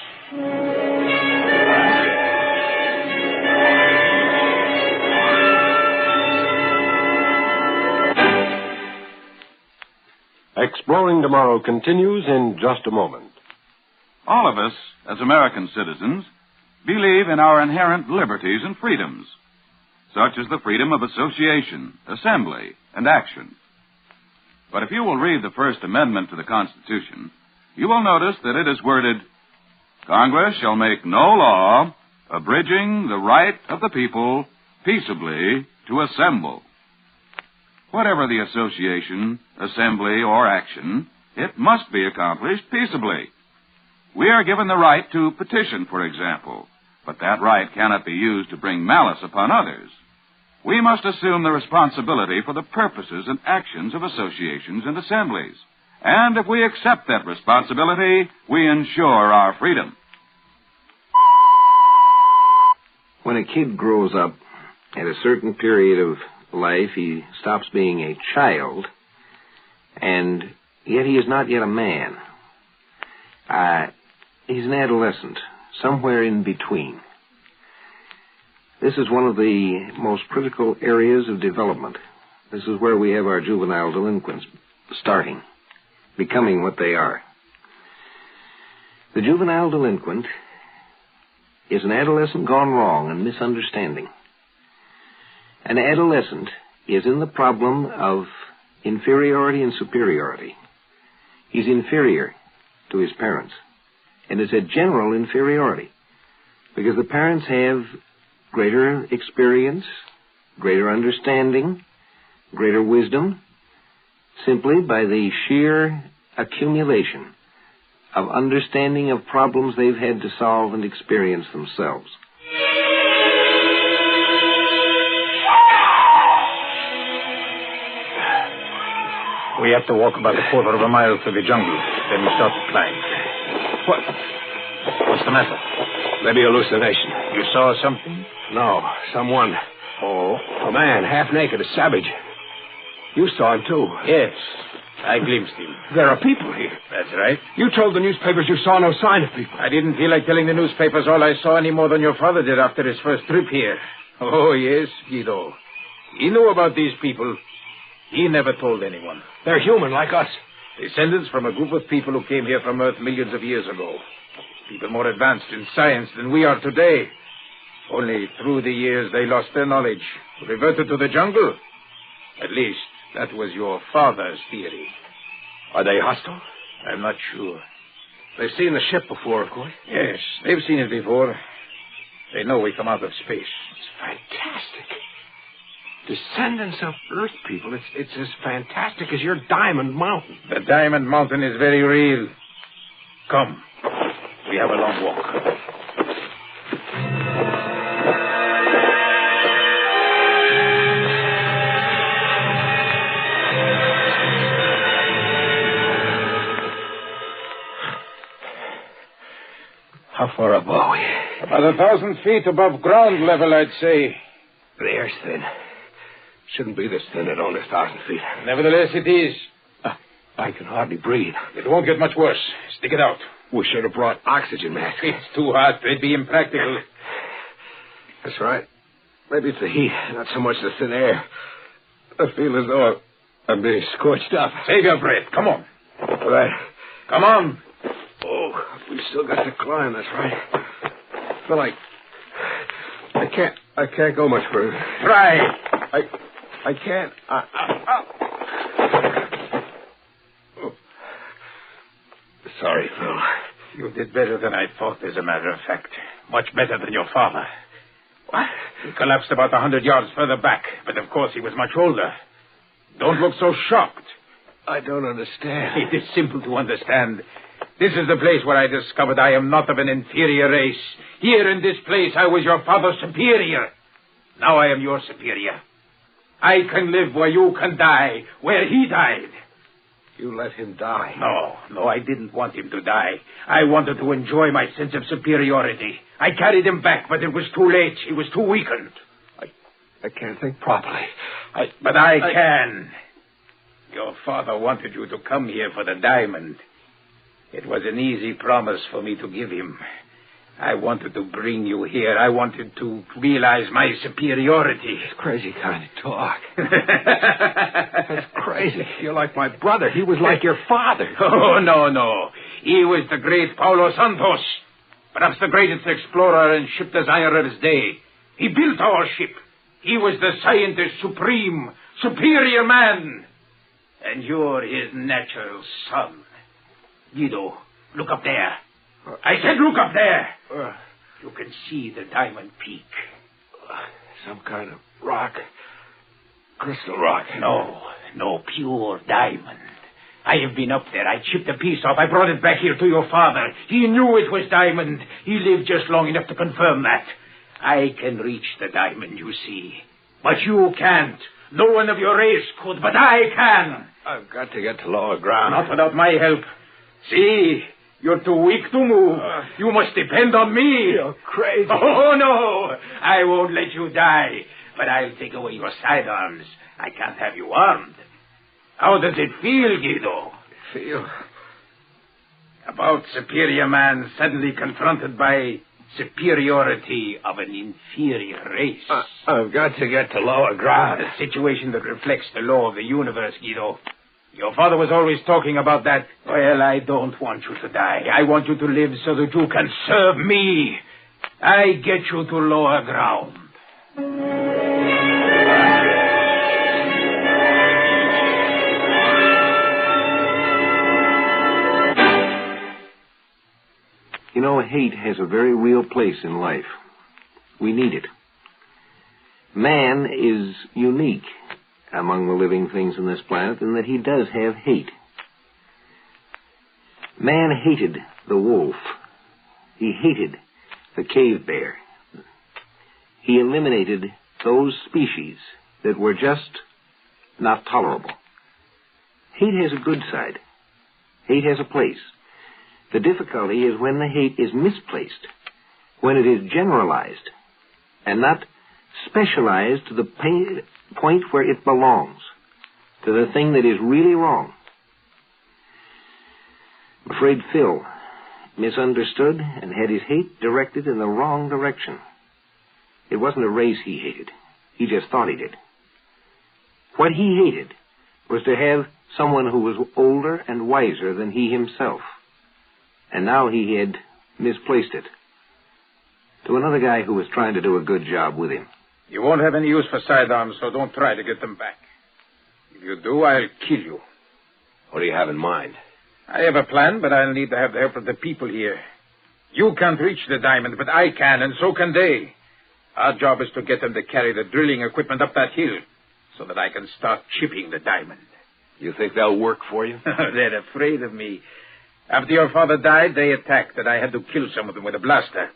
[SPEAKER 14] Exploring Tomorrow continues in just a moment.
[SPEAKER 15] All of us, as American citizens, believe in our inherent liberties and freedoms, such as the freedom of association, assembly, and action. But if you will read the First Amendment to the Constitution, you will notice that it is worded, Congress shall make no law abridging the right of the people peaceably to assemble. Whatever the association, assembly, or action, it must be accomplished peaceably. We are given the right to petition, for example, but that right cannot be used to bring malice upon others. We must assume the responsibility for the purposes and actions of associations and assemblies. And if we accept that responsibility, we ensure our freedom.
[SPEAKER 12] When a kid grows up, at a certain period of life, he stops being a child, and yet he is not yet a man. He's an adolescent, somewhere in between. This is one of the most critical areas of development. This is where we have our juvenile delinquents starting, becoming what they are. The juvenile delinquent is an adolescent gone wrong and misunderstanding. An adolescent is in the problem of inferiority and superiority. He's inferior to his parents. And it's a general inferiority because the parents have greater experience, greater understanding, greater wisdom, simply by the sheer accumulation of understanding of problems they've had to solve and experience themselves.
[SPEAKER 13] We have to walk about a quarter of a mile through the jungle. Then we start to climb. What's the matter?
[SPEAKER 3] Maybe hallucination.
[SPEAKER 13] You saw something?
[SPEAKER 3] No, someone.
[SPEAKER 13] Oh?
[SPEAKER 3] A man, half naked, a savage. You saw him, too.
[SPEAKER 13] Yes, I glimpsed him.
[SPEAKER 3] There are people here.
[SPEAKER 13] That's right.
[SPEAKER 3] You told the newspapers you saw no sign of people.
[SPEAKER 13] I didn't feel like telling the newspapers all I saw any more than your father did after his first trip here. Oh, yes, Guido. He knew about these people. He never told anyone.
[SPEAKER 3] They're human, like us.
[SPEAKER 13] Descendants from a group of people who came here from Earth millions of years ago. People more advanced in science than we are today. Only through the years they lost their knowledge, reverted to the jungle. At least, that was your father's theory.
[SPEAKER 3] Are they hostile?
[SPEAKER 13] I'm not sure.
[SPEAKER 3] They've seen the ship before, of course.
[SPEAKER 13] Yes, they've seen it before. They know we come out of space.
[SPEAKER 3] It's fantastic. Descendants of Earth people. It's as fantastic as your Diamond Mountain.
[SPEAKER 13] The Diamond Mountain is very real. Come. We have a long walk.
[SPEAKER 3] How far up are we?
[SPEAKER 13] About 1,000 feet above ground level, I'd say.
[SPEAKER 3] The air's thin. Shouldn't be this thin at only 1,000 feet.
[SPEAKER 13] Nevertheless, it is.
[SPEAKER 3] I can hardly breathe.
[SPEAKER 13] It won't get much worse. Stick it out.
[SPEAKER 3] We should have brought oxygen masks.
[SPEAKER 13] It's too hot. They'd be impractical.
[SPEAKER 3] That's right. Maybe it's the heat, not so much the thin air. I feel as though I'm being scorched up.
[SPEAKER 13] Save your breath. Come on.
[SPEAKER 3] Right.
[SPEAKER 13] Come on.
[SPEAKER 3] Oh, we still got to climb. That's right. I feel like I can't go much further.
[SPEAKER 13] Try.
[SPEAKER 3] I can't. Oh. Sorry, Phil.
[SPEAKER 13] You did better than I thought, as a matter of fact. Much better than your father.
[SPEAKER 3] What?
[SPEAKER 13] He collapsed about 100 yards further back, but of course he was much older. Don't look so shocked.
[SPEAKER 3] I don't understand.
[SPEAKER 13] It is simple to understand. This is the place where I discovered I am not of an inferior race. Here in this place I was your father's superior. Now I am your superior. I can live where you can die, where he died.
[SPEAKER 3] You let him die?
[SPEAKER 13] No, I didn't want him to die. I wanted to enjoy my sense of superiority. I carried him back, but it was too late. He was too weakened.
[SPEAKER 3] I can't think properly.
[SPEAKER 13] But I can. Your father wanted you to come here for the diamond. It was an easy promise for me to give him. I wanted to bring you here. I wanted to realize my superiority.
[SPEAKER 3] It's crazy kind of talk. That's crazy. You're like my brother. He was like your father.
[SPEAKER 13] Oh, no. He was the great Paulo Santos. Perhaps the greatest explorer and ship designer of his day. He built our ship. He was the scientist supreme, superior man. And you're his natural son. Guido, look up there. I said look up there. You can see the diamond peak.
[SPEAKER 3] Some kind of rock. Crystal rock.
[SPEAKER 13] No, pure diamond. I have been up there. I chipped a piece off. I brought it back here to your father. He knew it was diamond. He lived just long enough to confirm that. I can reach the diamond, you see. But you can't. No one of your race could, but I can.
[SPEAKER 3] I've got to get to lower ground.
[SPEAKER 13] Not without my help. See, you're too weak to move. You must depend on me.
[SPEAKER 3] You're crazy.
[SPEAKER 13] Oh, no. I won't let you die, but I'll take away your sidearms. I can't have you armed. How does it feel, Guido?
[SPEAKER 3] Feel?
[SPEAKER 13] About superior man suddenly confronted by superiority of an inferior race.
[SPEAKER 3] I've got to get to lower ground.
[SPEAKER 13] A situation that reflects the law of the universe, Guido. Your father was always talking about that. Well, I don't want you to die. I want you to live so that you can serve me. I get you to lower ground.
[SPEAKER 12] You know, hate has a very real place in life. We need it. Man is unique among the living things on this planet in that he does have hate. Man hated the wolf. He hated the cave bear. He eliminated those species that were just not tolerable. Hate has a good side. Hate has a place. The difficulty is when the hate is misplaced, when it is generalized and not specialized to the point where it belongs, to the thing that is really wrong. I'm afraid Phil misunderstood and had his hate directed in the wrong direction. It wasn't a race he hated. He just thought he did. What he hated was to have someone who was older and wiser than he himself. And now he had misplaced it to another guy who was trying to do a good job with him.
[SPEAKER 13] You won't have any use for sidearms, so don't try to get them back. If you do, I'll kill you.
[SPEAKER 3] What do you have in mind?
[SPEAKER 13] I have a plan, but I'll need to have the help of the people here. You can't reach the diamond, but I can, and so can they. Our job is to get them to carry the drilling equipment up that hill so that I can start chipping the diamond.
[SPEAKER 3] You think they'll work for you?
[SPEAKER 13] They're afraid of me. After your father died, they attacked, and I had to kill some of them with a blaster.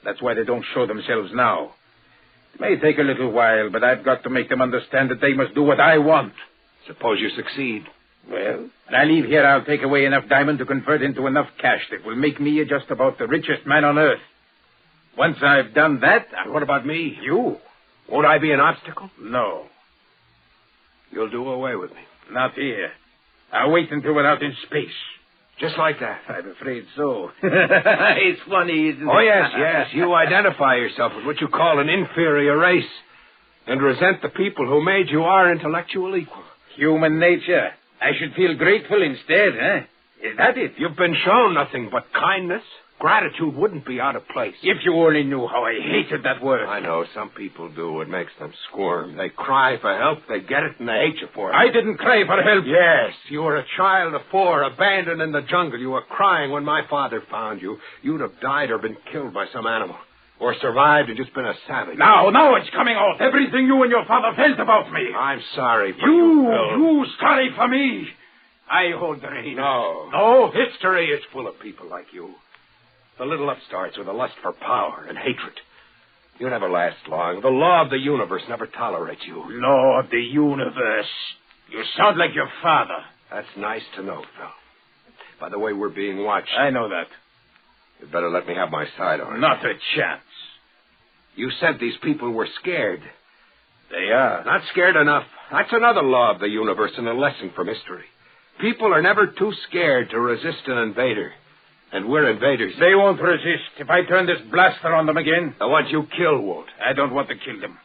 [SPEAKER 13] That's why they don't show themselves now. It may take a little while, but I've got to make them understand that they must do what I want.
[SPEAKER 3] Suppose you succeed.
[SPEAKER 13] Well, when I leave here, I'll take away enough diamond to convert into enough cash that will make me just about the richest man on earth. Once I've done that...
[SPEAKER 3] What about me?
[SPEAKER 13] You?
[SPEAKER 3] Won't I be an obstacle?
[SPEAKER 13] No.
[SPEAKER 3] You'll do away with me.
[SPEAKER 13] Not here. I'll wait until we're out in space.
[SPEAKER 3] Just like that?
[SPEAKER 13] I'm afraid so. It's funny, isn't it?
[SPEAKER 3] Oh, yes. You identify yourself with what you call an inferior race and resent the people who made you our intellectual equal.
[SPEAKER 13] Human nature. I should feel grateful instead, huh? Is that it?
[SPEAKER 3] You've been shown nothing but kindness. Gratitude wouldn't be out of place.
[SPEAKER 13] If you only knew how I hated that word.
[SPEAKER 3] I know. Some people do. It makes them squirm. They cry for help, they get it, and they hate you for it.
[SPEAKER 13] I didn't cry for help.
[SPEAKER 3] Yes. You were a child of 4, abandoned in the jungle. You were crying when my father found you. You'd have died or been killed by some animal. Or survived and just been a savage.
[SPEAKER 13] Now it's coming out. Everything you and your father felt about me.
[SPEAKER 3] I'm sorry for you, Phil.
[SPEAKER 13] You sorry for me. I hold the reins.
[SPEAKER 3] No. History is full of people like you. The little upstarts with a lust for power and hatred. You never last long. The law of the universe never tolerates you.
[SPEAKER 13] Law of the universe. You sound like your father.
[SPEAKER 3] That's nice to know, Phil. By the way, we're being watched.
[SPEAKER 13] I know that.
[SPEAKER 3] You'd better let me have my side on it.
[SPEAKER 13] Not a chance.
[SPEAKER 3] You said these people were scared.
[SPEAKER 13] They are.
[SPEAKER 3] Not scared enough. That's another law of the universe and a lesson from history. People are never too scared to resist an invader. And we're invaders.
[SPEAKER 13] They won't resist if I turn this blaster on them again.
[SPEAKER 3] The ones you kill won't.
[SPEAKER 13] I don't want to kill them.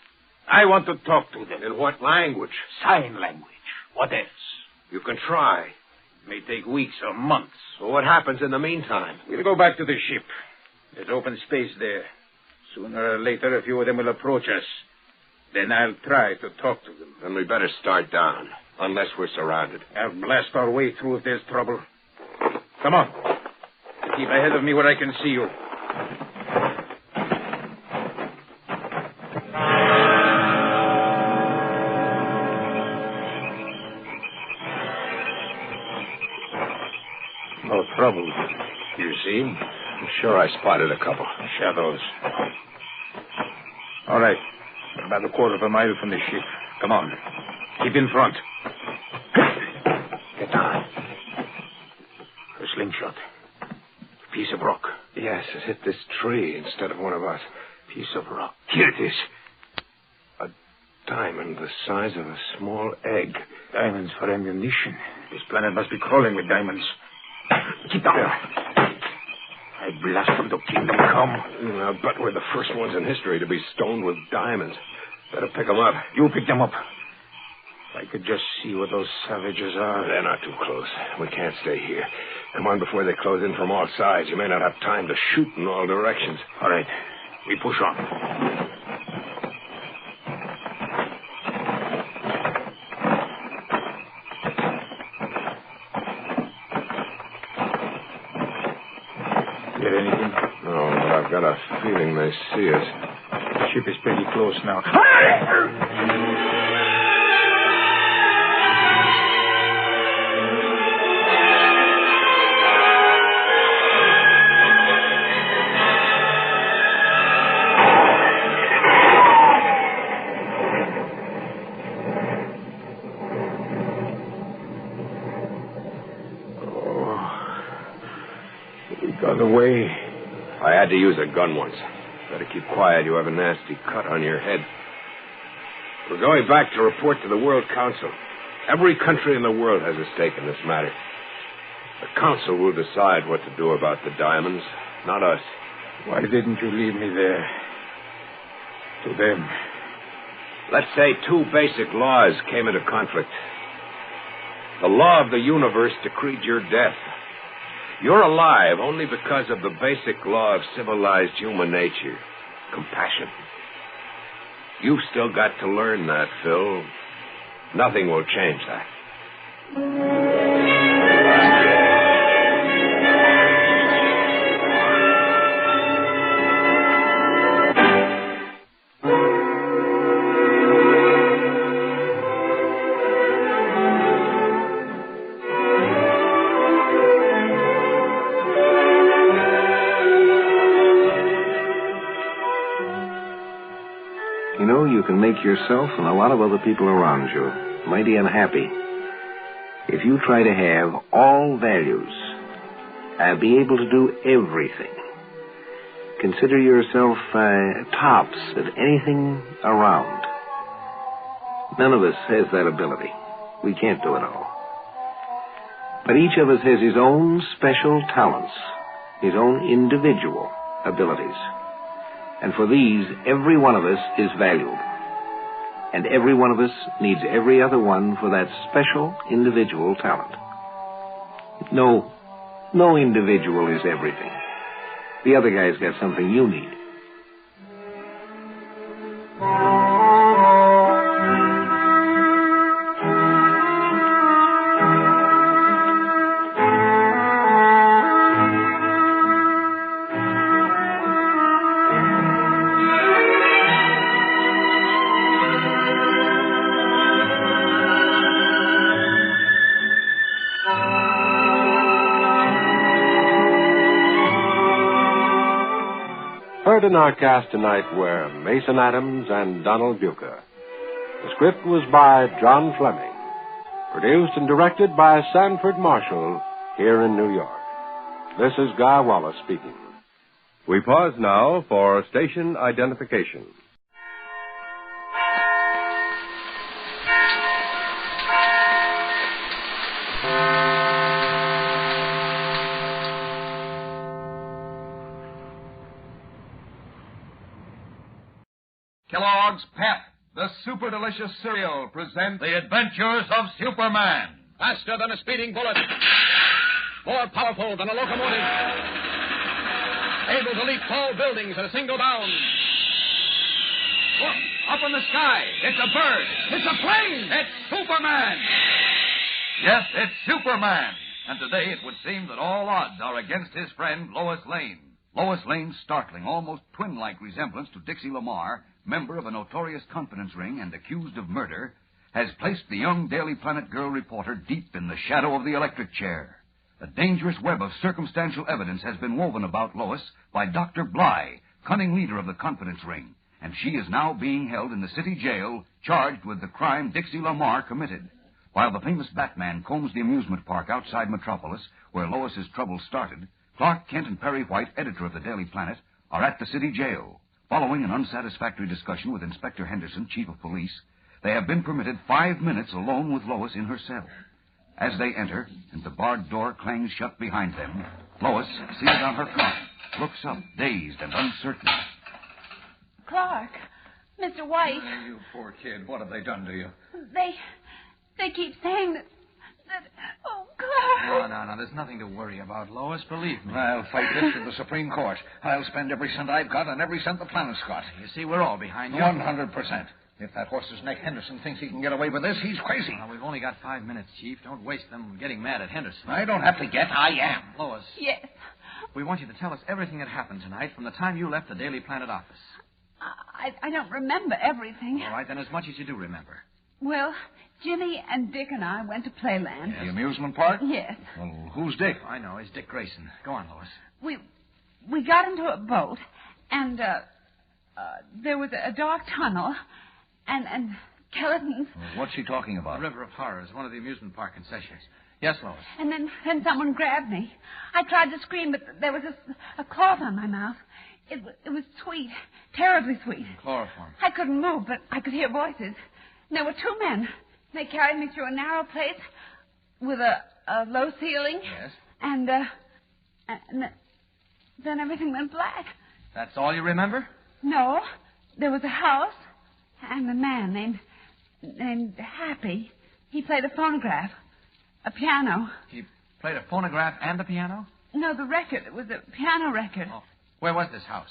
[SPEAKER 13] I want to talk to them.
[SPEAKER 3] In what language?
[SPEAKER 13] Sign language. What else?
[SPEAKER 3] You can try.
[SPEAKER 13] It may take weeks or months.
[SPEAKER 3] Well, what happens in the meantime?
[SPEAKER 13] We'll go back to the ship. There's open space there. Sooner or later, a few of them will approach us. Then I'll try to talk to them.
[SPEAKER 3] Then we better start down, unless we're surrounded.
[SPEAKER 13] I'll blast our way through if there's trouble. Come on. Keep ahead of me where I can see you. No trouble. You see?
[SPEAKER 3] I'm sure I spotted a couple.
[SPEAKER 13] Shadows. All right. We're about a quarter of a mile from the ship. Come on. Keep in front.
[SPEAKER 3] Get down.
[SPEAKER 13] A slingshot. Piece of rock.
[SPEAKER 3] Yes, it hit this tree instead of one of us.
[SPEAKER 13] Piece of rock. Here it is.
[SPEAKER 3] A diamond the size of a small egg.
[SPEAKER 13] Diamonds for ammunition. This planet must be crawling with diamonds. Keep down. I blast from the kingdom come.
[SPEAKER 3] I bet we're the first ones in history to be stoned with diamonds. Better pick them up.
[SPEAKER 13] You pick them up. I could just see what those savages are.
[SPEAKER 3] They're not too close. We can't stay here. Come on before they close in from all sides. You may not have time to shoot in all directions.
[SPEAKER 13] All right. We push on. Get anything?
[SPEAKER 3] No, but I've got a feeling they see us.
[SPEAKER 13] The ship is pretty close now.
[SPEAKER 3] I had to use a gun once. Better keep quiet. You have a nasty cut on your head. We're going back to report to the World Council. Every country in the world has a stake in this matter. The Council will decide what to do about the diamonds, not us.
[SPEAKER 13] Why didn't you leave me there? To them.
[SPEAKER 3] Let's say two basic laws came into conflict. The law of the universe decreed your death. You're alive only because of the basic law of civilized human nature, compassion. You've still got to learn that, Phil. Nothing will change that.
[SPEAKER 12] You can make yourself and a lot of other people around you mighty unhappy if you try to have all values and be able to do everything. Consider yourself tops at anything around. None of us has that ability. We can't do it all. But each of us has his own special talents, his own individual abilities. And for these, every one of us is valued. And every one of us needs every other one for that special individual talent. No individual is everything. The other guy's got something you need.
[SPEAKER 14] Heard in our cast tonight were Mason Adams and Donald Bucher. The script was by John Fleming. Produced and directed by Sanford Marshall here in New York. This is Guy Wallace speaking.
[SPEAKER 10] We pause now for station identification.
[SPEAKER 16] Kellogg's Pep, the super delicious cereal, presents The Adventures of Superman.
[SPEAKER 4] Faster than a speeding bullet. More powerful than a locomotive. Able to leap tall buildings at a single bound.
[SPEAKER 16] Look, up in the sky. It's a bird. It's a plane. It's Superman. Yes, it's Superman. And today it would seem that all odds are against his friend Lois Lane. Lois Lane's startling, almost twin-like resemblance to Dixie Lamar, member of a notorious confidence ring and accused of murder, has placed the young Daily Planet girl reporter deep in the shadow of the electric chair. A dangerous web of circumstantial evidence has been woven about Lois by Dr. Bly, cunning leader of the confidence ring, and she is now being held in the city jail, charged with the crime Dixie Lamar committed. While the famous Batman combs the amusement park outside Metropolis, where Lois's troubles started, Clark Kent and Perry White, editor of the Daily Planet, are at the city jail. Following an unsatisfactory discussion with Inspector Henderson, chief of police, they have been permitted 5 minutes alone with Lois in her cell. As they enter, and the barred door clangs shut behind them, Lois, seated on her cot, looks up, dazed and uncertain.
[SPEAKER 2] Clark, Mr. White.
[SPEAKER 16] Oh, you poor kid. What have they done to you?
[SPEAKER 2] They keep saying that... Oh, Clark.
[SPEAKER 16] No. There's nothing to worry about, Lois. Believe me. I'll fight this to the Supreme Court. I'll spend every cent I've got and every cent the planet's got. You see, we're all behind you. 100%. If that horse's neck Henderson thinks he can get away with this, he's crazy.
[SPEAKER 17] Well, we've only got 5 minutes, Chief. Don't waste them getting mad at Henderson.
[SPEAKER 16] I don't have to get. I am.
[SPEAKER 17] Lois.
[SPEAKER 2] Yes.
[SPEAKER 17] We want you to tell us everything that happened tonight from the time you left the Daily Planet office.
[SPEAKER 2] I don't remember everything.
[SPEAKER 17] All right, then as much as you do remember.
[SPEAKER 2] Well, Jimmy and Dick and I went to Playland.
[SPEAKER 16] The amusement park?
[SPEAKER 2] Yes.
[SPEAKER 16] Well, who's Dick?
[SPEAKER 17] I know. It's Dick Grayson. Go on, Lois.
[SPEAKER 2] We got into a boat, and there was a dark tunnel, and skeletons.
[SPEAKER 16] Well, what's she talking about?
[SPEAKER 17] The River of Horrors, one of the amusement park concessions. Yes, Lois.
[SPEAKER 2] And then someone grabbed me. I tried to scream, but there was a cloth on my mouth. It was sweet, terribly sweet.
[SPEAKER 17] Chloroform.
[SPEAKER 2] I couldn't move, but I could hear voices. And there were two men. They carried me through a narrow place with a low ceiling.
[SPEAKER 17] Yes.
[SPEAKER 2] And then everything went black.
[SPEAKER 17] That's all you remember?
[SPEAKER 2] No. There was a house and a man named Happy. He played a phonograph, a piano.
[SPEAKER 17] He played a phonograph and a piano?
[SPEAKER 2] No, the record. It was a piano record.
[SPEAKER 17] Oh. Where was this house?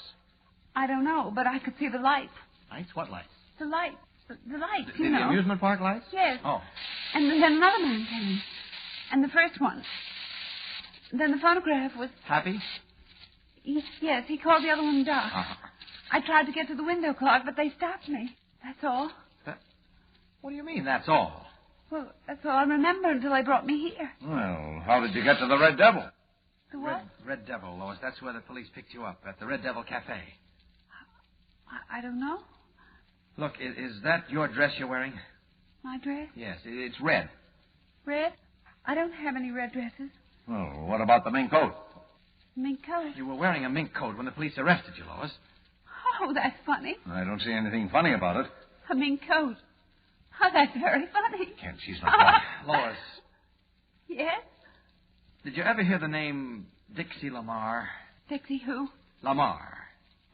[SPEAKER 2] I don't know, but I could see the lights.
[SPEAKER 17] Lights? What lights?
[SPEAKER 2] The lights. The lights,
[SPEAKER 17] The amusement park lights?
[SPEAKER 2] Yes.
[SPEAKER 17] Oh.
[SPEAKER 2] And then another man came. And the first one. Then the phonograph was...
[SPEAKER 17] Happy?
[SPEAKER 2] Yes, he called the other one Doc.
[SPEAKER 17] Uh-huh.
[SPEAKER 2] I tried to get to the window clock, but they stopped me. That's all.
[SPEAKER 17] What do you mean, that's all?
[SPEAKER 2] Well, that's all I remember until they brought me here.
[SPEAKER 11] Well, how did you get to the Red Devil?
[SPEAKER 2] The what?
[SPEAKER 17] Red Devil, Lois. That's where the police picked you up, at the Red Devil Cafe.
[SPEAKER 2] I don't know.
[SPEAKER 17] Look, is that your dress you're wearing?
[SPEAKER 2] My dress?
[SPEAKER 17] Yes, it's red.
[SPEAKER 2] Red? I don't have any red dresses.
[SPEAKER 11] Well, what about the mink coat?
[SPEAKER 2] Mink coat?
[SPEAKER 17] You were wearing a mink coat when the police arrested you, Lois.
[SPEAKER 2] Oh, that's funny.
[SPEAKER 11] I don't see anything funny about it.
[SPEAKER 2] A mink coat. Oh, that's very funny.
[SPEAKER 11] Kent, she's not right.
[SPEAKER 17] Lois,
[SPEAKER 2] Yes?
[SPEAKER 17] did you ever hear the name Dixie Lamar?
[SPEAKER 2] Dixie who?
[SPEAKER 17] Lamar.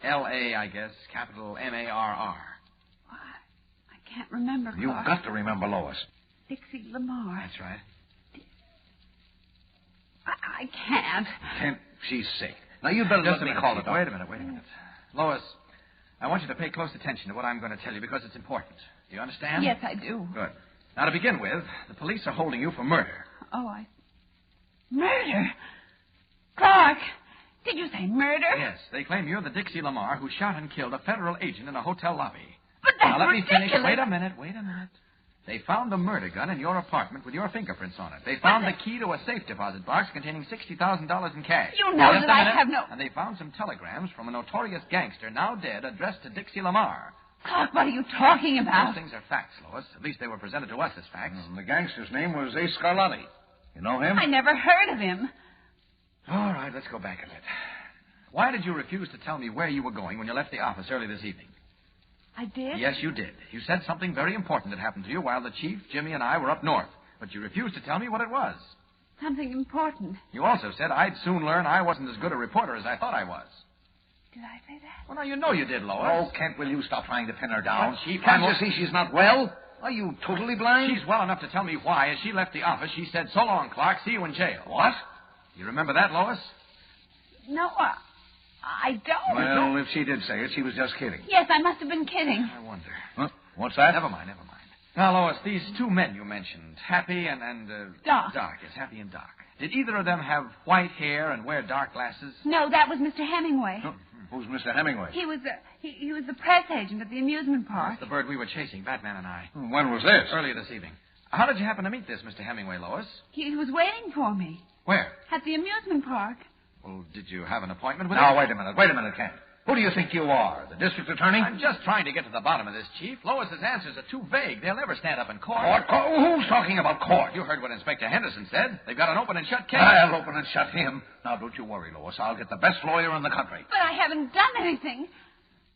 [SPEAKER 17] L-A, I guess, capital M-A-R-R.
[SPEAKER 2] I can't remember,
[SPEAKER 11] You've
[SPEAKER 2] Clark.
[SPEAKER 11] got to remember Lois.
[SPEAKER 2] Dixie Lamar.
[SPEAKER 17] That's right.
[SPEAKER 2] I can't.
[SPEAKER 11] Kent, she's sick. Now, you'd better
[SPEAKER 17] Just
[SPEAKER 11] let
[SPEAKER 17] a
[SPEAKER 11] me
[SPEAKER 17] minute.
[SPEAKER 11] call the doctor.
[SPEAKER 17] Wait a minute. Lois, I want you to pay close attention to what I'm going to tell you because it's important. Do you understand?
[SPEAKER 2] Yes, I do.
[SPEAKER 17] Good. Now, to begin with, the police are holding you for murder.
[SPEAKER 2] Oh, Murder? Clark, did you say murder?
[SPEAKER 17] Yes, they claim you're the Dixie Lamar who shot and killed a federal agent in a hotel lobby.
[SPEAKER 2] But that's
[SPEAKER 17] Now, let me
[SPEAKER 2] ridiculous.
[SPEAKER 17] finish. Wait a minute. They found a murder gun in your apartment with your fingerprints on it. They found the key to a safe deposit box containing $60,000 in cash.
[SPEAKER 2] You know
[SPEAKER 17] Just
[SPEAKER 2] that
[SPEAKER 17] a
[SPEAKER 2] I
[SPEAKER 17] minute.
[SPEAKER 2] have no...
[SPEAKER 17] And they found some telegrams from a notorious gangster now dead addressed to Dixie Lamar.
[SPEAKER 2] Clark, what are you talking about?
[SPEAKER 17] Those things are facts, Lois. At least they were presented to us as facts.
[SPEAKER 11] The gangster's name was Ace Scarlatti. You know him?
[SPEAKER 2] I never heard of him.
[SPEAKER 17] All right, let's go back a bit. Why did you refuse to tell me where you were going when you left the office early this evening?
[SPEAKER 2] I did?
[SPEAKER 17] Yes, you did. You said something very important had happened to you while the chief, Jimmy, and I were up north. But you refused to tell me what it was.
[SPEAKER 2] Something important.
[SPEAKER 17] You also said I'd soon learn I wasn't as good a reporter as I thought I was.
[SPEAKER 2] Did I say that?
[SPEAKER 17] Well, now, you know you did, Lois.
[SPEAKER 11] Oh, Kent, will you stop trying to pin her down?
[SPEAKER 17] But, Chief,
[SPEAKER 11] Can't you see she's not well? Are you totally blind?
[SPEAKER 17] She's well enough to tell me why. As she left the office, she said, "So long, Clark. See you in jail."
[SPEAKER 11] What?
[SPEAKER 17] You remember that, Lois?
[SPEAKER 2] No, I don't.
[SPEAKER 11] Well, if she did say it, she was just kidding.
[SPEAKER 2] Yes, I must have been kidding.
[SPEAKER 17] I wonder.
[SPEAKER 11] Huh? What's that?
[SPEAKER 17] Never mind. Now, Lois, these two men you mentioned, Happy and
[SPEAKER 2] Doc.
[SPEAKER 17] Doc, yes, Happy and Doc. Did either of them have white hair and wear dark glasses?
[SPEAKER 2] No, that was Mr. Hemingway.
[SPEAKER 11] Oh, who's Mr. Hemingway?
[SPEAKER 2] He was the press agent at the amusement park.
[SPEAKER 17] That's the bird we were chasing, Batman and I.
[SPEAKER 11] When was this?
[SPEAKER 17] Earlier this evening. How did you happen to meet this Mr. Hemingway, Lois?
[SPEAKER 2] He was waiting for me
[SPEAKER 17] Where?
[SPEAKER 2] at the amusement park.
[SPEAKER 17] Well, did you have an appointment with him?
[SPEAKER 11] Now, wait a minute, Kent. Who do you think you are, the district attorney?
[SPEAKER 17] I'm just trying to get to the bottom of this, Chief. Lois's answers are too vague. They'll never stand up in court.
[SPEAKER 11] Court? Who's talking about court?
[SPEAKER 17] You heard what Inspector Henderson said. They've got an open and shut case.
[SPEAKER 11] I'll open and shut him. Now, don't you worry, Lois. I'll get the best lawyer in the country.
[SPEAKER 2] But I haven't done anything.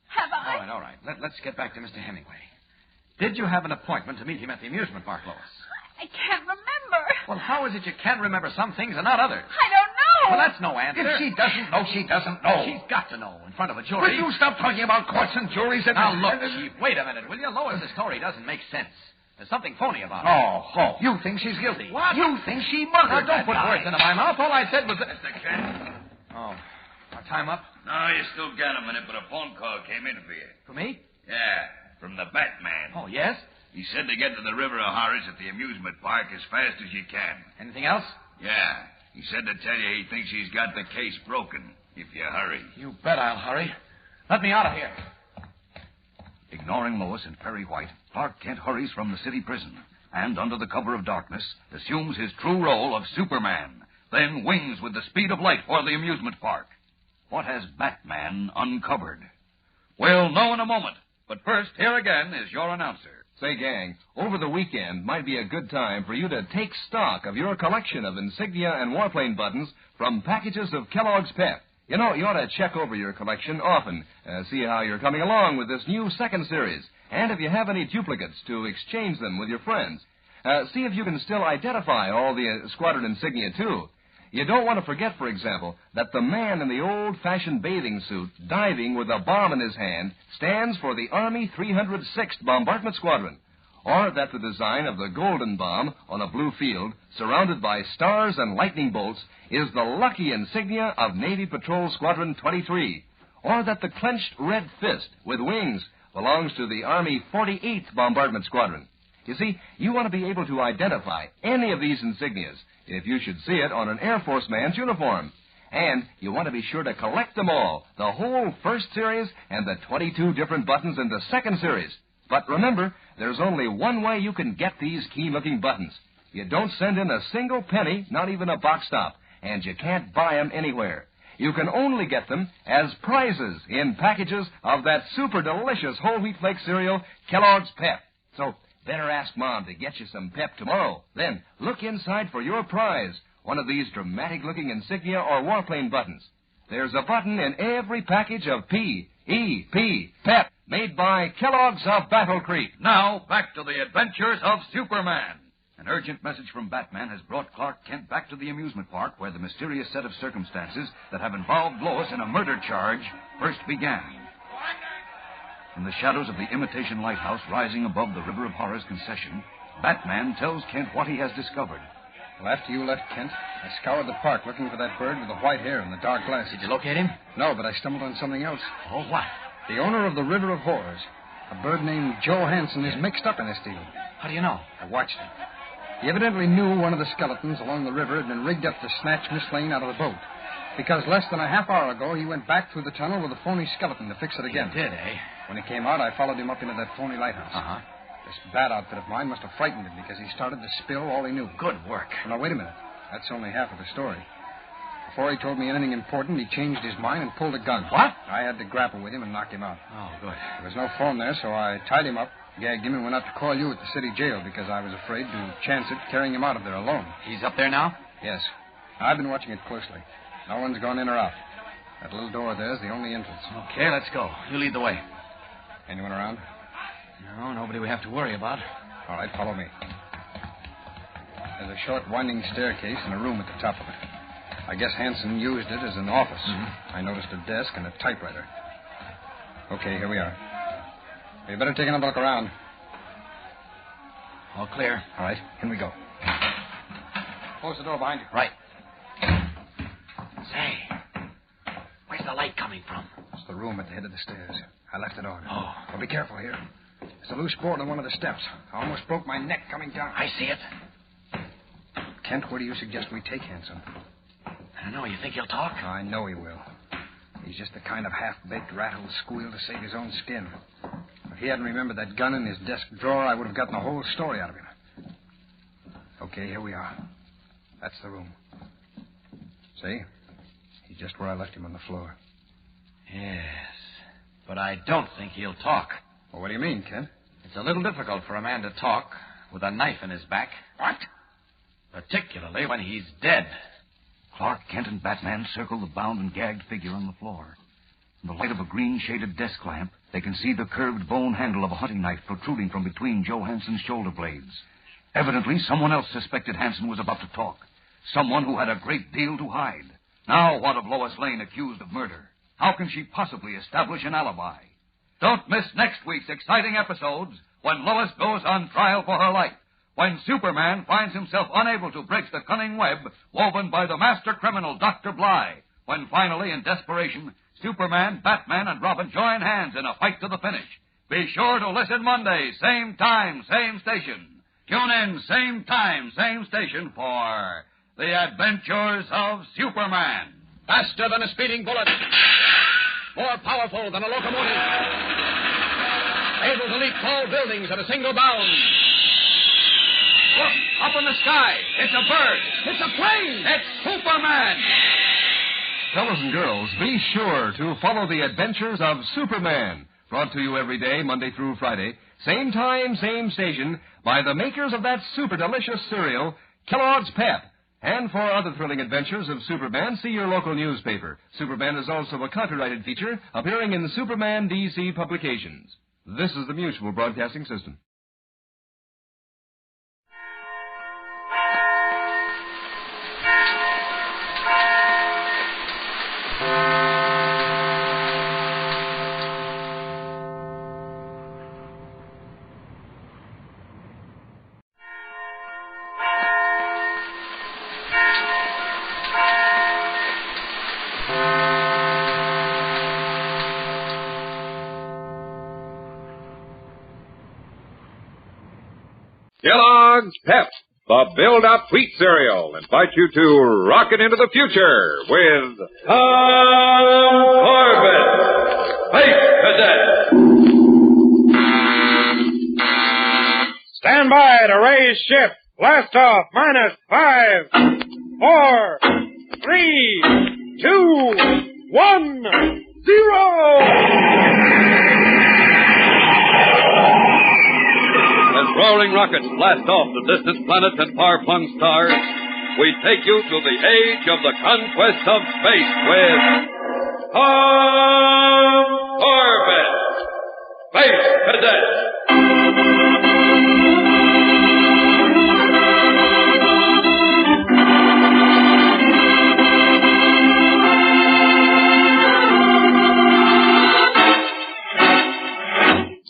[SPEAKER 2] Have I?
[SPEAKER 17] All right. Let's get back to Mr. Hemingway. Did you have an appointment to meet him at the amusement park, Lois?
[SPEAKER 2] I can't remember.
[SPEAKER 17] Well, how is it you can't remember some things and not others?
[SPEAKER 2] I don't know.
[SPEAKER 17] Well, that's no answer.
[SPEAKER 11] If she doesn't know, she doesn't know.
[SPEAKER 17] She's got to know in front of a jury.
[SPEAKER 11] Will you stop talking about courts and juries?
[SPEAKER 17] Now, look, Chief, wait a minute, will you? Lois's story doesn't make sense. There's something phony about it.
[SPEAKER 11] Oh, you think she's guilty.
[SPEAKER 17] What?
[SPEAKER 11] You think she murdered
[SPEAKER 17] Now, don't
[SPEAKER 11] that
[SPEAKER 17] put
[SPEAKER 11] guy.
[SPEAKER 17] words into my mouth. All I said was that...
[SPEAKER 16] Mr. Kent.
[SPEAKER 17] Oh, our time up?
[SPEAKER 16] No, you still got a minute, but a phone call came in for you.
[SPEAKER 17] For me?
[SPEAKER 16] Yeah, from the Batman.
[SPEAKER 17] Oh, yes?
[SPEAKER 16] He said to get to the River of Horrors at the amusement park as fast as you can.
[SPEAKER 17] Anything else?
[SPEAKER 16] Yeah. He said to tell you he thinks he's got the case broken, if you hurry.
[SPEAKER 17] You bet I'll hurry. Let me out of here.
[SPEAKER 8] Ignoring Lois and Perry White, Clark Kent hurries from the city prison and, under the cover of darkness, assumes his true role of Superman, then wings with the speed of light for the amusement park. What has Batman uncovered? We'll know in a moment. But first, here again is your announcer.
[SPEAKER 5] Say, gang, over the weekend might be a good time for you to take stock of your collection of insignia and warplane buttons from packages of Kellogg's Pep. You know, you ought to check over your collection often, see how you're coming along with this new second series, and if you have any duplicates, to exchange them with your friends. See if you can still identify all the squadron insignia, too. You don't want to forget, for example, that the man in the old-fashioned bathing suit, diving with a bomb in his hand, stands for the Army 306th Bombardment Squadron, or that the design of the golden bomb on a blue field, surrounded by stars and lightning bolts, is the lucky insignia of Navy Patrol Squadron 23, or that the clenched red fist with wings belongs to the Army 48th Bombardment Squadron. You see, you want to be able to identify any of these insignias if you should see it on an Air Force man's uniform. And you want to be sure to collect them all, the whole first series and the 22 different buttons in the second series. But remember, there's only one way you can get these keen-looking buttons. You don't send in a single penny, not even a box top, and you can't buy them anywhere. You can only get them as prizes in packages of that super delicious whole wheat flake cereal, Kellogg's Pep. So better ask Mom to get you some Pep tomorrow. Then look inside for your prize, one of these dramatic-looking insignia or warplane buttons. There's a button in every package of P.E.P. Pep, made by Kellogg's of Battle Creek.
[SPEAKER 8] Now, back to the adventures of Superman. An urgent message from Batman has brought Clark Kent back to the amusement park where the mysterious set of circumstances that have involved Lois in a murder charge first began. In the shadows of the imitation lighthouse rising above the River of Horrors concession, Batman tells Kent what he has discovered.
[SPEAKER 26] Well, after you left, Kent, I scoured the park looking for that bird with the white hair and the dark glasses.
[SPEAKER 17] Did you locate him?
[SPEAKER 26] No, but I stumbled on something else.
[SPEAKER 17] Oh, what?
[SPEAKER 26] The owner of the River of Horrors. A bird named Joe Hansen is mixed up in this deal.
[SPEAKER 17] How do you know?
[SPEAKER 26] I watched him. He evidently knew one of the skeletons along the river had been rigged up to snatch Miss Lane out of the boat. Because less than a half hour ago, he went back through the tunnel with a phony skeleton to fix it again.
[SPEAKER 17] He did, eh?
[SPEAKER 26] When he came out, I followed him up into that phony lighthouse.
[SPEAKER 17] Uh-huh.
[SPEAKER 26] This bad outfit of mine must have frightened him because he started to spill all he knew.
[SPEAKER 17] Good work.
[SPEAKER 26] Well, now, wait a minute. That's only half of the story. Before he told me anything important, he changed his mind and pulled a gun.
[SPEAKER 17] What?
[SPEAKER 26] I had to grapple with him and knock him out.
[SPEAKER 17] Oh, good.
[SPEAKER 26] There was no phone there, so I tied him up, gagged him, and went out to call you at the city jail because I was afraid to chance it carrying him out of there alone.
[SPEAKER 17] He's up there now?
[SPEAKER 26] Yes. I've been watching it closely. No one's gone in or out. That little door there's the only entrance.
[SPEAKER 17] Okay, let's go. You lead the way.
[SPEAKER 26] Anyone around?
[SPEAKER 17] No, nobody we have to worry about.
[SPEAKER 26] All right, follow me. There's a short winding staircase and a room at the top of it. I guess Hansen used it as an office.
[SPEAKER 17] Mm-hmm.
[SPEAKER 26] I noticed a desk and a typewriter. Okay, here we are. You better take another look around.
[SPEAKER 17] All clear.
[SPEAKER 26] All right, in we go. Close the door behind you.
[SPEAKER 17] Right. Say, where's the light coming from?
[SPEAKER 26] It's the room at the head of the stairs. I left it on.
[SPEAKER 17] Oh.
[SPEAKER 26] Well, be careful here. There's a loose board on one of the steps. I almost broke my neck coming down.
[SPEAKER 17] I see it.
[SPEAKER 26] Kent, where do you suggest we take Hansen?
[SPEAKER 17] I don't know. You think he'll talk?
[SPEAKER 26] I know he will. He's just the kind of half-baked rat who'll squeal to save his own skin. If he hadn't remembered that gun in his desk drawer, I would have gotten the whole story out of him. Okay, here we are. That's the room. See? He's just where I left him on the floor.
[SPEAKER 17] Yes. But I don't think he'll talk.
[SPEAKER 26] Well, what do you mean, Kent?
[SPEAKER 17] It's a little difficult for a man to talk with a knife in his back.
[SPEAKER 26] What?
[SPEAKER 17] Particularly when he's dead.
[SPEAKER 8] Clark Kent and Batman circle the bound and gagged figure on the floor. In the light of a green-shaded desk lamp, they can see the curved bone handle of a hunting knife protruding from between Joe Hansen's shoulder blades. Evidently, someone else suspected Hansen was about to talk. Someone who had a great deal to hide. Now, what of Lois Lane accused of murder? How can she possibly establish an alibi? Don't miss next week's exciting episodes when Lois goes on trial for her life. When Superman finds himself unable to break the cunning web woven by the master criminal, Dr. Bly. When finally, in desperation, Superman, Batman, and Robin join hands in a fight to the finish. Be sure to listen Monday, same time, same station. Tune in, same time, same station for The Adventures of Superman.
[SPEAKER 5] Faster than a speeding bullet. More powerful than a locomotive. Able to leap tall buildings at a single bound. Look, up in the sky. It's a bird. It's a plane. It's Superman.
[SPEAKER 4] Fellows and girls, be sure to follow the adventures of Superman. Brought to you every day, Monday through Friday,
[SPEAKER 5] Same time, same station, by the makers of that super delicious cereal, Kellogg's Pep. And for other thrilling adventures of Superman, see your local newspaper. Superman is also a copyrighted feature appearing in Superman DC publications. This is the Mutual Broadcasting System.
[SPEAKER 15] Kellogg's Pep, the build-up wheat cereal, invite you to rocket into the future with Corbett, Space Cadet.
[SPEAKER 18] Stand by to raise ship. Blast off. -5, 4, 3, 2, 1, 0.
[SPEAKER 15] As roaring rockets blast off the distant planets and far-flung stars, we take you to the age of the conquest of space with Corbett, Space Cadet.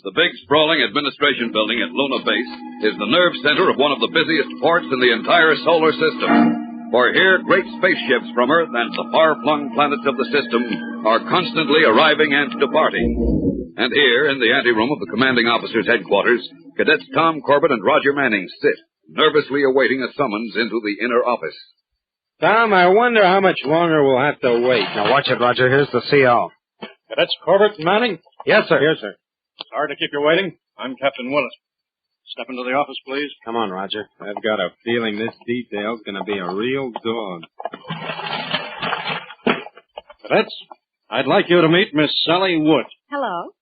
[SPEAKER 15] The big, sprawling administration building at Luna Base is the nerve center of one of the busiest ports in the entire solar system. For here, great spaceships from Earth and the far-flung planets of the system are constantly arriving and departing. And here, in the anteroom of the commanding officer's headquarters, Cadets Tom Corbett and Roger Manning sit, nervously awaiting a summons into the inner office.
[SPEAKER 18] Tom, I wonder how much longer we'll have to wait.
[SPEAKER 11] Now, watch it, Roger. Here's the CO.
[SPEAKER 18] Cadets Corbett and Manning?
[SPEAKER 11] Yes, sir.
[SPEAKER 18] Yes, sir.
[SPEAKER 11] Sorry to keep you waiting. I'm Captain Willis. Step into the office, please.
[SPEAKER 18] Come on, Roger. I've got a feeling this detail's going to be a real dog. Cadets, I'd like you to meet Miss Sally Wood.
[SPEAKER 1] Hello.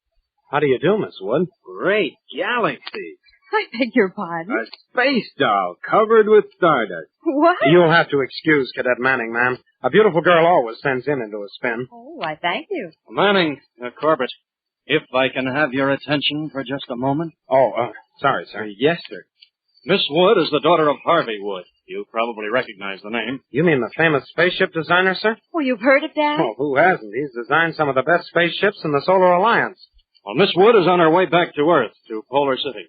[SPEAKER 18] How do you do, Miss Wood? Great galaxy.
[SPEAKER 1] I beg your pardon.
[SPEAKER 18] A space doll covered with stardust.
[SPEAKER 1] What?
[SPEAKER 18] You'll have to excuse Cadet Manning, ma'am. A beautiful girl always sends him into a spin.
[SPEAKER 1] Oh, why, thank you.
[SPEAKER 11] Manning, Corbett, if I can have your attention for just a moment.
[SPEAKER 18] Oh, sorry, sir.
[SPEAKER 11] Yes, sir. Miss Wood is the daughter of Harvey Wood. You probably recognize the name.
[SPEAKER 18] You mean the famous spaceship designer, sir?
[SPEAKER 1] Well, you've heard of that?
[SPEAKER 18] Oh, who hasn't? He's designed some of the best spaceships in the Solar Alliance.
[SPEAKER 11] Well, Miss Wood is on her way back to Earth, to Polar City.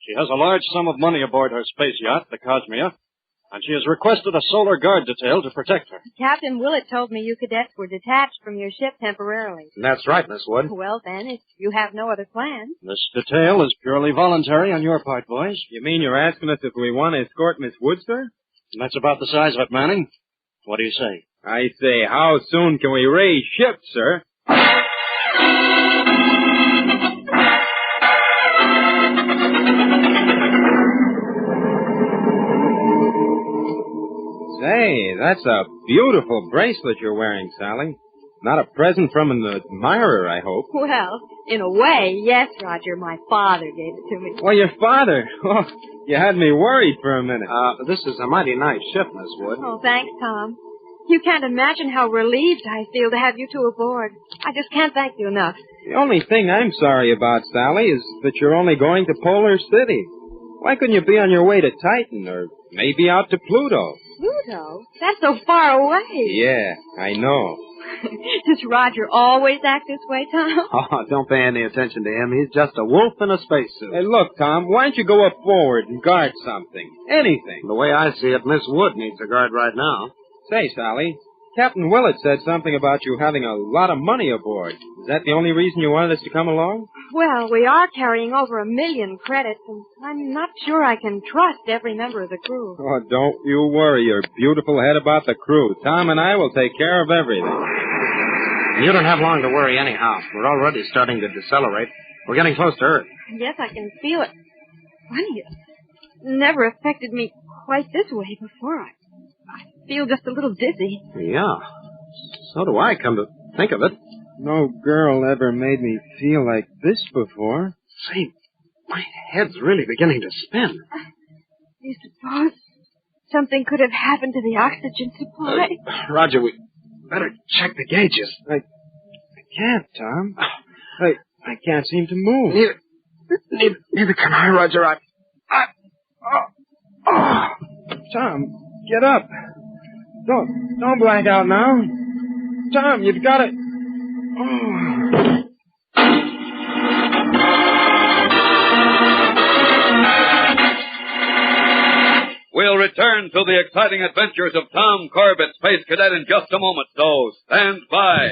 [SPEAKER 11] She has a large sum of money aboard her space yacht, the Cosmia, and she has requested a solar guard detail to protect her.
[SPEAKER 1] Captain Willett told me you cadets were detached from your ship temporarily.
[SPEAKER 18] That's right, Miss Wood.
[SPEAKER 1] Well, then, if you have no other plans.
[SPEAKER 11] This detail is purely voluntary on your part, boys.
[SPEAKER 18] You mean you're asking us if we want to escort Miss Wood, sir?
[SPEAKER 11] And that's about the size of it, Manning. What do you say?
[SPEAKER 18] I say, how soon can we raise ship, sir? Say, that's a beautiful bracelet you're wearing, Sally. Not a present from an admirer, I hope.
[SPEAKER 1] Well, in a way, yes, Roger. My father gave it to me.
[SPEAKER 18] Well, your father? Oh, you had me worried for a minute. This is a mighty nice ship, Miss Wood.
[SPEAKER 1] Oh, thanks, Tom. You can't imagine how relieved I feel to have you two aboard. I just can't thank you enough.
[SPEAKER 18] The only thing I'm sorry about, Sally, is that you're only going to Polar City. Why couldn't you be on your way to Titan, or maybe out to Pluto?
[SPEAKER 1] Pluto? That's so far away.
[SPEAKER 18] Yeah, I know.
[SPEAKER 1] Does Roger always act this way, Tom?
[SPEAKER 18] Oh, don't pay any attention to him. He's just a wolf in a spacesuit. Hey, look, Tom, why don't you go up forward and guard something? Anything. The way I see it, Miss Wood needs a guard right now. Say, Sally, Captain Willett said something about you having a lot of money aboard. Is that the only reason you wanted us to come along?
[SPEAKER 1] Well, we are carrying over 1 million credits, and I'm not sure I can trust every member of the crew.
[SPEAKER 18] Oh, don't you worry your beautiful head about the crew. Tom and I will take care of everything. You don't have long to worry anyhow. We're already starting to decelerate. We're getting close to Earth.
[SPEAKER 1] Yes, I can feel it. Funny, it never affected me quite this way before. I feel just a little dizzy.
[SPEAKER 18] Yeah, so do I, come to think of it. No girl ever made me feel like this before. Say, My head's really beginning to spin.
[SPEAKER 19] You suppose something could have happened to the oxygen supply?
[SPEAKER 18] Roger, we better check the gauges. I can't, Tom. I can't seem to move. Neither can I, Roger. Tom, get up. Don't blank out now. Tom, you've got it.
[SPEAKER 20] We'll return to the exciting adventures of Tom Corbett, Space Cadet, in just a moment, so stand by.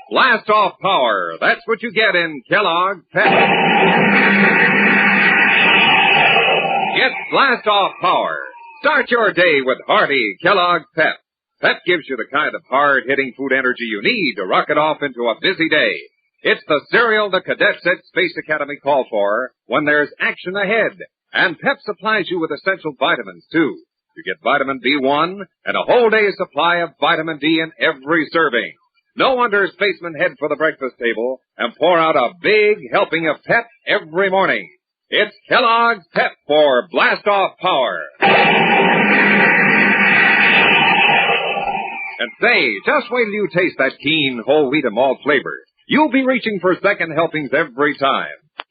[SPEAKER 4] Blast off power. That's what you get in Kellogg's Pep. Get blast off power. Start your day with hearty Kellogg's Pep. Pep gives you the kind of hard-hitting food energy you need to rock it off into a busy day. It's the cereal the cadets at Space Academy call for when there's action ahead. And Pep supplies you with essential vitamins, too. You get vitamin B1 and a whole day's supply of vitamin D in every serving. No wonder spacemen head for the breakfast table and pour out a big helping of Pep every morning. It's Kellogg's Pep for Blast Off Power. And say, just wait till you taste that keen whole wheat and malt flavor. You'll be reaching for second helpings every time.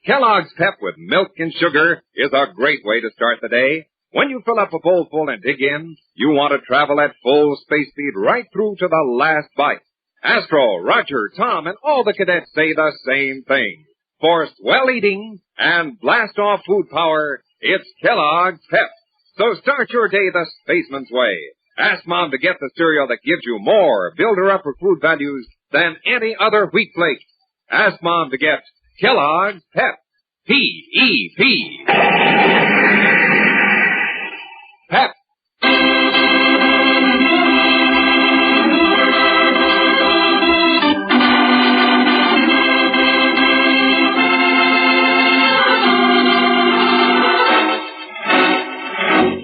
[SPEAKER 4] Kellogg's Pep with milk and sugar is a great way to start the day. When you fill up a bowl full and dig in, you want to travel at full space speed right through to the last bite. Astro, Roger, Tom, and all the cadets say the same thing. For swell eating and blast off food power, it's Kellogg's Pep. So start your day the spaceman's way. Ask Mom to get the cereal that gives you more builder-upper food values than any other wheat flake. Ask Mom to get Kellogg's Pep. P-E-P. Pep.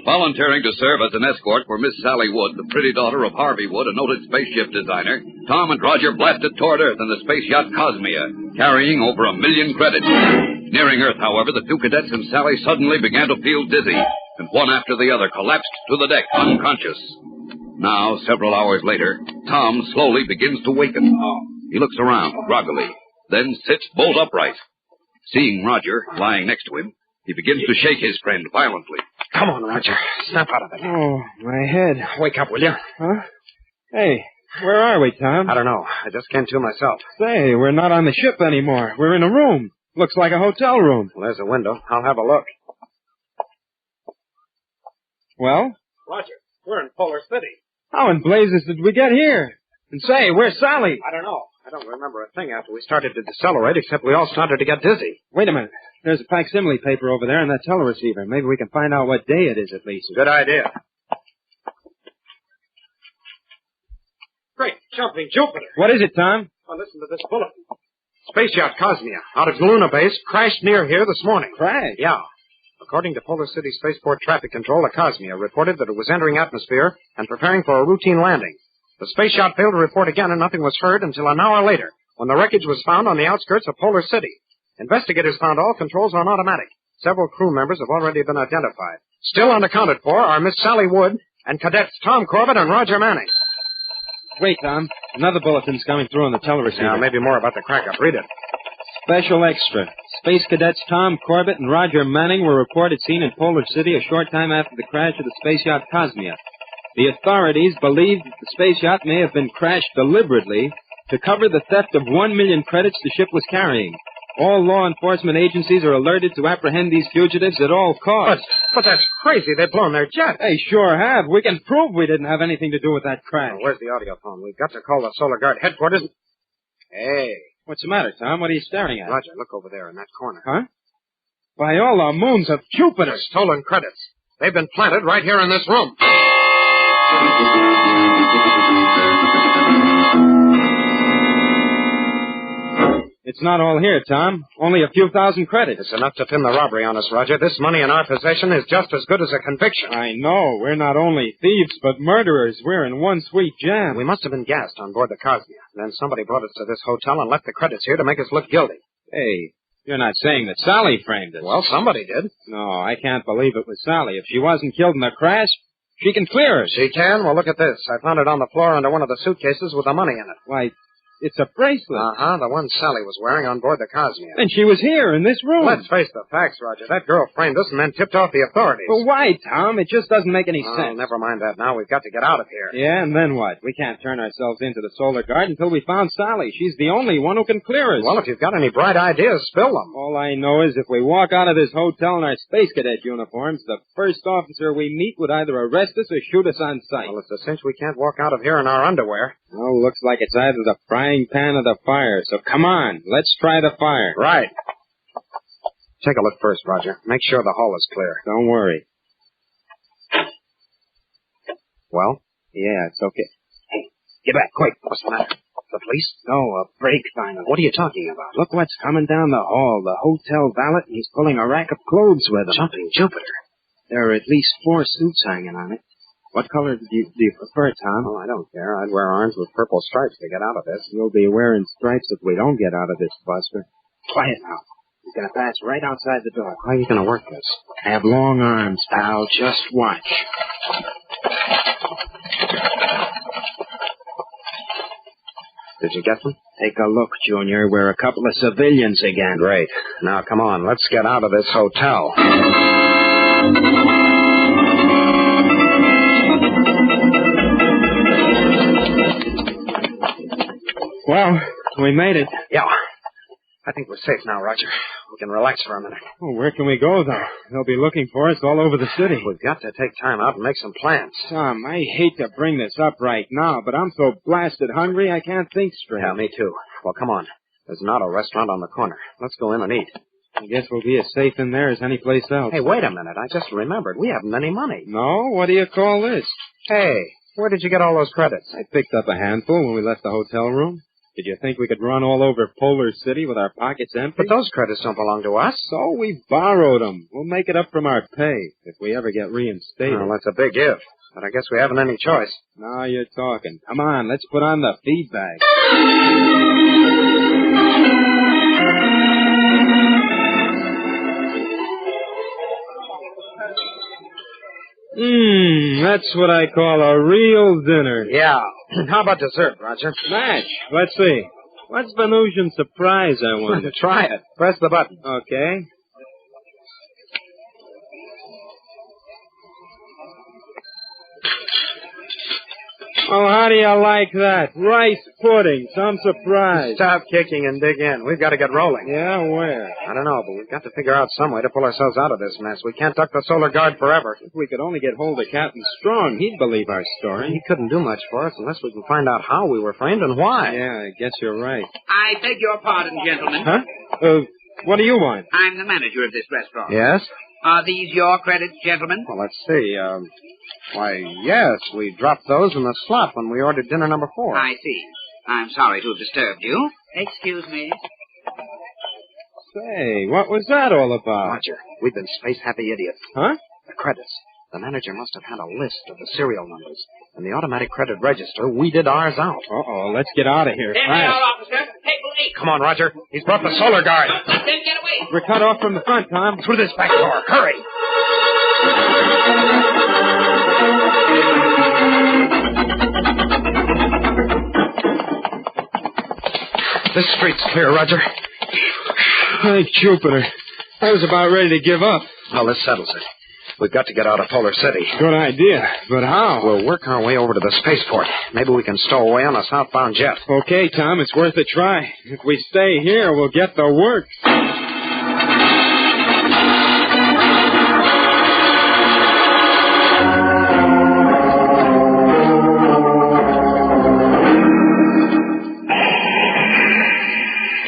[SPEAKER 20] Volunteering to serve as an escort for Miss Sally Wood, the pretty daughter of Harvey Wood, a noted spaceship designer, Tom and Roger blasted toward Earth in the space yacht Cosmia, carrying over 1 million credits. Nearing Earth, however, the two cadets and Sally suddenly began to feel dizzy, and one after the other collapsed to the deck, unconscious. Now, several hours later, Tom slowly begins to waken. He looks around, groggily, then sits bolt upright. Seeing Roger lying next to him, he begins to shake his friend violently.
[SPEAKER 18] Come on, Roger. Snap out of it. Oh, my head. Wake up, will you? Huh? Hey, where are we, Tom? I don't know. I just came to myself. Say, we're not on the ship anymore. We're in a room. Looks like a hotel room. Well, there's a window. I'll have a look. Well?
[SPEAKER 11] Roger, we're in Polar City.
[SPEAKER 18] How in blazes did we get here? And say, where's Sally?
[SPEAKER 11] I don't know. I don't remember a thing after we started to decelerate, except we all started to get dizzy.
[SPEAKER 18] Wait a minute. There's a facsimile paper over there in that teleceiver. Maybe we can find out what day it is, at least.
[SPEAKER 11] Good idea. Great jumping Jupiter.
[SPEAKER 18] What is it, Tom?
[SPEAKER 11] Well, listen to this bulletin. Space yacht Cosmia, out of Luna Base, crashed near here this morning.
[SPEAKER 18] Crashed?
[SPEAKER 11] Yeah. According to Polar City Spaceport Traffic Control, the Cosmia reported that it was entering atmosphere and preparing for a routine landing. The space yacht failed to report again, and nothing was heard until an hour later, when the wreckage was found on the outskirts of Polar City. Investigators found all controls on automatic. Several crew members have already been identified. Still unaccounted for are Miss Sally Wood and cadets Tom Corbett and Roger Manning.
[SPEAKER 18] Wait, Tom. Another bulletin's coming through on the teleceiver.
[SPEAKER 11] Yeah, maybe more about the crack-up. Read it.
[SPEAKER 18] Special extra. Space cadets Tom Corbett and Roger Manning were reported seen in Polar City a short time after the crash of the space yacht Cosmia. The authorities believe that the space yacht may have been crashed deliberately to cover the theft of 1 million credits the ship was carrying. All law enforcement agencies are alerted to apprehend these fugitives at all costs.
[SPEAKER 11] But that's crazy. They've blown their jet.
[SPEAKER 18] They sure have. We can prove we didn't have anything to do with that crash.
[SPEAKER 11] Well, where's the audio phone? We've got to call the Solar Guard headquarters. Hey.
[SPEAKER 18] What's the matter, Tom? What are you staring at?
[SPEAKER 11] Roger, look over there in that corner.
[SPEAKER 18] Huh? By all the moons of Jupiter.
[SPEAKER 11] They're stolen credits. They've been planted right here in this room.
[SPEAKER 18] It's not all here, Tom. Only a few thousand credits.
[SPEAKER 11] It's enough to pin the robbery on us, Roger. This money in our possession is just as good as a conviction.
[SPEAKER 18] I know. We're not only thieves, but murderers. We're in one sweet jam.
[SPEAKER 11] We must have been gassed on board the Cosmia. Then somebody brought us to this hotel and left the credits here to make us look guilty.
[SPEAKER 18] Hey, you're not saying that Sally framed us.
[SPEAKER 11] Well, somebody did.
[SPEAKER 18] No, I can't believe it was Sally. If she wasn't killed in the crash, she can clear us.
[SPEAKER 11] She can? Well, look at this. I found it on the floor under one of the suitcases with the money in it.
[SPEAKER 18] Why, it's a bracelet.
[SPEAKER 11] Uh-huh, the one Sally was wearing on board the Cosmia.
[SPEAKER 18] And she was here in this room.
[SPEAKER 11] Let's face the facts, Roger. That girl framed us and then tipped off the authorities.
[SPEAKER 18] Well, why, Tom? It just doesn't make any sense.
[SPEAKER 11] Never mind that now. We've got to get out of here.
[SPEAKER 18] Yeah, and then what? We can't turn ourselves into the Solar Guard until we found Sally. She's the only one who can clear us.
[SPEAKER 11] Well, if you've got any bright ideas, spill them.
[SPEAKER 18] All I know is if we walk out of this hotel in our Space Cadet uniforms, the first officer we meet would either arrest us or shoot us on sight.
[SPEAKER 11] Well, it's a cinch we can't walk out of here in our underwear.
[SPEAKER 18] Well, looks like it's either the frying pan or the fire. So come on, let's try the fire.
[SPEAKER 11] Right. Take a look first, Roger. Make sure the hall is clear.
[SPEAKER 18] Don't worry.
[SPEAKER 11] Well?
[SPEAKER 18] Yeah, it's okay.
[SPEAKER 11] Hey, get back, quick. What's the matter? The police?
[SPEAKER 18] No, a break finally.
[SPEAKER 11] What are you talking about?
[SPEAKER 18] Look what's coming down the hall. The hotel valet, and he's pulling a rack of clothes with him.
[SPEAKER 11] Jumping Jupiter.
[SPEAKER 18] There are at least 4 suits hanging on it. What color do you prefer, Tom?
[SPEAKER 11] Oh, I don't care. I'd wear orange with purple stripes to get out of this.
[SPEAKER 18] You'll be wearing stripes if we don't get out of this, Buster. Quiet now. He's going to pass right outside the door.
[SPEAKER 11] How are you going to work this?
[SPEAKER 18] I have long arms, pal. Just watch.
[SPEAKER 11] Did you get them?
[SPEAKER 18] Take a look, Junior. We're a couple of civilians again.
[SPEAKER 11] Great. Now, come on. Let's get out of this hotel.
[SPEAKER 18] Well, we made it.
[SPEAKER 11] Yeah. I think we're safe now, Roger. We can relax for a minute.
[SPEAKER 18] Well, where can we go, though? They'll be looking for us all over the city.
[SPEAKER 11] We've got to take time out and make some plans.
[SPEAKER 18] Tom, I hate to bring this up right now, but I'm so blasted hungry I can't think straight.
[SPEAKER 11] Yeah, me too. Well, come on. There's an auto restaurant on the corner. Let's go in and eat.
[SPEAKER 18] I guess we'll be as safe in there as any place else.
[SPEAKER 11] Hey, wait a minute. I just remembered. We haven't any money.
[SPEAKER 18] No? What do you call this?
[SPEAKER 11] Hey, where did you get all those credits?
[SPEAKER 18] I picked up a handful when we left the hotel room. Did you think we could run all over Polar City with our pockets empty?
[SPEAKER 11] But those credits don't belong to us.
[SPEAKER 18] So we borrowed them. We'll make it up from our pay if we ever get reinstated.
[SPEAKER 11] Well, that's a big if. But I guess we haven't any choice.
[SPEAKER 18] Now you're talking. Come on, let's put on the feedback. That's what I call a real dinner.
[SPEAKER 11] Yeah. How about dessert, Roger?
[SPEAKER 18] Match. Let's see. What's Venusian surprise, I wonder?
[SPEAKER 11] Try it. Press the button.
[SPEAKER 18] Okay. Oh, how do you like that? Rice pudding. Some surprise.
[SPEAKER 11] Stop kicking and dig in. We've got to get rolling.
[SPEAKER 18] Yeah, where?
[SPEAKER 11] I don't know, but we've got to figure out some way to pull ourselves out of this mess. We can't duck the Solar Guard forever.
[SPEAKER 18] If we could only get hold of Captain Strong, he'd believe our story.
[SPEAKER 11] He couldn't do much for us unless we can find out how we were framed and why.
[SPEAKER 18] Yeah, I guess you're right.
[SPEAKER 7] I beg your pardon, gentlemen.
[SPEAKER 18] Huh? What do you want?
[SPEAKER 7] I'm the manager of this restaurant.
[SPEAKER 11] Yes?
[SPEAKER 7] Are these your credits, gentlemen?
[SPEAKER 11] Well, let's see. Why, yes, we dropped those in the slot when we ordered dinner number 4.
[SPEAKER 7] I see. I'm sorry to have disturbed you. Excuse me.
[SPEAKER 18] Say, what was that all about?
[SPEAKER 11] Roger, we've been space-happy idiots.
[SPEAKER 18] Huh?
[SPEAKER 11] The credits. The manager must have had a list of the serial numbers. In the automatic credit register, we did ours out.
[SPEAKER 18] Uh-oh, let's get out of here.
[SPEAKER 7] There they are, officer. Table 8.
[SPEAKER 11] Come on, Roger. He's brought the Solar Guard.
[SPEAKER 7] Then get away.
[SPEAKER 18] We're cut off from the front, Tom.
[SPEAKER 11] Through this back door. Hurry. This street's clear, Roger.
[SPEAKER 18] Thank Jupiter. I was about ready to give up.
[SPEAKER 11] Well, this settles it. We've got to get out of Polar City.
[SPEAKER 18] Good idea. But how?
[SPEAKER 11] We'll work our way over to the spaceport. Maybe we can stow away on a southbound jet.
[SPEAKER 18] Okay, Tom, it's worth a try. If we stay here, we'll get the work.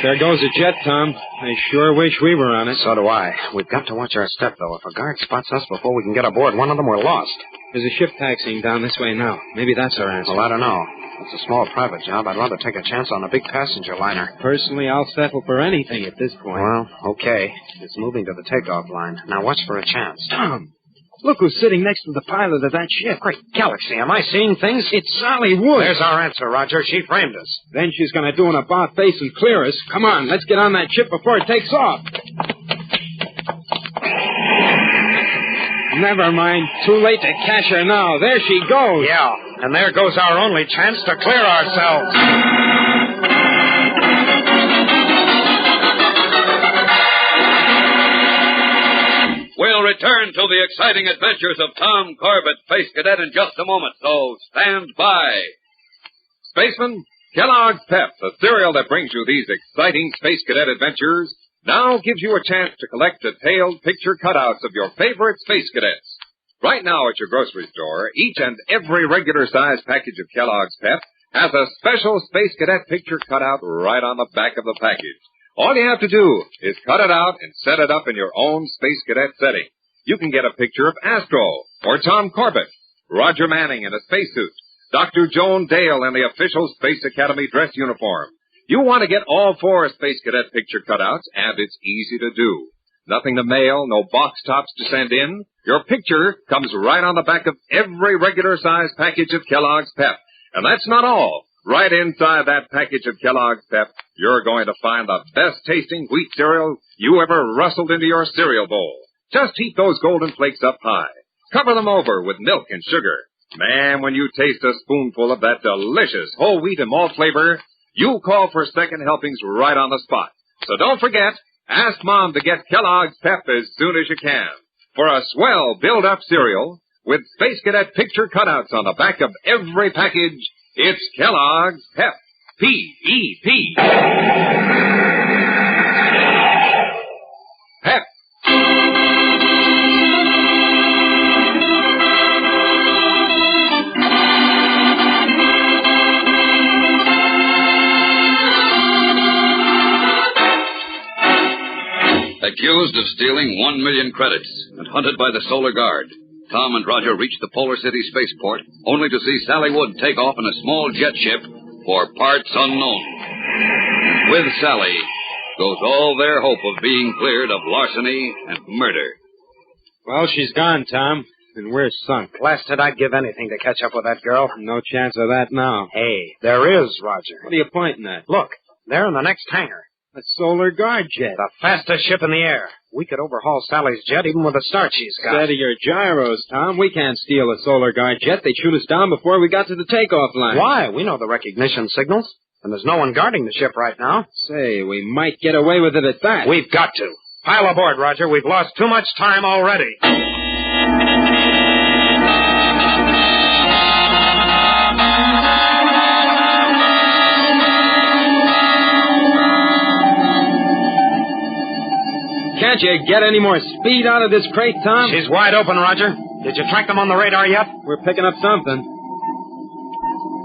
[SPEAKER 18] There goes a jet, Tom. I sure wish we were on it.
[SPEAKER 11] So do I. We've got to watch our step, though. If a guard spots us before we can get aboard one of them, we're lost.
[SPEAKER 18] There's a ship taxiing down this way now. Maybe that's our answer.
[SPEAKER 11] Well, I don't know. It's a small private job. I'd rather take a chance on a big passenger liner.
[SPEAKER 18] Personally, I'll settle for anything at this point.
[SPEAKER 11] Well, okay. It's moving to the takeoff line. Now watch for a chance.
[SPEAKER 18] Tom, Look who's sitting next to the pilot of that ship.
[SPEAKER 11] Great galaxy, am I seeing things?
[SPEAKER 18] It's Sally Wood.
[SPEAKER 11] There's our answer, Roger. She framed us.
[SPEAKER 18] Then she's going to do an about-face and clear us. Come on, let's get on that ship before it takes off. Never mind. Too late to catch her now. There she goes.
[SPEAKER 11] Yeah, and there goes our only chance to clear ourselves.
[SPEAKER 20] We'll return to the exciting adventures of Tom Corbett, Space Cadet, in just a moment, so stand by.
[SPEAKER 4] Spaceman, Kellogg's Pep, the cereal that brings you these exciting Space Cadet adventures, now gives you a chance to collect detailed picture cutouts of your favorite Space Cadets. Right now at your grocery store, each and every regular-sized package of Kellogg's Pep has a special Space Cadet picture cutout right on the back of the package. All you have to do is cut it out and set it up in your own Space Cadet setting. You can get a picture of Astro, or Tom Corbett, Roger Manning in a spacesuit, Dr. Joan Dale in the official Space Academy dress uniform. You want to get all 4 Space Cadet picture cutouts, and it's easy to do. Nothing to mail, no box tops to send in. Your picture comes right on the back of every regular-sized package of Kellogg's Pep. And that's not all. Right inside that package of Kellogg's Pep, you're going to find the best-tasting wheat cereal you ever rustled into your cereal bowl. Just heat those golden flakes up high. Cover them over with milk and sugar. Man, when you taste a spoonful of that delicious whole wheat and malt flavor, you'll call for second helpings right on the spot. So don't forget, ask Mom to get Kellogg's Pep as soon as you can. For a swell build-up cereal with Space Cadet picture cutouts on the back of every package, it's Kellogg's Pep. P-E-P. Pep.
[SPEAKER 20] Accused of stealing 1 million credits and hunted by the Solar Guard, Tom and Roger reached the Polar City spaceport only to see Sally Wood take off in a small jet ship for parts unknown. With Sally goes all their hope of being cleared of larceny and murder.
[SPEAKER 18] Well, she's gone, Tom, and we're sunk.
[SPEAKER 11] Blasted, I'd give anything to catch up with that girl.
[SPEAKER 18] No chance of that now.
[SPEAKER 11] Hey, there is, Roger.
[SPEAKER 18] What are you pointing at?
[SPEAKER 11] Look, there in the next hangar.
[SPEAKER 18] A Solar Guard jet.
[SPEAKER 11] The fastest ship in the air. We could overhaul Sally's jet even with the start she's got.
[SPEAKER 18] Steady your gyros, Tom. We can't steal a Solar Guard jet. They'd shoot us down before we got to the takeoff line.
[SPEAKER 11] Why? We know the recognition signals. And there's no one guarding the ship right now.
[SPEAKER 18] Say, we might get away with it at that.
[SPEAKER 11] We've got to. Pile aboard, Roger. We've lost too much time already.
[SPEAKER 18] Can't you get any more speed out of this crate, Tom?
[SPEAKER 11] She's wide open, Roger. Did you track them on the radar yet?
[SPEAKER 18] We're picking up something.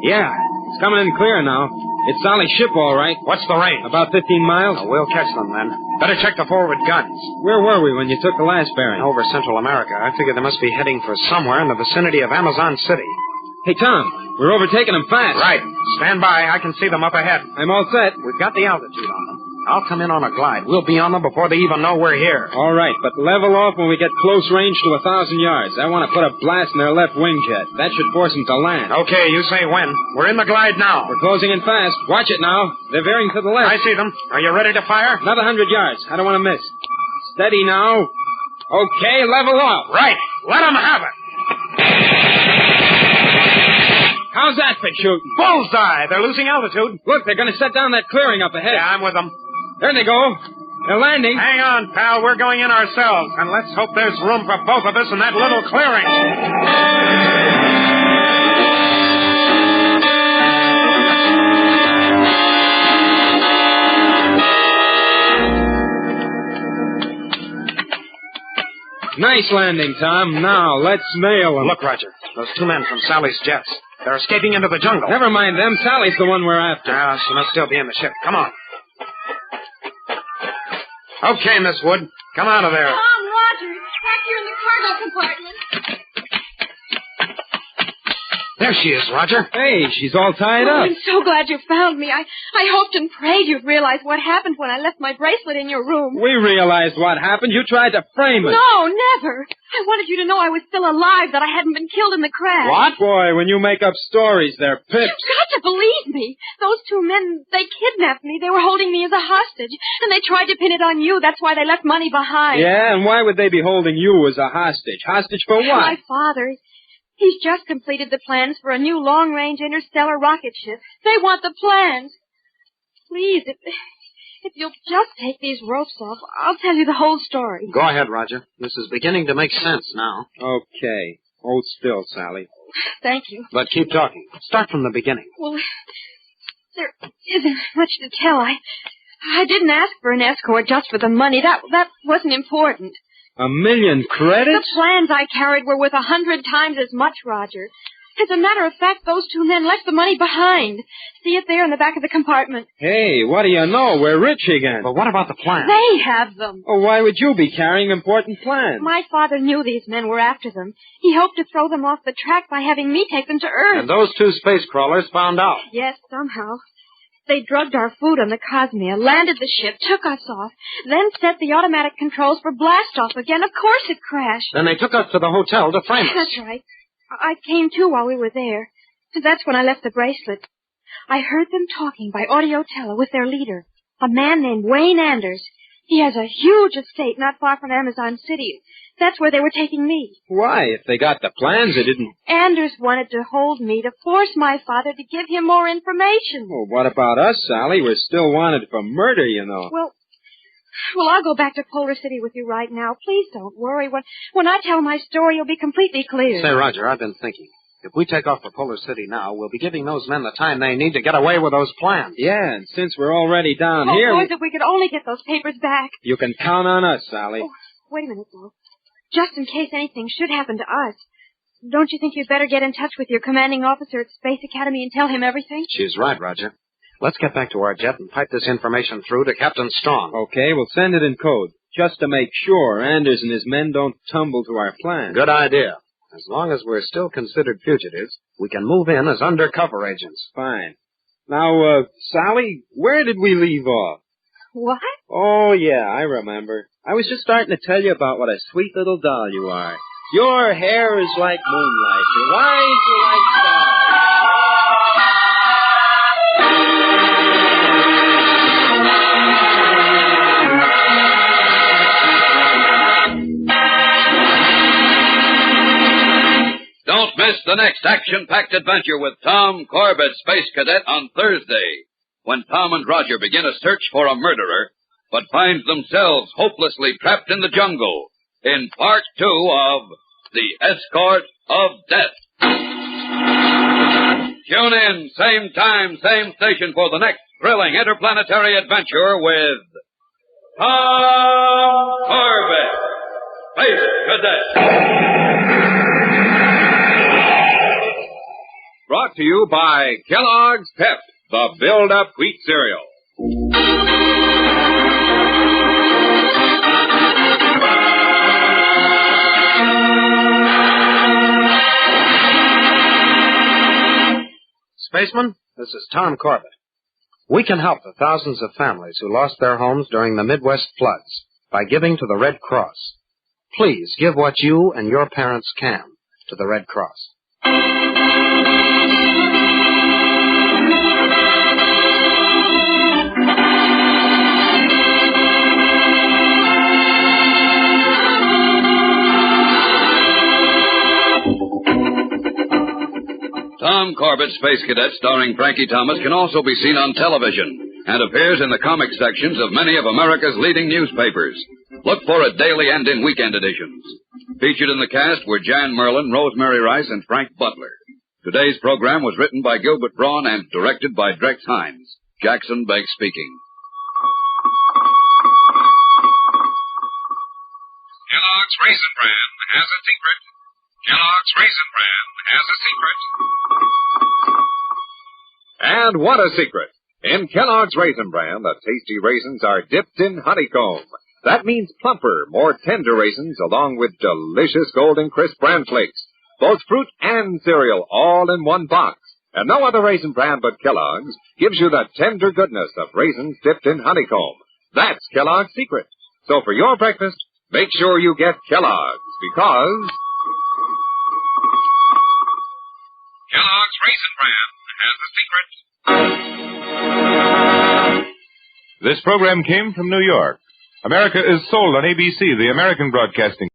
[SPEAKER 18] Yeah, it's coming in clear now. It's Sally's ship, all right.
[SPEAKER 11] What's the range?
[SPEAKER 18] About 15 miles.
[SPEAKER 11] Oh, we'll catch them then. Better check the forward guns.
[SPEAKER 18] Where were we when you took the last bearing?
[SPEAKER 11] Over Central America. I figure they must be heading for somewhere in the vicinity of Amazon City.
[SPEAKER 18] Hey, Tom, we're overtaking them fast.
[SPEAKER 11] Right. Stand by. I can see them up ahead.
[SPEAKER 18] I'm all set.
[SPEAKER 11] We've got the altitude on them. I'll come in on a glide. We'll be on them before they even know we're here.
[SPEAKER 18] All right, but level off when we get close range to 1,000 yards. I want to put a blast in their left wing jet. That should force them to land.
[SPEAKER 11] Okay, you say when. We're in the glide now.
[SPEAKER 18] We're closing in fast. Watch it now. They're veering to the left.
[SPEAKER 11] I see them. Are you ready to fire?
[SPEAKER 18] Another 100 yards. I don't want to miss. Steady now. Okay, level off.
[SPEAKER 11] Right. Let them have it.
[SPEAKER 18] How's that for shooting?
[SPEAKER 11] Bullseye. They're losing altitude.
[SPEAKER 18] Look, they're going to set down that clearing up ahead.
[SPEAKER 11] Yeah, I'm with them.
[SPEAKER 18] There they go. They're landing.
[SPEAKER 11] Hang on, pal. We're going in ourselves. And let's hope there's room for both of us in that little clearing.
[SPEAKER 18] Nice landing, Tom. Now, let's nail them.
[SPEAKER 11] Look, Roger. Those 2 men from Sally's jets. They're escaping into the jungle.
[SPEAKER 18] Never mind them. Sally's the one we're after.
[SPEAKER 11] She must still be in the ship. Come on. Okay, Miss Wood. Come out of there.
[SPEAKER 9] Tom, Roger. Back here in the cargo compartment.
[SPEAKER 11] There she is, Roger.
[SPEAKER 18] Hey, she's all tied up.
[SPEAKER 19] I'm so glad you found me. I hoped and prayed you'd realize what happened when I left my bracelet in your room.
[SPEAKER 18] We realized what happened. You tried to frame us.
[SPEAKER 19] No, never. I wanted you to know I was still alive, that I hadn't been killed in the crash.
[SPEAKER 18] What? Boy, when you make up stories, they're pips.
[SPEAKER 19] You've got to believe me. Those two men, they kidnapped me. They were holding me as a hostage, and they tried to pin it on you. That's why they left money behind.
[SPEAKER 18] Yeah, and why would they be holding you as a hostage? Hostage for what?
[SPEAKER 19] My father. He's just completed the plans for a new long-range interstellar rocket ship. They want the plans. Please, if you'll just take these ropes off, I'll tell you the whole story.
[SPEAKER 11] Go ahead, Roger. This is beginning to make sense now.
[SPEAKER 18] Okay. Hold still, Sally.
[SPEAKER 19] Thank you.
[SPEAKER 11] But keep talking. Start from the beginning.
[SPEAKER 19] Well, there isn't much to tell. I didn't ask for an escort just for the money. That wasn't important.
[SPEAKER 18] 1,000,000 credits?
[SPEAKER 19] The plans I carried were worth 100 times as much, Roger. As a matter of fact, those two men left the money behind. See it there in the back of the compartment.
[SPEAKER 18] Hey, what do you know? We're rich again.
[SPEAKER 11] But what about the plans?
[SPEAKER 19] They have them.
[SPEAKER 18] Oh, why would you be carrying important plans?
[SPEAKER 19] My father knew these men were after them. He hoped to throw them off the track by having me take them to Earth.
[SPEAKER 11] And those two space crawlers found out.
[SPEAKER 19] Yes, somehow. They drugged our food on the Cosmia, landed the ship, took us off, then set the automatic controls for blast-off again. Of course it crashed.
[SPEAKER 11] Then they took us to the hotel to frame us.
[SPEAKER 19] That's right. I came to while we were there. That's when I left the bracelet. I heard them talking by audio tele with their leader, a man named Wayne Anders. He has a huge estate not far from Amazon City. That's where they were taking me.
[SPEAKER 18] Why? If they got the plans, they didn't...
[SPEAKER 19] Anders wanted to hold me to force my father to give him more information.
[SPEAKER 18] Well, what about us, Sally? We're still wanted for murder, you know.
[SPEAKER 19] Well, I'll go back to Polar City with you right now. Please don't worry. When I tell my story, you'll be completely clear.
[SPEAKER 11] Say, Roger, I've been thinking. If we take off for Polar City now, we'll be giving those men the time they need to get away with those plans.
[SPEAKER 18] Yeah, and since we're already down here...
[SPEAKER 19] boys, if we could only get those papers back.
[SPEAKER 18] You can count on us, Sally.
[SPEAKER 19] Oh, wait a minute, though. Just in case anything should happen to us, don't you think you'd better get in touch with your commanding officer at Space Academy and tell him everything?
[SPEAKER 11] She's right, Roger. Let's get back to our jet and pipe this information through to Captain Strong.
[SPEAKER 18] Okay, we'll send it in code, just to make sure Anders and his men don't tumble to our plan.
[SPEAKER 11] Good idea. As long as we're still considered fugitives, we can move in as undercover agents.
[SPEAKER 18] Fine. Now, Sally, where did we leave off?
[SPEAKER 19] What?
[SPEAKER 18] Oh, yeah, I remember. I was just starting to tell you about what a sweet little doll you are. Your hair is like moonlight. Your eyes are like stars.
[SPEAKER 20] Don't miss the next action-packed adventure with Tom, Corbett, Space Cadet on Thursday, when Tom and Roger begin a search for a murderer, but find themselves hopelessly trapped in the jungle in Part 2 of The Escort of Death. Tune in, same time, same station for the next thrilling interplanetary adventure with Tom Corbett, Space Cadet.
[SPEAKER 3] Brought to you by Kellogg's Pep, the build-up wheat cereal.
[SPEAKER 11] Spaceman, this is Tom Corbett. We can help the thousands of families who lost their homes during the Midwest floods by giving to the Red Cross. Please give what you and your parents can to the Red Cross.
[SPEAKER 20] Tom Corbett, Space Cadet, starring Frankie Thomas, can also be seen on television and appears in the comic sections of many of America's leading newspapers. Look for it daily and in weekend editions. Featured in the cast were Jan Merlin, Rosemary Rice, and Frank Butler. Today's program was written by Gilbert Braun and directed by Drex Hines. Jackson Begg speaking.
[SPEAKER 15] Kellogg's Raisin Bran has a secret. Kellogg's Raisin Bran has a secret.
[SPEAKER 3] And what a secret! In Kellogg's Raisin Bran, the tasty raisins are dipped in honeycomb. That means plumper, more tender raisins along with delicious golden crisp bran flakes.
[SPEAKER 9] both fruit and cereal, all in one box. And no other raisin brand but Kellogg's gives you the tender goodness of raisins dipped in honeycomb. That's Kellogg's secret. So for your breakfast, make sure you get Kellogg's, because Kellogg's Raisin Bran has the secret.
[SPEAKER 21] This program came from New York. America is sold on ABC, the American Broadcasting.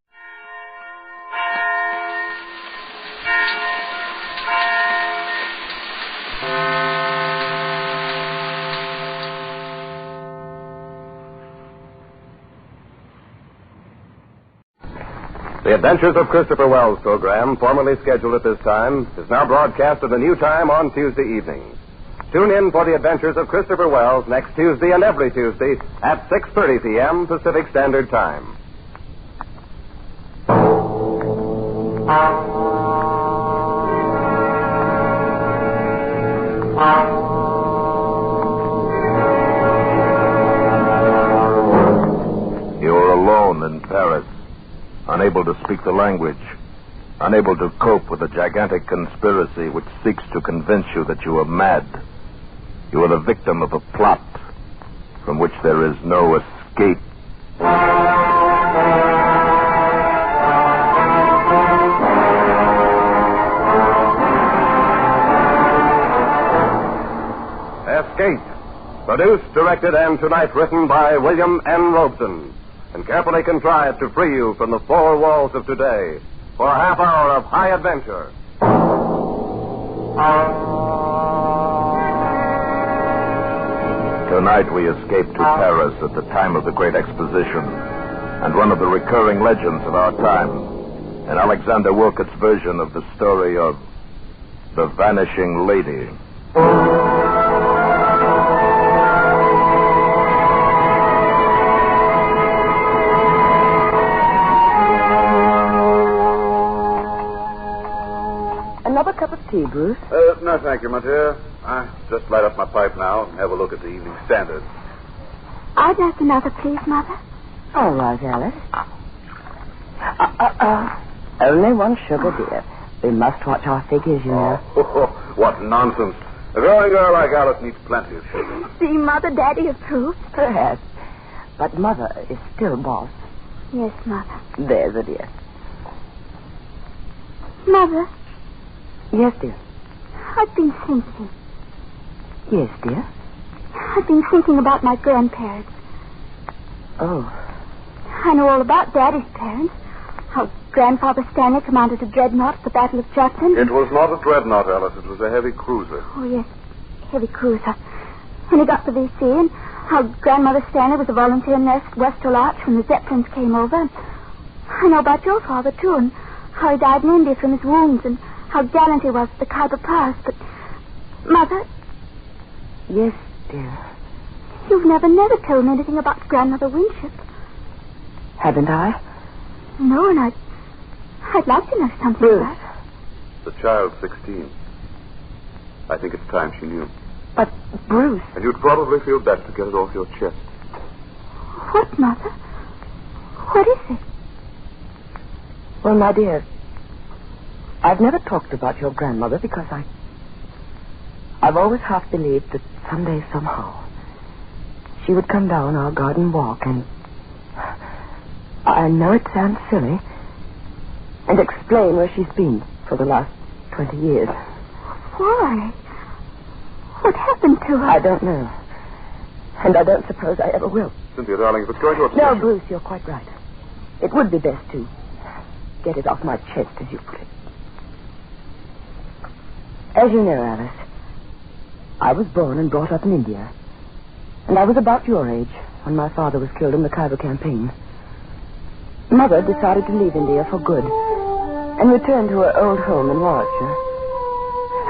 [SPEAKER 22] The Adventures of Christopher Wells program, formerly scheduled at this time, is now broadcast at a new time on Tuesday evenings. Tune in for The Adventures of Christopher Wells next Tuesday and every Tuesday at 6:30 p.m. Pacific Standard Time.
[SPEAKER 23] You're alone in Paris. Unable to speak the language, unable to cope with a gigantic conspiracy which seeks to convince you that you are mad. You are the victim of a plot from which there is no escape.
[SPEAKER 22] Escape. Produced, directed, and tonight written by William N. Robeson, and carefully contrived to free you from the four walls of today for a half hour of high adventure.
[SPEAKER 23] Tonight we escape to Paris at the time of the Great Exposition and one of the recurring legends of our time, in Alexander Wilcott's version of the story of the Vanishing Lady.
[SPEAKER 1] Another cup of tea, Bruce?
[SPEAKER 23] No, thank you, my dear. I just light up my pipe now and have a look at the Evening Standard.
[SPEAKER 19] I'd like another, please, Mother.
[SPEAKER 1] All right, Alice. Only one sugar, dear. We must watch our figures, you know.
[SPEAKER 23] What nonsense. A growing girl like Alice needs plenty of sugar.
[SPEAKER 19] See, Mother, Daddy approves.
[SPEAKER 1] Perhaps. But Mother is still boss.
[SPEAKER 19] Yes, Mother.
[SPEAKER 1] There's a dear.
[SPEAKER 19] Mother.
[SPEAKER 1] Yes, dear.
[SPEAKER 19] I've been thinking.
[SPEAKER 1] Yes, dear.
[SPEAKER 19] I've been thinking about my grandparents.
[SPEAKER 1] Oh.
[SPEAKER 19] I know all about Daddy's parents. How Grandfather Stanley commanded a dreadnought at the Battle of Jutland.
[SPEAKER 23] It was not a dreadnought, Alice. It was a heavy cruiser.
[SPEAKER 19] Oh, yes. Heavy cruiser. When he got to VC, and how Grandmother Stanley was a volunteer nurse at Westall Arch when the Zeppelins came over. I know about your father, too, and how he died in India from his wounds, and how gallant he was at the Khyber Pass. But, Mother...
[SPEAKER 1] Yes, dear.
[SPEAKER 19] You've never told me anything about Grandmother Winship.
[SPEAKER 1] Haven't I?
[SPEAKER 19] No, and I'd like to know something
[SPEAKER 1] Bruce.
[SPEAKER 19] about it.
[SPEAKER 23] The child's 16. I think it's time she knew.
[SPEAKER 1] But, Bruce...
[SPEAKER 23] And you'd probably feel better to get it off your chest.
[SPEAKER 19] What, Mother? What is it?
[SPEAKER 1] Well, my dear, I've never talked about your grandmother because I've always half believed that someday, somehow, she would come down our garden walk and... I know it sounds silly, and explain where she's been for the last 20 years.
[SPEAKER 19] Why? What happened to her?
[SPEAKER 1] I don't know. And I don't suppose I ever will.
[SPEAKER 23] Cynthia, darling, if it's going to upset
[SPEAKER 1] No,
[SPEAKER 23] you...
[SPEAKER 1] Bruce, you're quite right. It would be best to get it off my chest, as you put it. As you know, Alice, I was born and brought up in India. And I was about your age when my father was killed in the Khyber campaign. Mother decided to leave India for good and return to her old home in Warwickshire.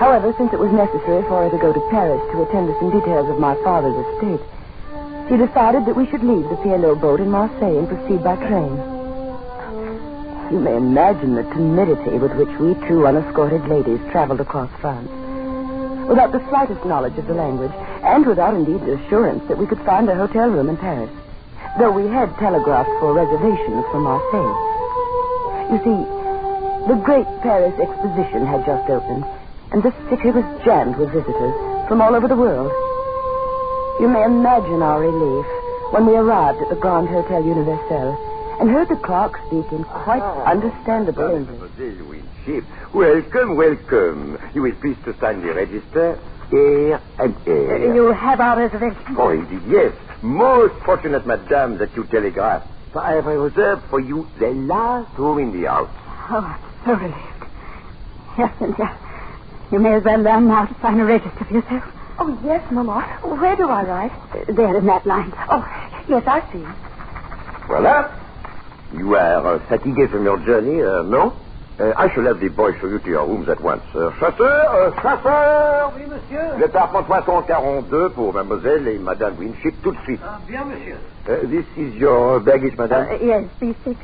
[SPEAKER 1] However, since it was necessary for her to go to Paris to attend to some details of my father's estate, she decided that we should leave the P&O boat in Marseille and proceed by train. You may imagine the timidity with which we two unescorted ladies traveled across France, without the slightest knowledge of the language, and without indeed the assurance that we could find a hotel room in Paris, though we had telegraphed for reservations from Marseille. You see,
[SPEAKER 6] The Great Paris Exposition had just opened, and the city was jammed with visitors from all over the world. You may imagine our relief when we arrived at the Grand Hotel Universel and heard the clerk speak in quite understandable English.
[SPEAKER 12] Welcome, welcome. You will please to sign the register, air and air.
[SPEAKER 6] You have our reservation?
[SPEAKER 12] Oh, indeed, yes. Most fortunate, madame, that you telegraphed. For I have reserved for you the last room in the house.
[SPEAKER 13] Oh, I'm so relieved. Yes, Cynthia. You may as well learn now to sign a register for yourself.
[SPEAKER 6] Oh, yes, Mama. Where do I write?
[SPEAKER 13] There in that line.
[SPEAKER 6] Oh, yes, I see.
[SPEAKER 12] Voila. You are fatigué from your journey, no? I shall have the boy show you to your rooms at once. Chasseur!
[SPEAKER 14] Oui, monsieur.
[SPEAKER 12] L'étape 342 pour mademoiselle et madame Winship tout de suite.
[SPEAKER 14] Ah, bien, monsieur.
[SPEAKER 12] This is your baggage, madame?
[SPEAKER 13] Yes, B6.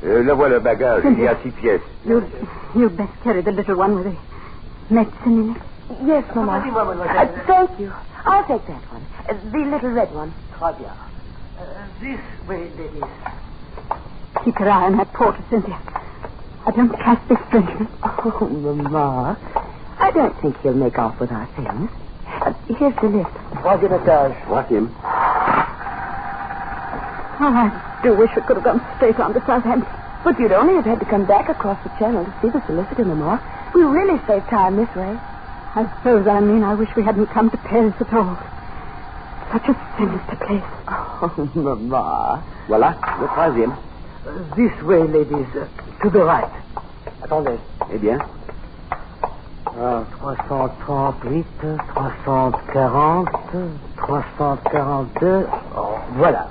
[SPEAKER 12] Le voilà le bagage. Il y a 6 pièces.
[SPEAKER 13] You'd best carry the little one with the medicine in it.
[SPEAKER 6] Yes, Mama. Thank you. I'll take that one. The little red one.
[SPEAKER 14] Très bien. This way, ladies.
[SPEAKER 13] Keep your eye on that porter, Cynthia. I don't trust this Frenchman.
[SPEAKER 6] Oh, Mama. I don't think he'll make off with our things. Here's the lift.
[SPEAKER 14] Troisième étage.
[SPEAKER 12] Troisième.
[SPEAKER 13] Oh, I do wish we could have gone straight on to Southampton.
[SPEAKER 6] But you'd only have had to come back across the channel to see the solicitor, Mama. We really save time this way.
[SPEAKER 13] I suppose I mean I wish we hadn't come to Paris at all. Such a sinister place.
[SPEAKER 6] Oh, Mama.
[SPEAKER 12] Voilà, le troisième.
[SPEAKER 14] This way, ladies. To the right.
[SPEAKER 12] Attendez. Eh bien.
[SPEAKER 14] 338, 340, 342. Oh, voilà.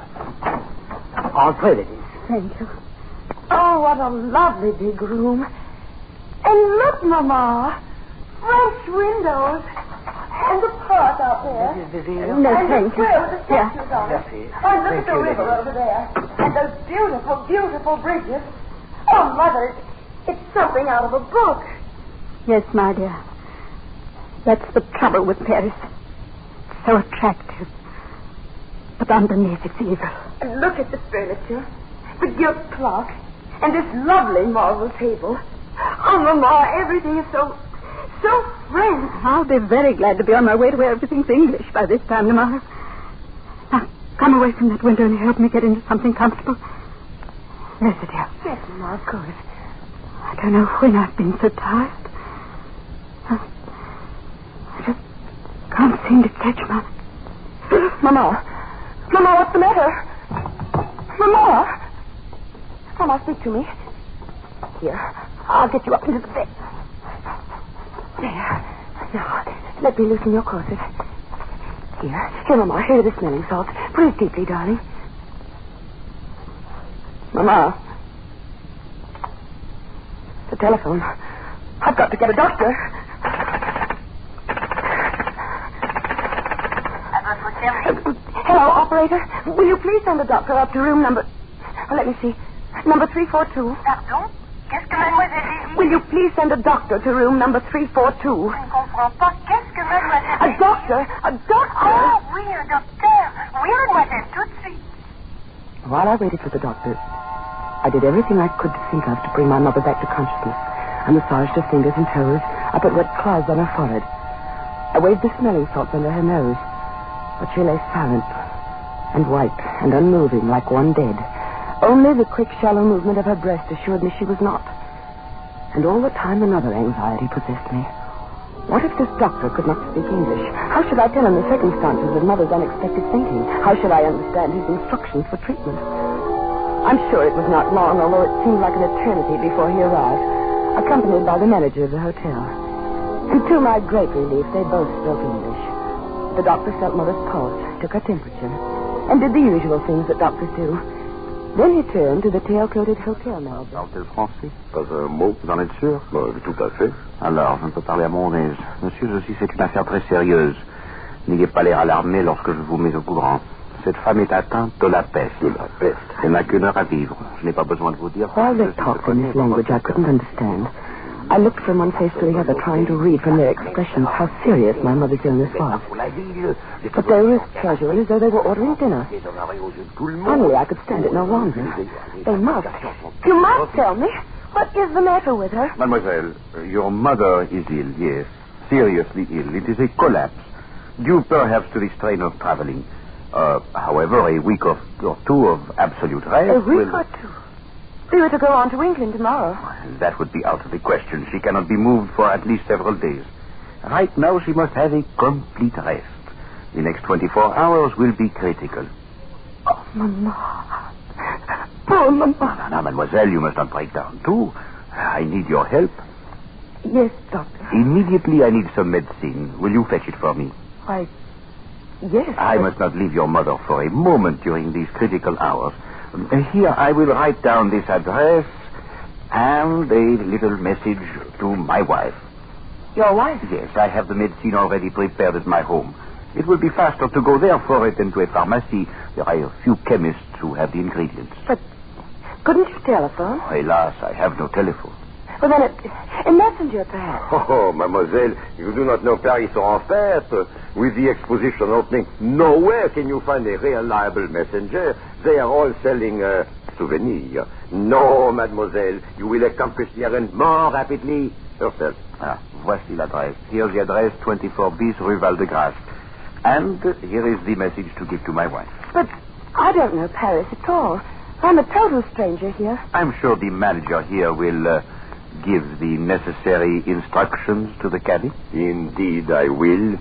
[SPEAKER 14] Entrez, ladies.
[SPEAKER 13] Thank you.
[SPEAKER 6] Oh, what a lovely big room. And look, Mama. French windows. And the park out there.
[SPEAKER 13] No, thank you.
[SPEAKER 6] With the statues on it. And look at the river over there. And those beautiful, beautiful bridges. Oh, Mother, it's something out of a book.
[SPEAKER 13] Yes, my dear. That's the trouble with Paris. It's so attractive. But underneath it's evil.
[SPEAKER 6] And look at the furniture. The gilt clock. And this lovely marble table. Oh, Mama, everything is so French.
[SPEAKER 13] I'll be very glad to be on my way to where everything's English by this time tomorrow. Now, come away from that window and help me get into something comfortable. Yes, dear.
[SPEAKER 6] Yes, Mama, of course.
[SPEAKER 13] I don't know when I've been so tired. I just can't seem to catch my...
[SPEAKER 6] Mama, what's the matter? Mama, speak to me. Here, I'll get you up into the bed. There. Now, let me loosen your corset. Here, Mama, here are the smelling salts. Breathe deeply, darling. Mama. The telephone. I've got to get a doctor. Hello, operator. Will you please send a doctor up to room number... let me see. Number 342.
[SPEAKER 24] Pardon? Qu'est-ce que mademoiselle dit?
[SPEAKER 6] Will you please send a doctor to room number 342?
[SPEAKER 24] Je ne comprends pas. Qu'est-ce que mademoiselle
[SPEAKER 6] dit? A doctor?
[SPEAKER 24] Oh, oui, un docteur. Oui, mademoiselle, tout de suite.
[SPEAKER 6] While I waited for the doctor, I did everything I could think of to bring my mother back to consciousness. I massaged her fingers and toes. I put wet cloths on her forehead. I waved the smelling salts under her nose. But she lay silent and white and unmoving like one dead. Only the quick, shallow movement of her breast assured me she was not. And all the time another anxiety possessed me. What if this doctor could not speak English? How should I tell him the circumstances of Mother's unexpected fainting? How should I understand his instructions for treatment? I'm sure it was not long, although it seemed like an eternity before he arrived, accompanied by the manager of the hotel. And to my great relief, they both spoke English. The doctor felt Mother's pulse, took her temperature, and did the usual things that doctors do. Then he turned to the tail-coated hotel manager.
[SPEAKER 23] Parle-t-elle français? Pas un mot. Vous en êtes sûr? Tout à fait. Alors, je ne peux parler à mon aise. Monsieur, ceci, c'est une affaire très sérieuse. N'ayez pas l'air alarmé lorsque je vous mets au courant. Cette femme est atteinte de la peste. De la peste? Elle n'a qu'une heure à vivre. Je n'ai pas besoin de vous dire...
[SPEAKER 6] While they talked in this language I couldn't understand, I looked from one face to the other, trying to read from their expressions how serious my mother's illness was. But they were as casual as though they were ordering dinner. Finally, I could stand it no longer. You must tell me. What is the matter with her?
[SPEAKER 23] Mademoiselle, your mother is ill, yes. Seriously ill. It is a collapse. Due perhaps to the strain of traveling. However, a week or two of absolute rest.
[SPEAKER 6] A week or two? We were to go on to England tomorrow.
[SPEAKER 23] Well, that would be out of the question. She cannot be moved for at least several days. Right now, she must have a complete rest. The next 24 hours will be critical.
[SPEAKER 6] Oh, Mama. Poor Mama.
[SPEAKER 23] Now, mademoiselle, you must not break down, too. I need your help.
[SPEAKER 6] Yes, Doctor.
[SPEAKER 23] Immediately, I need some medicine. Will you fetch it for me?
[SPEAKER 6] Why, yes.
[SPEAKER 23] I must not leave your mother for a moment during these critical hours. Here, I will write down this address and a little message to my wife.
[SPEAKER 6] Your wife?
[SPEAKER 23] Yes, I have the medicine already prepared at my home. It will be faster to go there for it than to a pharmacy. There are a few chemists who have the ingredients.
[SPEAKER 6] But couldn't you telephone?
[SPEAKER 23] Alas, I have no telephone.
[SPEAKER 6] Well, then a messenger, perhaps.
[SPEAKER 23] Oh, mademoiselle, you do not know Paris en fête. With the exposition opening, nowhere can you find a reliable messenger. They are all selling souvenirs. No, mademoiselle, you will accomplish the errand more rapidly yourself. Voici l'adresse. Here's the address, 24 bis Rue Val-de-Grâce. And here is the message to give to my wife.
[SPEAKER 6] But I don't know Paris at all. I'm a total stranger here.
[SPEAKER 23] I'm sure the manager here will give the necessary instructions to the cadet. Indeed, I will.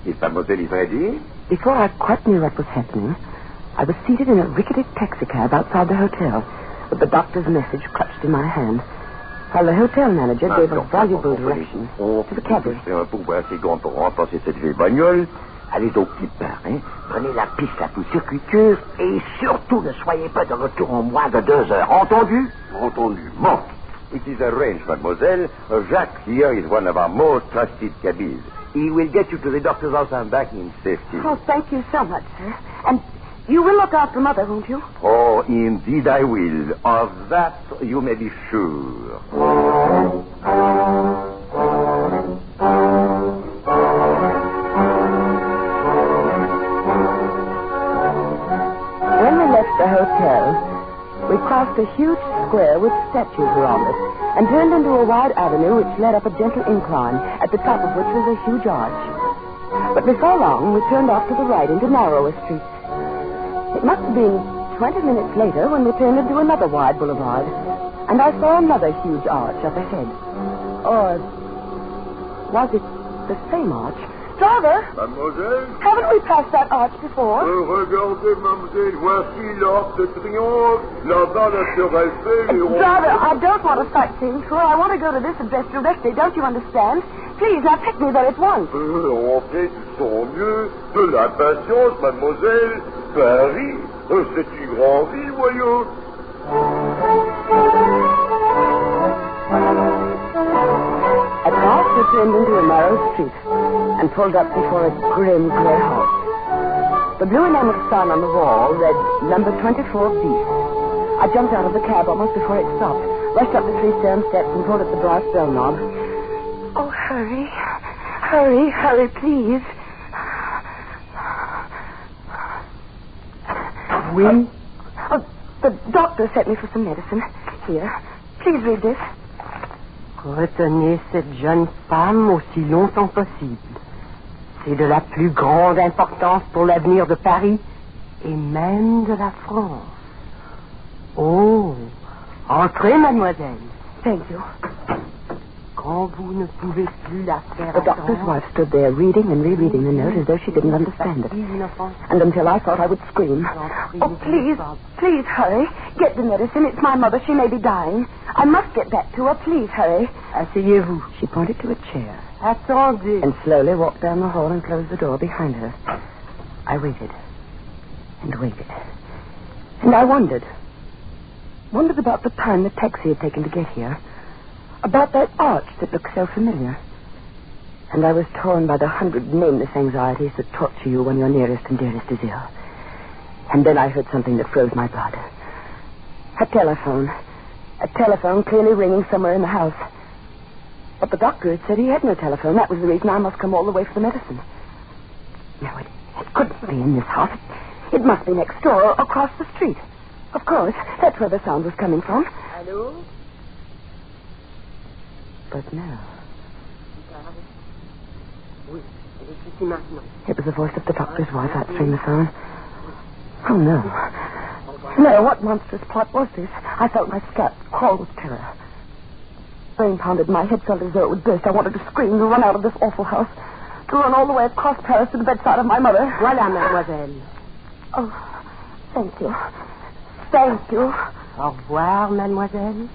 [SPEAKER 23] If mademoiselle is ready.
[SPEAKER 6] Before I quite knew what was happening, I was seated in a rickety taxicab outside the hotel, with the doctor's message clutched in my hand, while the hotel manager gave a valuable direction to the cabby.
[SPEAKER 23] Pour voir si on peut remplacer cette vieille bagnole. Allez donc, petite part, hein. Prenez la piste la plus circuiteuse et surtout ne soyez pas de retour en moins de 2 heures. Entendu? Entendu. Bon. It is arranged, mademoiselle. Jacques here is one of our most trusted cabbies. He will get you to the doctor's house and back in safety.
[SPEAKER 6] Oh, thank you so much, sir. And you will look after Mother, won't you?
[SPEAKER 23] Oh, indeed I will. Of that you may be sure.
[SPEAKER 6] When we left the hotel, we crossed a huge square with statues around it and turned into a wide avenue which led up a gentle incline, at the top of which was a huge arch. But before long, we turned off to the right into narrower streets. It must have been 20 minutes later when we turned into another wide boulevard, and I saw another huge arch up ahead. Or was it the same arch? Driver!
[SPEAKER 23] Mademoiselle?
[SPEAKER 6] Haven't we passed that arch before?
[SPEAKER 23] Regardez, mademoiselle, voici l'Arc de Triomphe. Là-bas, la Tour Eiffel.
[SPEAKER 6] Driver, I don't want a sightseeing tour. I want to go to this address directly. Don't you understand? Please, now take me there at once.
[SPEAKER 23] On fait du son mieux. De l'impatience, mademoiselle. Paris, c'est une grande ville, voyons.
[SPEAKER 6] At last, we turned into a narrow street and pulled up before a grim grey house. The blue enameled sign on the wall read number 24B. I jumped out of the cab almost before it stopped, rushed up the 3 stone steps and pulled at the brass bell knob. Oh, hurry. Hurry, hurry, please.
[SPEAKER 23] Oui?
[SPEAKER 6] Oh, the doctor sent me for some medicine. Here. Please read this.
[SPEAKER 14] Retenez cette jeune femme aussi longtemps possible. C'est de la plus grande importance pour l'avenir de Paris et même de la France. Oh, entrez, mademoiselle.
[SPEAKER 6] Thank you.
[SPEAKER 14] Quand vous ne pouvez plus la faire
[SPEAKER 6] The doctor's wife stood there reading and rereading the note as though she didn't understand it. And until I thought I would scream. Oh, please, please hurry. Get the medicine. It's my mother. She may be dying. I must get back to her. Please hurry.
[SPEAKER 14] Asseyez-vous.
[SPEAKER 6] She pointed to a chair.
[SPEAKER 14] Attendez.
[SPEAKER 6] And slowly walked down the hall and closed the door behind her. I waited. And waited. And I wondered. Wondered about the time the taxi had taken to get here. About that arch that looked so familiar. And I was torn by the 100 nameless anxieties that torture you when your nearest and dearest is ill. And then I heard something that froze my blood. A telephone. A telephone clearly ringing somewhere in the house. But the doctor had said he had no telephone. That was the reason I must come all the way for the medicine. No, it couldn't be in this house. It must be next door or across the street. Of course, that's where the sound was coming from.
[SPEAKER 14] Allô?
[SPEAKER 6] But no. It was the voice of the doctor's wife answering the phone. Oh, no. No, what monstrous plot was this? I felt my scalp crawl with terror. Brain pounded, my head felt as though it would burst. I wanted to scream, to run out of this awful house, to run all the way across Paris to the bedside of my mother.
[SPEAKER 14] Voilà, mademoiselle.
[SPEAKER 6] Oh, thank you. Thank you.
[SPEAKER 14] Au revoir, mademoiselle.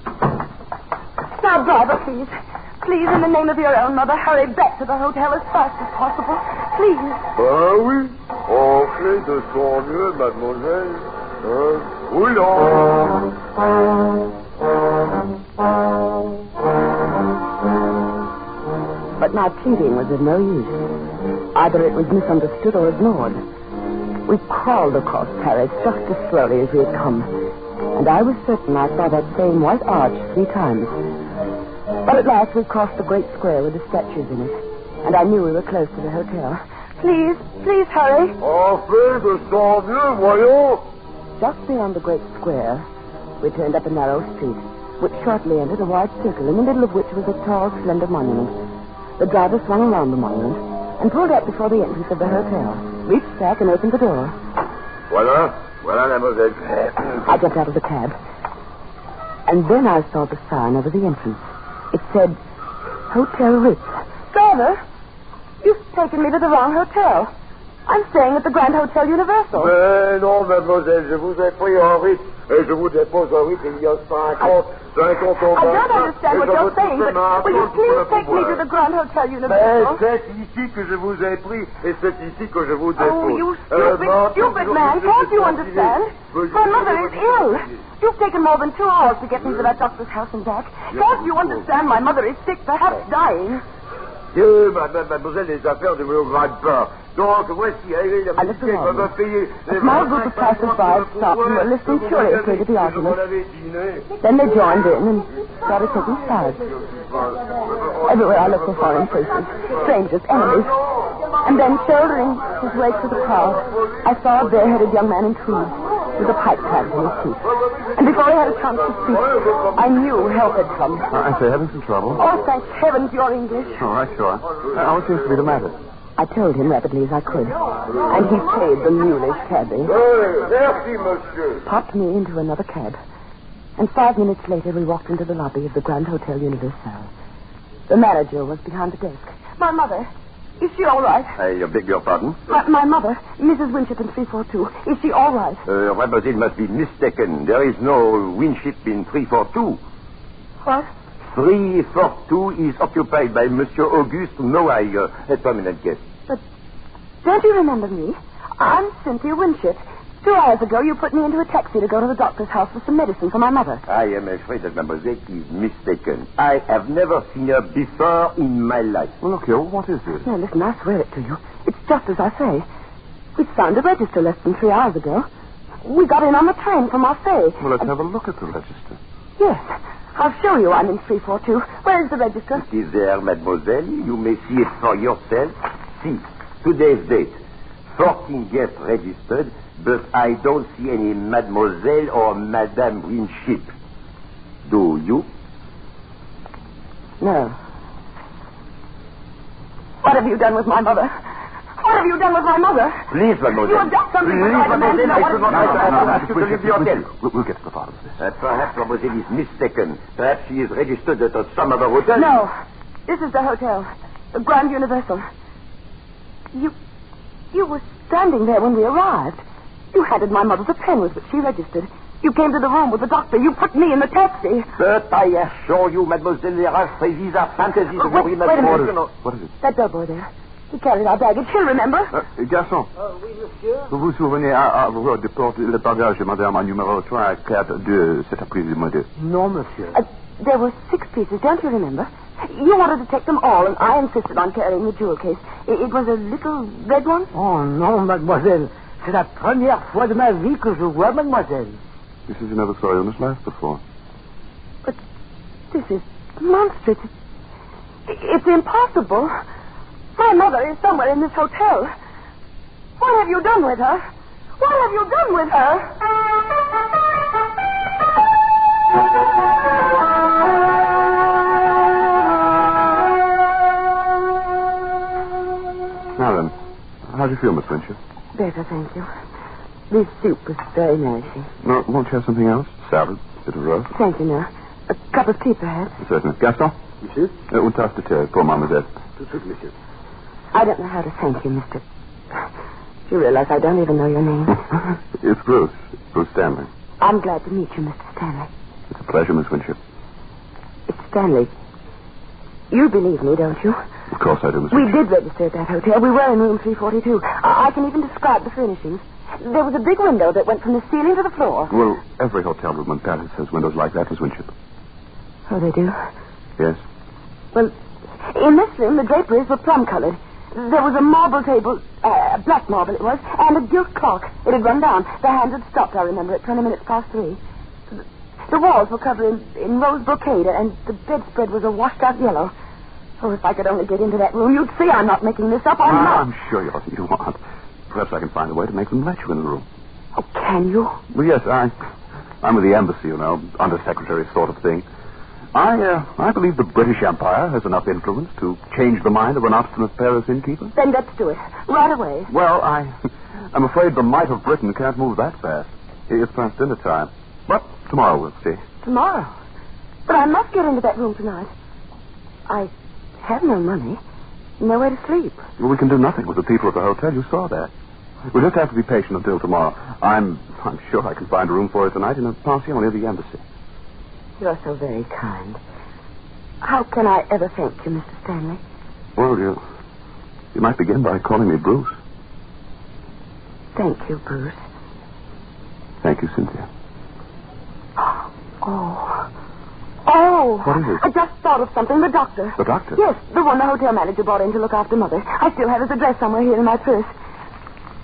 [SPEAKER 6] Now, driver, please. Please, in the name of your own mother, hurry back to the hotel as fast as possible. Please.
[SPEAKER 12] Ah oui. Entrez de son mieux, mademoiselle. Oui,
[SPEAKER 6] But my pleading was of no use. Either it was misunderstood or ignored. We crawled across Paris just as slowly as we had come. And I was certain I saw that same white arch 3 times. But at last we crossed the great square with the statues in it. And I knew we were close to the hotel. Please, please hurry.
[SPEAKER 12] Entrez de son mieux, voyons.
[SPEAKER 6] Just beyond the great square, we turned up a narrow street, which shortly entered a wide circle, in the middle of which was a tall, slender monument. The driver swung around the monument and pulled up before the entrance of the hotel, reached back and opened the door.
[SPEAKER 12] Voilà, mademoiselle.
[SPEAKER 6] I jumped out of the cab. And then I saw the sign over the entrance. It said, Hotel Ritz. Driver, you've taken me to the wrong hotel. I'm staying at the Grand Hotel Universal.
[SPEAKER 12] Mais non, mademoiselle, je vous ai pris en Ritz. Et je vous dépose en Ritz il y a 50 ans.
[SPEAKER 6] I don't understand what you're saying, but will you please take me to the Grand Hotel Universal?
[SPEAKER 12] Mais c'est ici que je vous ai pris et c'est ici que je vous dépose.
[SPEAKER 6] Oh, you stupid man, can't you understand? My mother is ill. You've taken more than 2 hours to get me to that doctor's house and back. Can't you understand? My mother is sick, perhaps dying.
[SPEAKER 12] Mademoiselle, les affaires ne me regardent pas. Donc, voici, allez, la musique va payer.
[SPEAKER 6] A small group of passers-by stopped and were listening curiously to the argument. Then they joined in and started taking sides. Everywhere I looked for foreign faces, strangers, enemies. And then, shouldering his way through the crowd, I saw a bare-headed young man in tweeds with a pipe clamp in his teeth. And before he had a chance to speak, I knew help had come.
[SPEAKER 23] I say, having some trouble?
[SPEAKER 6] Oh, thank heavens you're English.
[SPEAKER 23] All right, sure. What seems to be the matter?
[SPEAKER 6] I told him rapidly as I could. And he paid the mulish cabby.
[SPEAKER 12] Merci, monsieur.
[SPEAKER 6] Popped me into another cab. And 5 minutes later, we walked into the lobby of the Grand Hotel Universal. The manager was behind the desk. My mother. Is she all right?
[SPEAKER 12] I beg your pardon?
[SPEAKER 6] My mother, Mrs. Winship in 342. Is she all right?
[SPEAKER 12] Mademoiselle must be mistaken. There is no Winship in 342.
[SPEAKER 6] What?
[SPEAKER 12] 342 is occupied by Monsieur Auguste Noailles, a permanent guest.
[SPEAKER 6] But don't you remember me? I'm Cynthia Winship. 2 hours ago, you put me into a taxi to go to the doctor's house for some medicine for my mother.
[SPEAKER 12] I am afraid that Mademoiselle is mistaken. I have never seen her before in my life.
[SPEAKER 23] Well, look here, what is this?
[SPEAKER 6] No, listen, I swear it to you. It's just as I say. We signed a register less than 3 hours ago. We got in on the train from Marseille.
[SPEAKER 23] Well, let's have a look at the register.
[SPEAKER 6] Yes. I'll show you I'm in 342. Where is the register?
[SPEAKER 12] It is there, mademoiselle. You may see it for yourself. See, today's date. 14 guests registered, but I don't see any mademoiselle or Madame Winship. Do you?
[SPEAKER 6] No. What have you done with my mother? What have you done with my mother?
[SPEAKER 12] Please, mademoiselle.
[SPEAKER 6] You have done something
[SPEAKER 12] Please,
[SPEAKER 6] with my
[SPEAKER 12] mademoiselle, I
[SPEAKER 6] demand.
[SPEAKER 12] should not ask you to leave the hotel.
[SPEAKER 23] We'll get to the bottom of this.
[SPEAKER 12] Perhaps mademoiselle is mistaken. Perhaps she is registered at some other hotel.
[SPEAKER 6] No. This is the hotel. The Grand Universal. You were standing there when we arrived. You handed my mother the pen with which she registered. You came to the room with the doctor. You put me in the taxi.
[SPEAKER 12] But I assure you, mademoiselle, there are these are fantasies of your
[SPEAKER 6] wait a minute.
[SPEAKER 23] What is it?
[SPEAKER 6] That bellboy there. He carried our baggage. He'll remember.
[SPEAKER 23] Garçon.
[SPEAKER 12] Oui, monsieur.
[SPEAKER 23] Vous vous souvenez avoir déporté le bagage de madame en numéro 3 à 4 de cet après-midi?
[SPEAKER 14] Non, monsieur.
[SPEAKER 6] There were 6 pieces, don't you remember? You wanted to take them all, and I insisted on carrying the jewel case. It was a little red one?
[SPEAKER 14] Oh, non, mademoiselle. C'est la première fois de ma vie que je vois mademoiselle.
[SPEAKER 23] This is never saw you in his life before.
[SPEAKER 6] But this is monstrous. It's impossible. My mother is somewhere in this hotel. What have you done with her? What have you done with her?
[SPEAKER 2] How do you feel, Miss Winship?
[SPEAKER 6] Better, thank you. This soup was very nourishing.
[SPEAKER 2] No, won't you have something else? Salad, bit of roast?
[SPEAKER 6] Thank you, Neal. A cup of tea, perhaps?
[SPEAKER 2] Certainly. Gaston?
[SPEAKER 10] Monsieur?
[SPEAKER 2] Une tasse de thé pour mademoiselle.
[SPEAKER 10] Tout de suite, monsieur.
[SPEAKER 6] I don't know how to thank you, Mr. You realize I don't even know your name.
[SPEAKER 2] It's Bruce. Bruce Stanley.
[SPEAKER 6] I'm glad to meet you, Mr. Stanley.
[SPEAKER 2] It's a pleasure, Miss Winship.
[SPEAKER 6] It's Stanley. You believe me, don't you?
[SPEAKER 2] Of course I do, Miss
[SPEAKER 6] We
[SPEAKER 2] Winship.
[SPEAKER 6] did register at that hotel. We were in room 342. I can even describe the furnishings. There was a big window that went from the ceiling to the floor.
[SPEAKER 2] Well, every hotel room in Paris has windows like that, Miss Winship.
[SPEAKER 6] Oh, they do?
[SPEAKER 2] Yes.
[SPEAKER 6] Well, in this room, the draperies were plum-colored. There was a marble table, black marble it was, and a gilt clock. It had run down. The hands had stopped, I remember, at 20 minutes past 3. The walls were covered in rose brocade, and the bedspread was a washed-out yellow. Oh, if I could only get into that room, you'd see I'm not making this up. I'm not.
[SPEAKER 2] I'm sure you aren't. Perhaps I can find a way to make them let you in the room.
[SPEAKER 6] Oh, can you?
[SPEAKER 2] Well, yes, I'm with the embassy, undersecretary sort of thing. I believe the British Empire has enough influence to change the mind of an obstinate Paris innkeeper.
[SPEAKER 6] Then let's do it. Right away.
[SPEAKER 2] Well, I'm afraid the might of Britain can't move that fast. It's past dinner time. But tomorrow we'll see.
[SPEAKER 6] Tomorrow? But I must get into that room tonight. I have no money. Nowhere to sleep.
[SPEAKER 2] Well, we can do nothing with the people at the hotel. You saw that. We'll just have to be patient until tomorrow. I'm sure I can find a room for you tonight in a pension near the embassy.
[SPEAKER 6] You're so very kind. How can I ever thank you, Mr. Stanley?
[SPEAKER 2] Well, you might begin by calling me Bruce.
[SPEAKER 6] Thank you, Bruce.
[SPEAKER 2] Thank you, Cynthia.
[SPEAKER 6] Oh.
[SPEAKER 2] What is it?
[SPEAKER 6] I just thought of something. The doctor.
[SPEAKER 2] The doctor?
[SPEAKER 6] Yes, the one the hotel manager brought in to look after Mother. I still have his address somewhere here in my purse.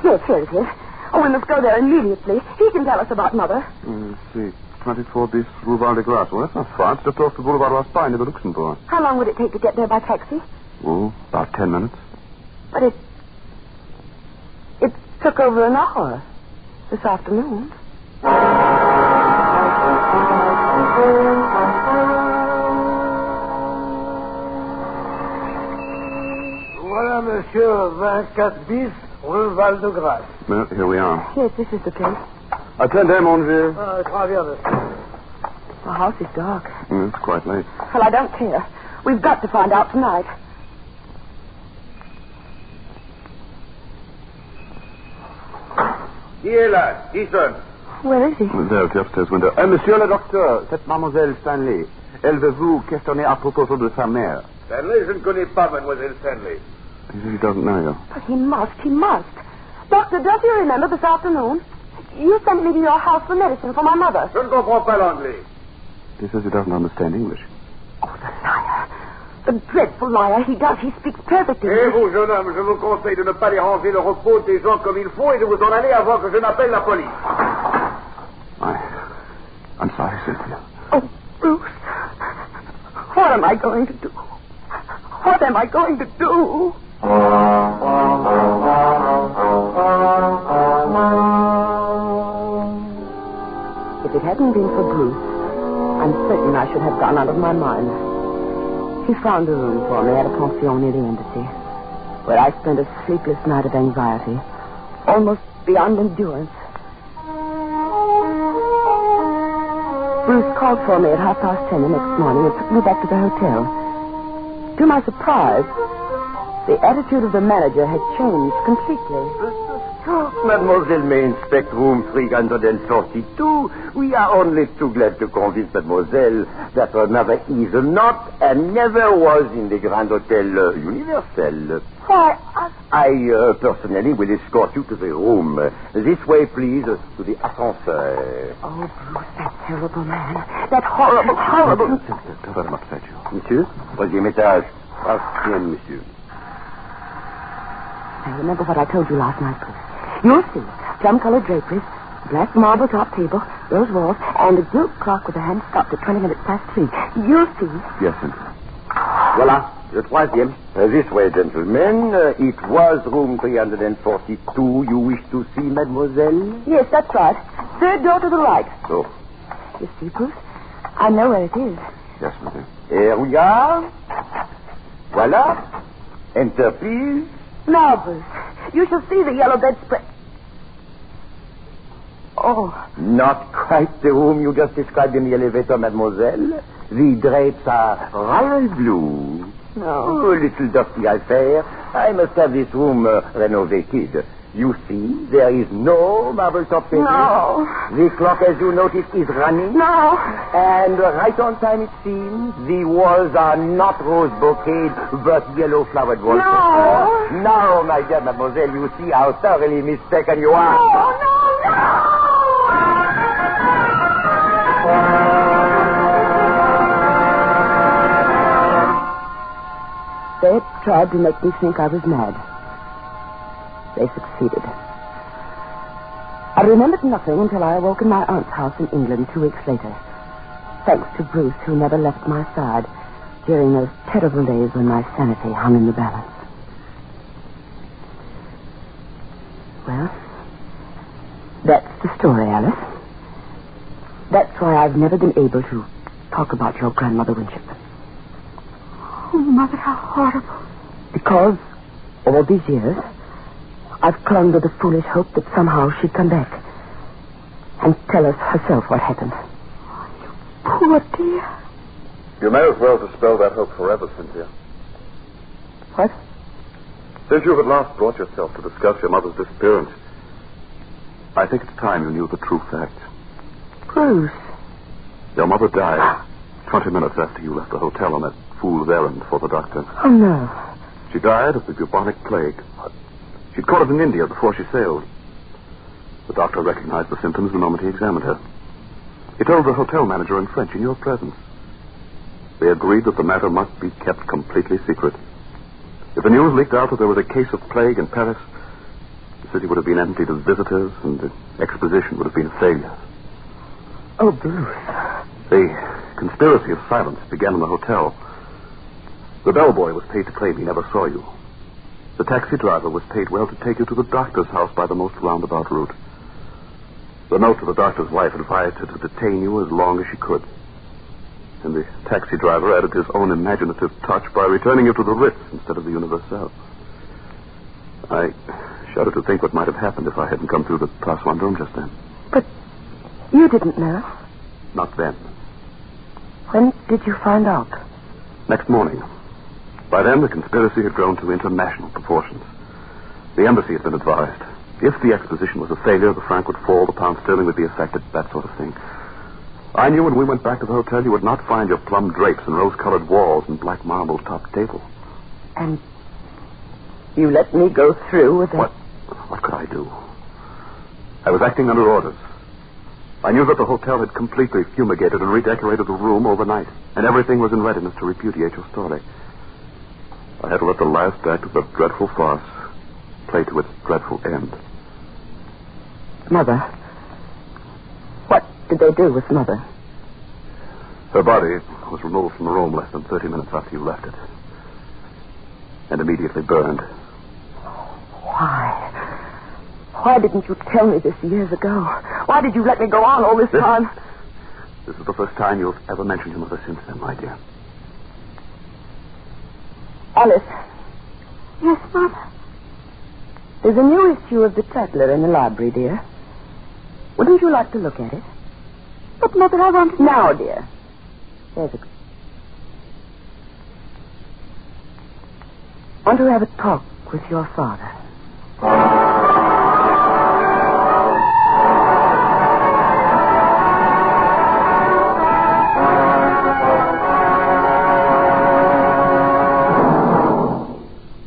[SPEAKER 6] Yes, here it is. Oh, we must go there immediately. He can tell us about Mother.
[SPEAKER 2] Let's see. 24 bis Rue Val-de-Grâce. Well, that's not far. It's just off the Boulevard Raspail near the Luxembourg.
[SPEAKER 6] How long would it take to get there by taxi?
[SPEAKER 2] Oh, about 10 minutes.
[SPEAKER 6] But it took over an hour this afternoon.
[SPEAKER 16] Voilà, monsieur, 24 bis, rue Val-de-Grâce.
[SPEAKER 2] Well, here we are.
[SPEAKER 6] Yes, this is the place.
[SPEAKER 2] Attendez, mon vieux.
[SPEAKER 16] Très bien, monsieur.
[SPEAKER 6] The house is dark.
[SPEAKER 2] It's quite late.
[SPEAKER 6] Well, I don't care. We've got to find out tonight.
[SPEAKER 12] Qui est là? Qui sonne?
[SPEAKER 6] Where is he?
[SPEAKER 2] There, at the upstairs window.
[SPEAKER 12] Monsieur le docteur, cette mademoiselle Stanley, elle veut vous questionner à propos de sa mère. Stanley, je ne connais pas mademoiselle Stanley.
[SPEAKER 2] He says he doesn't know you.
[SPEAKER 6] But he must. Doctor, don't you remember this afternoon? You sent me to your house for medicine for my mother.
[SPEAKER 12] Je ne comprends pas l'anglais.
[SPEAKER 2] He says he doesn't understand English.
[SPEAKER 6] Oh, the liar. The dreadful liar. He does. He speaks perfectly.
[SPEAKER 12] Et vous, jeune homme, je vous conseille de ne pas déranger le repos des gens comme il faut et de vous en aller avant que je n'appelle la police.
[SPEAKER 2] I'm sorry, Cynthia.
[SPEAKER 6] Oh, Bruce. What am I going to do? What am I going to do? If it hadn't been for Bruce, I'm certain I should have gone out of my mind. He found a room for me at a pension near the embassy, where I spent a sleepless night of anxiety, almost beyond endurance. Bruce called for me at 10:30 the next morning and took me back to the hotel. To my surprise, the attitude of the manager had changed completely.
[SPEAKER 12] Mademoiselle may inspect room 342. We are only too glad to convince mademoiselle that her mother is not and never was in the Grand Hotel Universel.
[SPEAKER 6] Why,
[SPEAKER 12] I personally will escort you to the room. This way, please, to the ascenseur.
[SPEAKER 6] Oh, Bruce, that terrible man. That horrible...
[SPEAKER 2] Don't let him upset you.
[SPEAKER 12] Monsieur, troisième étage. Ancien, monsieur.
[SPEAKER 6] Now, remember what I told you last night, Bruce. You'll see plum-colored draperies, black marble top table, rose walls, and a gilt clock with a hand stopped at 20 minutes past 3. You'll see.
[SPEAKER 2] Yes, Cynthia.
[SPEAKER 12] Voilà, le troisième. This way, gentlemen. It was room 342. You wish to see mademoiselle?
[SPEAKER 6] Yes, that's right. Third door to the right.
[SPEAKER 12] So.
[SPEAKER 6] You see, Bruce? I know where it is.
[SPEAKER 2] Yes, madame.
[SPEAKER 12] Et regarde. Voilà. Enter, please.
[SPEAKER 6] Now, Bruce, You shall see the yellow bedspread. Oh.
[SPEAKER 12] Not quite the room you just described in the elevator, mademoiselle. The drapes are royal blue.
[SPEAKER 6] No.
[SPEAKER 12] Oh, a little dusty affair. I must have this room renovated. You see, there is no marble top finish.
[SPEAKER 6] No.
[SPEAKER 12] The clock, as you noticed, is running.
[SPEAKER 6] No.
[SPEAKER 12] And right on time, it seems. The walls are not rose bouquet, but yellow-flowered wallpaper.
[SPEAKER 6] No.
[SPEAKER 12] Now, my dear mademoiselle, you see how thoroughly mistaken you are.
[SPEAKER 6] No. They had tried to make me think I was mad. They succeeded. I remembered nothing until I awoke in my aunt's house in England 2 weeks later. Thanks to Bruce, who never left my side during those terrible days when my sanity hung in the balance. Well, that's the story, Alice. That's why I've never been able to talk about your grandmother Winship.
[SPEAKER 13] Oh, Mother, how horrible.
[SPEAKER 6] Because all these years, I've clung to the foolish hope that somehow she'd come back and tell us herself what happened.
[SPEAKER 13] Poor dear.
[SPEAKER 2] You may as well dispel that hope forever, Cynthia.
[SPEAKER 6] What?
[SPEAKER 2] Since you have at last brought yourself to discuss your mother's disappearance, I think it's time you knew the true facts.
[SPEAKER 6] Bruce.
[SPEAKER 2] Your mother died 20 minutes after you left the hotel on that fool's errand for the doctor.
[SPEAKER 6] Oh, no.
[SPEAKER 2] She died of the bubonic plague. She'd caught it in India before she sailed. The doctor recognized the symptoms the moment he examined her. He told the hotel manager in French in your presence. They agreed that the matter must be kept completely secret. If the news leaked out that there was a case of plague in Paris, the city would have been emptied of visitors and the exposition would have been a failure.
[SPEAKER 6] Oh, Bruce.
[SPEAKER 2] The conspiracy of silence began in the hotel. The bellboy was paid to claim he never saw you. The taxi driver was paid well to take you to the doctor's house by the most roundabout route. The note to the doctor's wife advised her to detain you as long as she could. And the taxi driver added his own imaginative touch by returning you to the Ritz instead of the Universal. I shudder to think what might have happened if I hadn't come through the Place Vendôme just then.
[SPEAKER 6] But you didn't know.
[SPEAKER 2] Not then.
[SPEAKER 6] When did you find out?
[SPEAKER 2] Next morning. By then, the conspiracy had grown to international proportions. The embassy had been advised. If the exposition was a failure, the franc would fall, the pound sterling would be affected, that sort of thing. I knew when we went back to the hotel you would not find your plum drapes and rose-colored walls and black marble top table.
[SPEAKER 6] And you let me go through with that?
[SPEAKER 2] What could I do? I was acting under orders. I knew that the hotel had completely fumigated and redecorated the room overnight, and everything was in readiness to repudiate your story. I had to let the last act of the dreadful farce play to its dreadful end.
[SPEAKER 6] Mother. What did they do with Mother?
[SPEAKER 2] Her body was removed from the room less than 30 minutes after you left it. And immediately burned.
[SPEAKER 6] Why? Why didn't you tell me this years ago? Why did you let me go on all this time?
[SPEAKER 2] This is the first time you've ever mentioned your mother since then, my dear.
[SPEAKER 6] Alice.
[SPEAKER 13] Yes, Mother?
[SPEAKER 6] There's a new issue of The Tatler in the library, dear. Wouldn't you like to look at it?
[SPEAKER 13] But, Mother, I want to...
[SPEAKER 6] Now, dear. There's a... I want to have a talk with your father.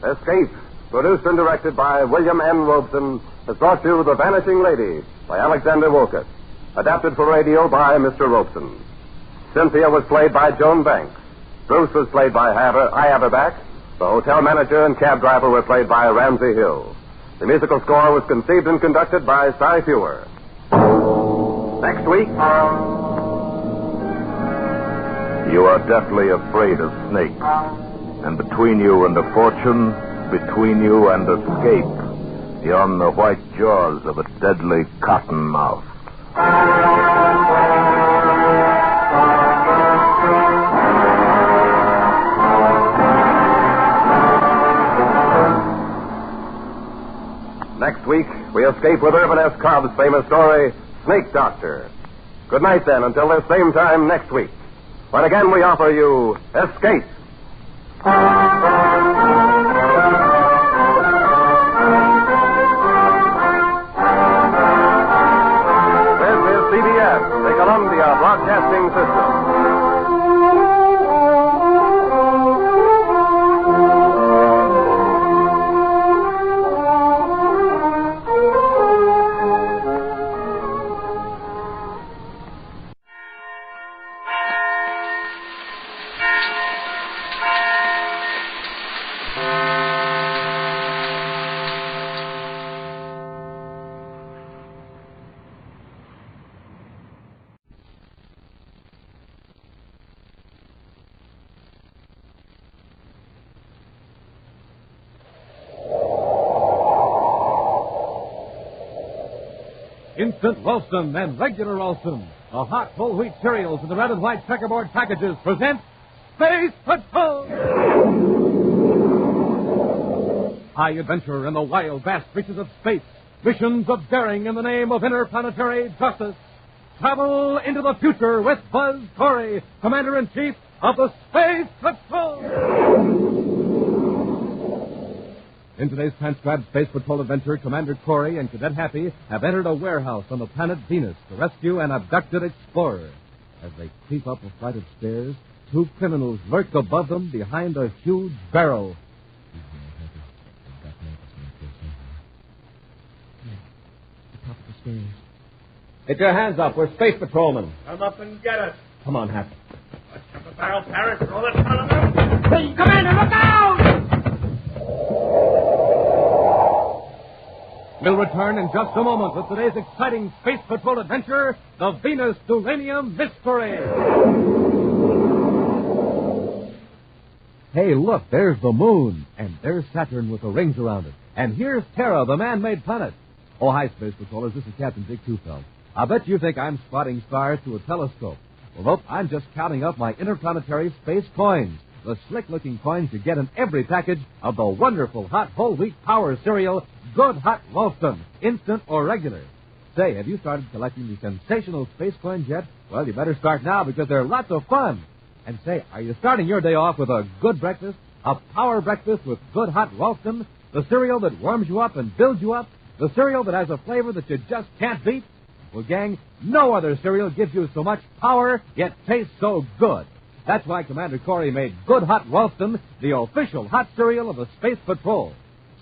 [SPEAKER 22] Escape, produced and directed by William N. Robeson, has brought you The Vanishing Lady by Alexander Wolcott, adapted for radio by Mr. Robeson. Cynthia was played by Joan Banks. Bruce was played by Haverback. The hotel manager and cab driver were played by Ramsey Hill. The musical score was conceived and conducted by Cy Fewer. Next week...
[SPEAKER 23] You are deathly afraid of snakes. And between you and a fortune, between you and escape, yawn the white jaws of a deadly cottonmouth.
[SPEAKER 22] week, we escape with Irvin S. Cobb's famous story, Snake Doctor. Good night, then, until this same time next week, when again we offer you Escape. This is CBS, the Columbia Broadcasting System.
[SPEAKER 5] Instant Ralston and regular Ralston, the hot whole wheat cereals in the red and white checkerboard packages, present Space Patrol! High adventure in the wild, vast reaches of space. Missions of daring in the name of interplanetary justice. Travel into the future with Buzz Corey, Commander-in-Chief of the Space Patrol! In today's transcribed Space Patrol adventure, Commander Corey and Cadet Happy have entered a warehouse on the planet Venus to rescue an abducted explorer. As they creep up a flight of stairs, two criminals lurk above them behind a huge barrel.
[SPEAKER 8] The top of the stairs.
[SPEAKER 5] Get your hands up. We're Space Patrolmen.
[SPEAKER 8] Come up and get us.
[SPEAKER 5] Come on, Happy.
[SPEAKER 8] Watch up the barrel, Paris. Roll it in front of them. Hey, Commander, look out!
[SPEAKER 5] We'll return in just a moment with today's exciting Space Patrol adventure, the Venus Tulania Mystery. Hey, look, there's the moon, and there's Saturn with the rings around it. And here's Terra, the man-made planet. Oh, hi, Space Patrollers. This is Captain Dick Tufeld. I bet you think I'm spotting stars through a telescope. Well, nope, I'm just counting up my interplanetary space coins. The slick-looking coins you get in every package of the wonderful hot whole wheat power cereal, Good Hot Ralston, instant or regular. Say, have you started collecting the sensational space coins yet? Well, you better start now because they're lots of fun. And say, are you starting your day off with a good breakfast? A power breakfast with Good Hot Ralston? The cereal that warms you up and builds you up? The cereal that has a flavor that you just can't beat? Well, gang, no other cereal gives you so much power, yet tastes so good. That's why Commander Corey made Good Hot Ralston the official hot cereal of the Space Patrol.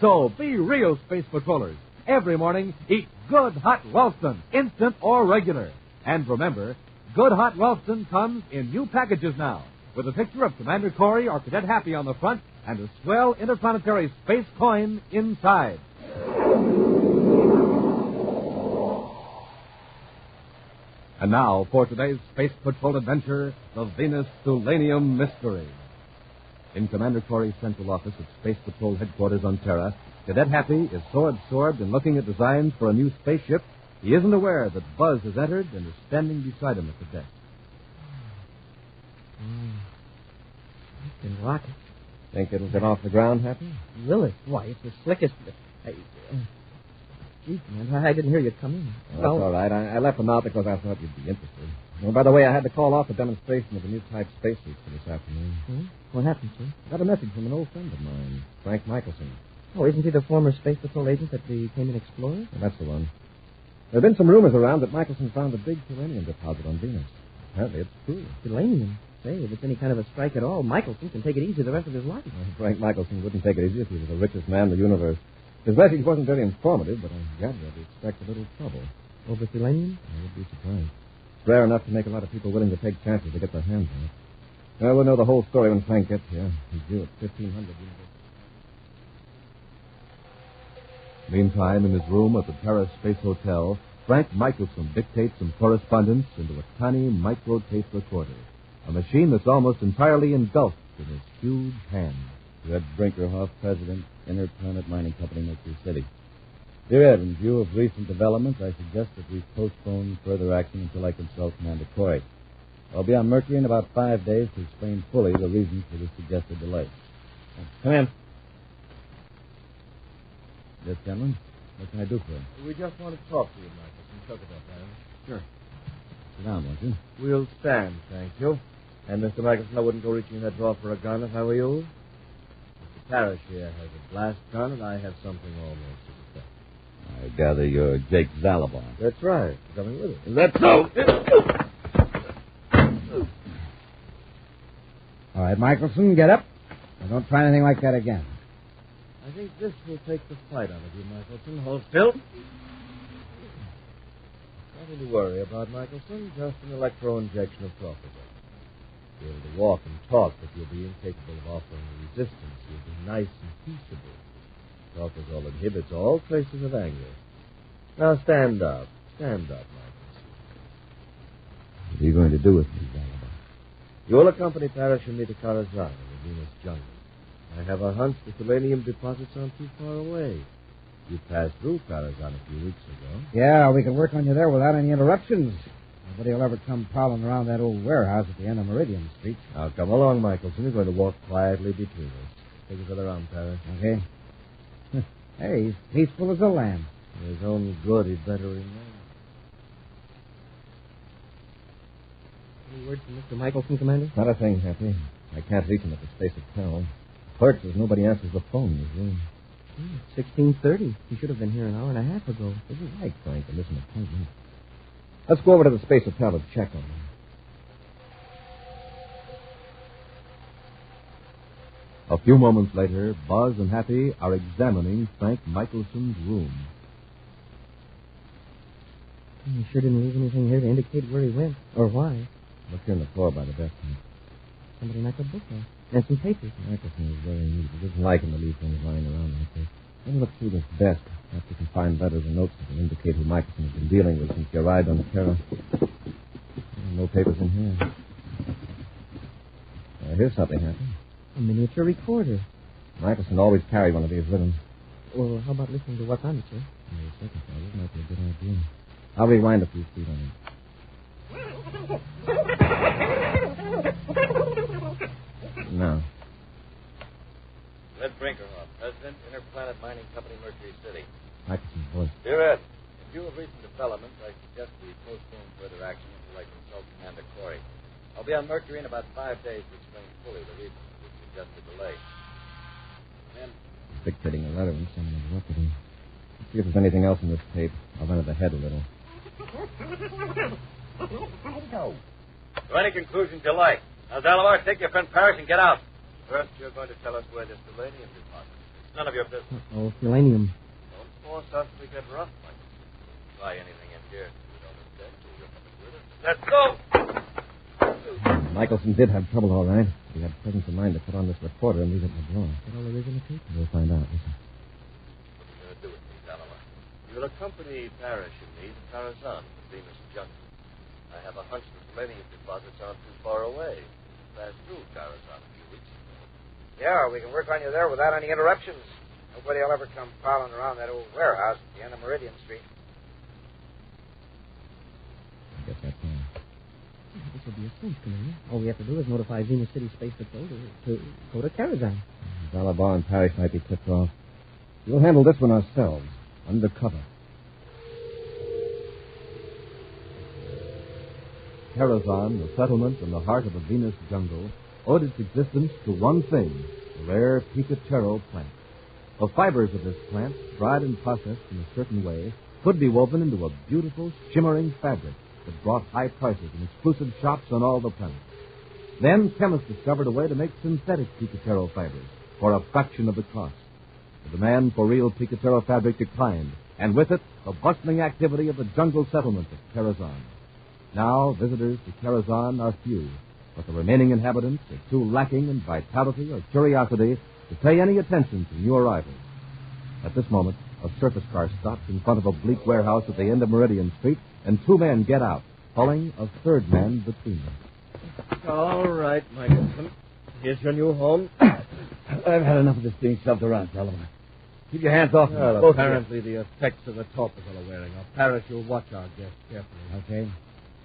[SPEAKER 5] So be real Space Patrollers. Every morning, eat Good Hot Ralston, instant or regular. And remember, Good Hot Ralston comes in new packages now, with a picture of Commander Corey or Cadet Happy on the front and a swell interplanetary space coin inside. And now, for today's Space Patrol adventure, the Venus Tulanium Mystery. In Commander Corey's central office at Space Patrol headquarters on Terra, Cadet Happy is so absorbed in looking at designs for a new spaceship, he isn't aware that Buzz has entered and is standing beside him at the desk.
[SPEAKER 8] It's a rocket.
[SPEAKER 5] Think it'll get off the ground, Happy?
[SPEAKER 8] Will it? Why, it's the slickest... Gee, Commander, I didn't hear you come in.
[SPEAKER 5] That's all right. I left them out because I thought you'd be interested. Oh, by the way, I had to call off a demonstration of the new type spacesuit for this afternoon.
[SPEAKER 8] Hmm? What happened, sir?
[SPEAKER 5] I got a message from an old friend of mine, Frank Michelson.
[SPEAKER 8] Oh, isn't he the former Space Patrol agent that became an explorer?
[SPEAKER 5] Well, that's the one. There have been some rumors around that Michelson found a big uranium deposit on Venus. Apparently it's true.
[SPEAKER 8] Uranium? Say, if it's any kind of a strike at all, Michelson can take it easy the rest of his life.
[SPEAKER 5] Well, Frank Michelson wouldn't take it easy if he was the richest man in the universe. His message wasn't very informative, but I gather that he expects a little trouble.
[SPEAKER 8] Over uranium?
[SPEAKER 5] I would be surprised. It's rare enough to make a lot of people willing to take chances to get their hands on it. Well, we'll know the whole story when Frank gets here. He's due at 1500. Meantime, in his room at the Terra Space Hotel, Frank Michelson dictates some correspondence into a tiny micro-tape recorder, a machine that's almost entirely engulfed in his huge hand.
[SPEAKER 10] Red Brinkerhoff, President, Interplanet Mining Company, Mercury City. Dear Ed, in view of recent developments, I suggest that we postpone further action until I consult Commander Corey. I'll be on Mercury in about 5 days to explain fully the reasons for the suggested delay. Come in. Yes, gentlemen? What can I do for you?
[SPEAKER 5] We just want to talk to you, Michelson. Talk about that.
[SPEAKER 10] Sure. Sit down, won't you?
[SPEAKER 5] We'll stand, thank you. And, Mr. Michelson, I wouldn't go reaching in that drawer for a gun if I were you. Mr. Parrish here has a blast gun, and I have something almost as effective.
[SPEAKER 10] I gather you're Jake Zalabon.
[SPEAKER 5] That's right. You're coming with us.
[SPEAKER 10] Is that so?
[SPEAKER 4] All right, Michelson, get up. Now, don't try anything like that again.
[SPEAKER 5] I think this will take the fight out of you, Michelson. Hold still. Nothing to worry about, Michelson. Just an electro-injection of propofol. You'll be able to walk and talk, but you'll be incapable of offering resistance. You'll be nice and peaceable. Propofol inhibits all traces of anger. Now stand up. Stand up, Michelson.
[SPEAKER 10] What are you going to do with me, Zalabon?
[SPEAKER 5] You'll accompany Parrish and me to Karazhan in the Venus jungle. I have a hunch the selenium deposits aren't too far away. You passed through Karazhan a few weeks ago.
[SPEAKER 4] Yeah, we can work on you there without any interruptions. Nobody will ever come prowling around that old warehouse at the end of Meridian Street.
[SPEAKER 5] Now, come along, Michelson. You're going to walk quietly between us. Take each other around, Parrish.
[SPEAKER 4] Okay. Hey, he's peaceful as a lamb.
[SPEAKER 5] For his own good, he'd better remain.
[SPEAKER 11] Any word from Mr. Michelson, Commander?
[SPEAKER 10] Not a thing, Happy. I can't reach him at the Space Hotel. Clerk says nobody answers the phone in his room.
[SPEAKER 11] It's 16:30. He should have been here an hour and a half ago.
[SPEAKER 10] This is right, Frank. A missing appointment. Let's go over to the Space Hotel and check on him.
[SPEAKER 5] A few moments later, Buzz and Happy are examining Frank Michelson's room.
[SPEAKER 11] He sure didn't leave anything here to indicate where he went or why.
[SPEAKER 10] Look here on the floor by the desk.
[SPEAKER 11] Somebody knocked a book out. And some papers.
[SPEAKER 10] Michelson is very neat. He doesn't like him to leave things lying around like this. Let me look through this desk. Perhaps we can find letters and notes that can indicate who Michelson has been dealing with since he arrived on the Terra. No papers in here. Here's something, Happy.
[SPEAKER 11] A miniature recorder.
[SPEAKER 10] Michelson always carried one of these with him.
[SPEAKER 11] Well, how about listening to what's on it, sir?
[SPEAKER 10] Wait a second, fellas. This might be a good idea. I'll rewind a few feet on it. No.
[SPEAKER 7] Red Brinkerhoff, President, Interplanet Mining Company, Mercury City.
[SPEAKER 10] Michelson's voice.
[SPEAKER 7] Dear Ed, in view of recent developments, I suggest we postpone further action until I consult Commander Corey. I'll be on Mercury in about 5 days to explain fully the reasons which suggest the delay. Men.
[SPEAKER 10] Dictating a letter and someone interrupted him. Let's see if there's anything else in this tape. I'll run it ahead a little.
[SPEAKER 7] To any conclusions you like. Now, Zalabon, take your friend Parrish and get out. First, you're going to tell us where this selenium deposit is. It's none of your business.
[SPEAKER 11] Oh, selenium.
[SPEAKER 7] Don't force us to get rough, Michael. Try anything in here you don't object to. You're coming with us. Let's go!
[SPEAKER 10] Michelson did have trouble, all right. He had presence of mind to put on this recorder and leave it in the drawer.
[SPEAKER 11] Is that all there is in the tape?
[SPEAKER 10] We'll find out. Listen.
[SPEAKER 7] What are you going to do with me, Zalabon? You'll accompany Parrish and me to Karazhan, the Venus jungle. I have a hunch the selenium deposits aren't too far away. Passed through Karazhan a few weeks ago.
[SPEAKER 16] Yeah, we can work on you there without any interruptions. Nobody will ever come prowling around that old warehouse at the end of Meridian Street.
[SPEAKER 10] I guess that's all.
[SPEAKER 11] This will be a cinch, Commander. All we have to do is notify Venus City Space Patrol to go to Karazhan.
[SPEAKER 10] Zalabon and Parrish might be tipped off. We'll handle this one ourselves, undercover.
[SPEAKER 5] Karazhan, the settlement in the heart of the Venus jungle, owed its existence to one thing, the rare Picatero plant. The fibers of this plant, dried and processed in a certain way, could be woven into a beautiful, shimmering fabric that brought high prices in exclusive shops on all the planet. Then chemists discovered a way to make synthetic Picatero fibers for a fraction of the cost. The demand for real Picatero fabric declined, and with it, the bustling activity of the jungle settlement of Karazhan. Now, visitors to Karazhan are few, but the remaining inhabitants are too lacking in vitality or curiosity to pay any attention to new arrivals. At this moment, a surface car stops in front of a bleak warehouse at the end of Meridian Street, and two men get out, pulling a third man between them. All right, Michelson. Here's your new home.
[SPEAKER 4] I've had enough of this being shoved around, Zalabon. Keep your hands off me.
[SPEAKER 5] Well, apparently the effects of the torpors are wearing off. Parrish, you'll watch our guest carefully.
[SPEAKER 4] Okay.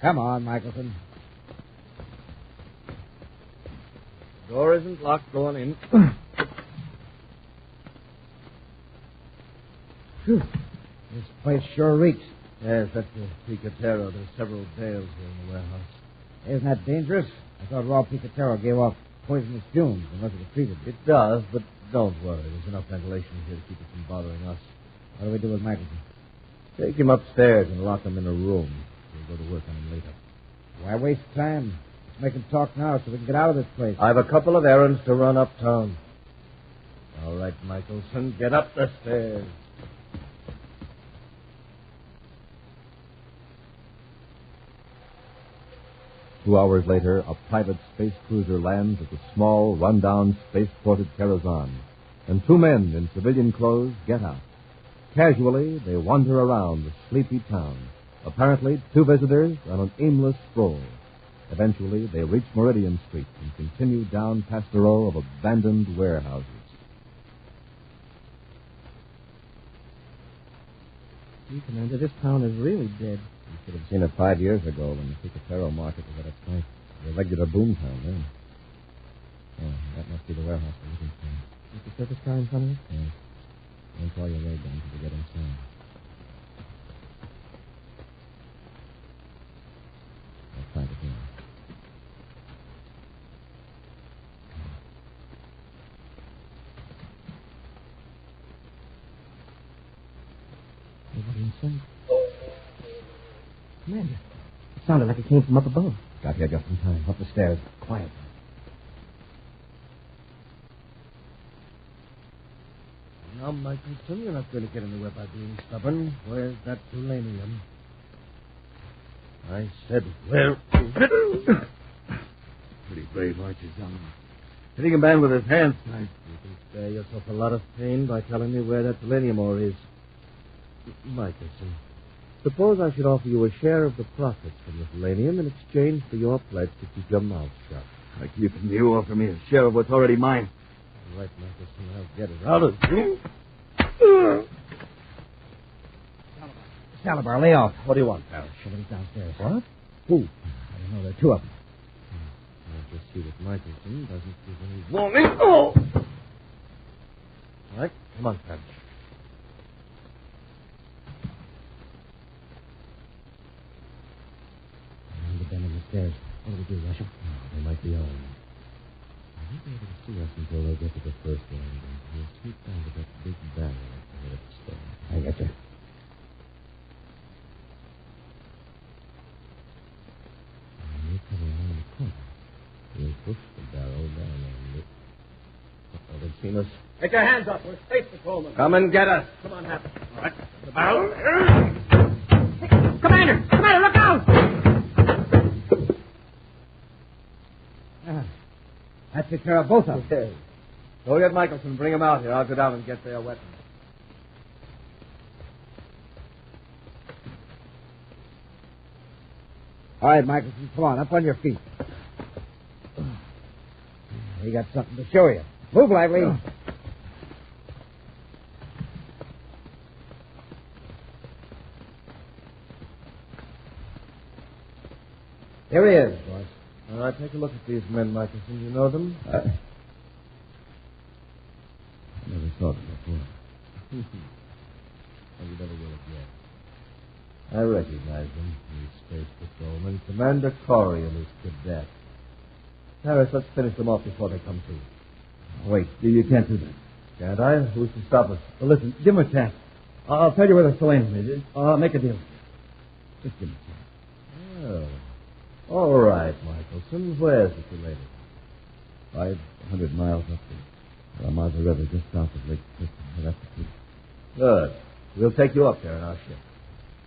[SPEAKER 4] Come on, Michelson.
[SPEAKER 5] Door isn't locked. Go on in.
[SPEAKER 4] Phew. This place sure reeks.
[SPEAKER 5] Yes, that's the Picatero. There's several bales here in the warehouse.
[SPEAKER 4] Isn't that dangerous? I thought raw Picatero gave off poisonous fumes unless it was treated.
[SPEAKER 5] It does, but don't worry. There's enough ventilation here to keep it from bothering us.
[SPEAKER 4] What do we do with Michelson?
[SPEAKER 5] Take him upstairs and lock him in a room. We'll go to work on him later.
[SPEAKER 4] Why waste time? Let's make him talk now so we can get out of this place.
[SPEAKER 5] I've a couple of errands to run uptown. All right, Michelson, get up the stairs. Two hours later, a private space cruiser lands at the small, run-down, space-ported Karazhan, and two men in civilian clothes get out. Casually, they wander around the sleepy town. Apparently, two visitors on an aimless stroll. Eventually, they reach Meridian Street and continue down past a row of abandoned warehouses.
[SPEAKER 15] Gee, Commander, this town is really dead.
[SPEAKER 5] You should have seen it 5 years ago when the Picatero market was at its height. A regular boom town then. Oh, that must be the warehouse we're looking for.
[SPEAKER 15] Is the surface car in front of us?
[SPEAKER 5] Yes. Don't call your ray gun until we get inside. I'll try the door.
[SPEAKER 15] Nobody inside. Commander, it sounded like it came from up above.
[SPEAKER 5] Got here just in time. Up the stairs.
[SPEAKER 15] Quiet.
[SPEAKER 5] Now, Michelson, you're not going to get anywhere by being stubborn. Where's that Tulania? I said, where is it? Pretty brave, aren't you, John? Hitting a man with his hands tied. You can spare yourself a lot of pain by telling me where that Tulania is. Michelson, suppose I should offer you a share of the profits from the Tulanium in exchange for your pledge to keep your mouth shut. Like you offer me a share of what's already mine. All right, Michelson, I'll get it out of you.
[SPEAKER 4] Salabar, lay off.
[SPEAKER 5] What do you want, pal?
[SPEAKER 4] Somebody's downstairs.
[SPEAKER 5] What?
[SPEAKER 4] Who? I don't know. There are two of them.
[SPEAKER 5] I'll just see that Michelson doesn't give any warning. Oh! All right, come on, pal.
[SPEAKER 4] The bend in the stairs. What do we do, Russell?
[SPEAKER 5] They might be on. I won't be able to see us until they get to the first landing. We'll sneak down to that big barrel at the head of the stairs.
[SPEAKER 4] I got you.
[SPEAKER 5] You come around the corner. We'll push the barrel down on it. Oh, they've seen us.
[SPEAKER 8] Get your hands up. We're space patrolmen.
[SPEAKER 5] Come and get us.
[SPEAKER 8] Come on, Happy. All right. The barrel. Hey, Commander! Commander, look out!
[SPEAKER 4] That took care of both of them.
[SPEAKER 5] Okay. Go get Michelson. Bring him out here. I'll go down and get their weapons.
[SPEAKER 4] All right, Michelson, come on, up on your feet. We got something to show you. Move lively. Here he is, boss.
[SPEAKER 5] All right, take a look at these men, Michelson. You know them?
[SPEAKER 10] Never saw them before.
[SPEAKER 5] Oh, you never will again. I recognize them. These space patrolmen. Commander Corey and his cadet. Harris, let's finish them off before they come to.
[SPEAKER 10] Wait, you can't do that.
[SPEAKER 5] Can't I? Who's to stop us?
[SPEAKER 10] Well, listen, give him a chance. I'll tell you where the Tulania is. I'll make a deal. Just give him a chance.
[SPEAKER 5] Oh. All right, Michelson. Where's the Tulania?
[SPEAKER 10] 500 miles up the Amaza River, just south of Lake Clifton. That's the key.
[SPEAKER 5] Good. We'll take you up there in our ship.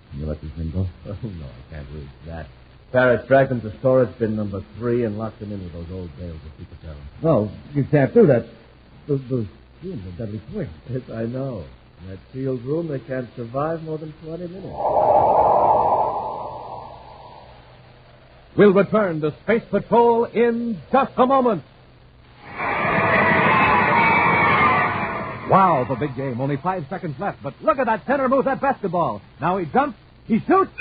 [SPEAKER 10] Can you let these men go?
[SPEAKER 5] Oh, no, I can't read that. Paris dragged them to storage bin number 3 and locked them in with those old bales of Picatero.
[SPEAKER 10] No, you can't do that. Those rooms are deadly poison.
[SPEAKER 5] Yes, I know. In that sealed room, they can't survive more than 20 minutes.
[SPEAKER 17] We'll return to Space Patrol in just a moment. Wow, the big game. Only 5 seconds left, but look at that center move that basketball. Now he jumps, he shoots.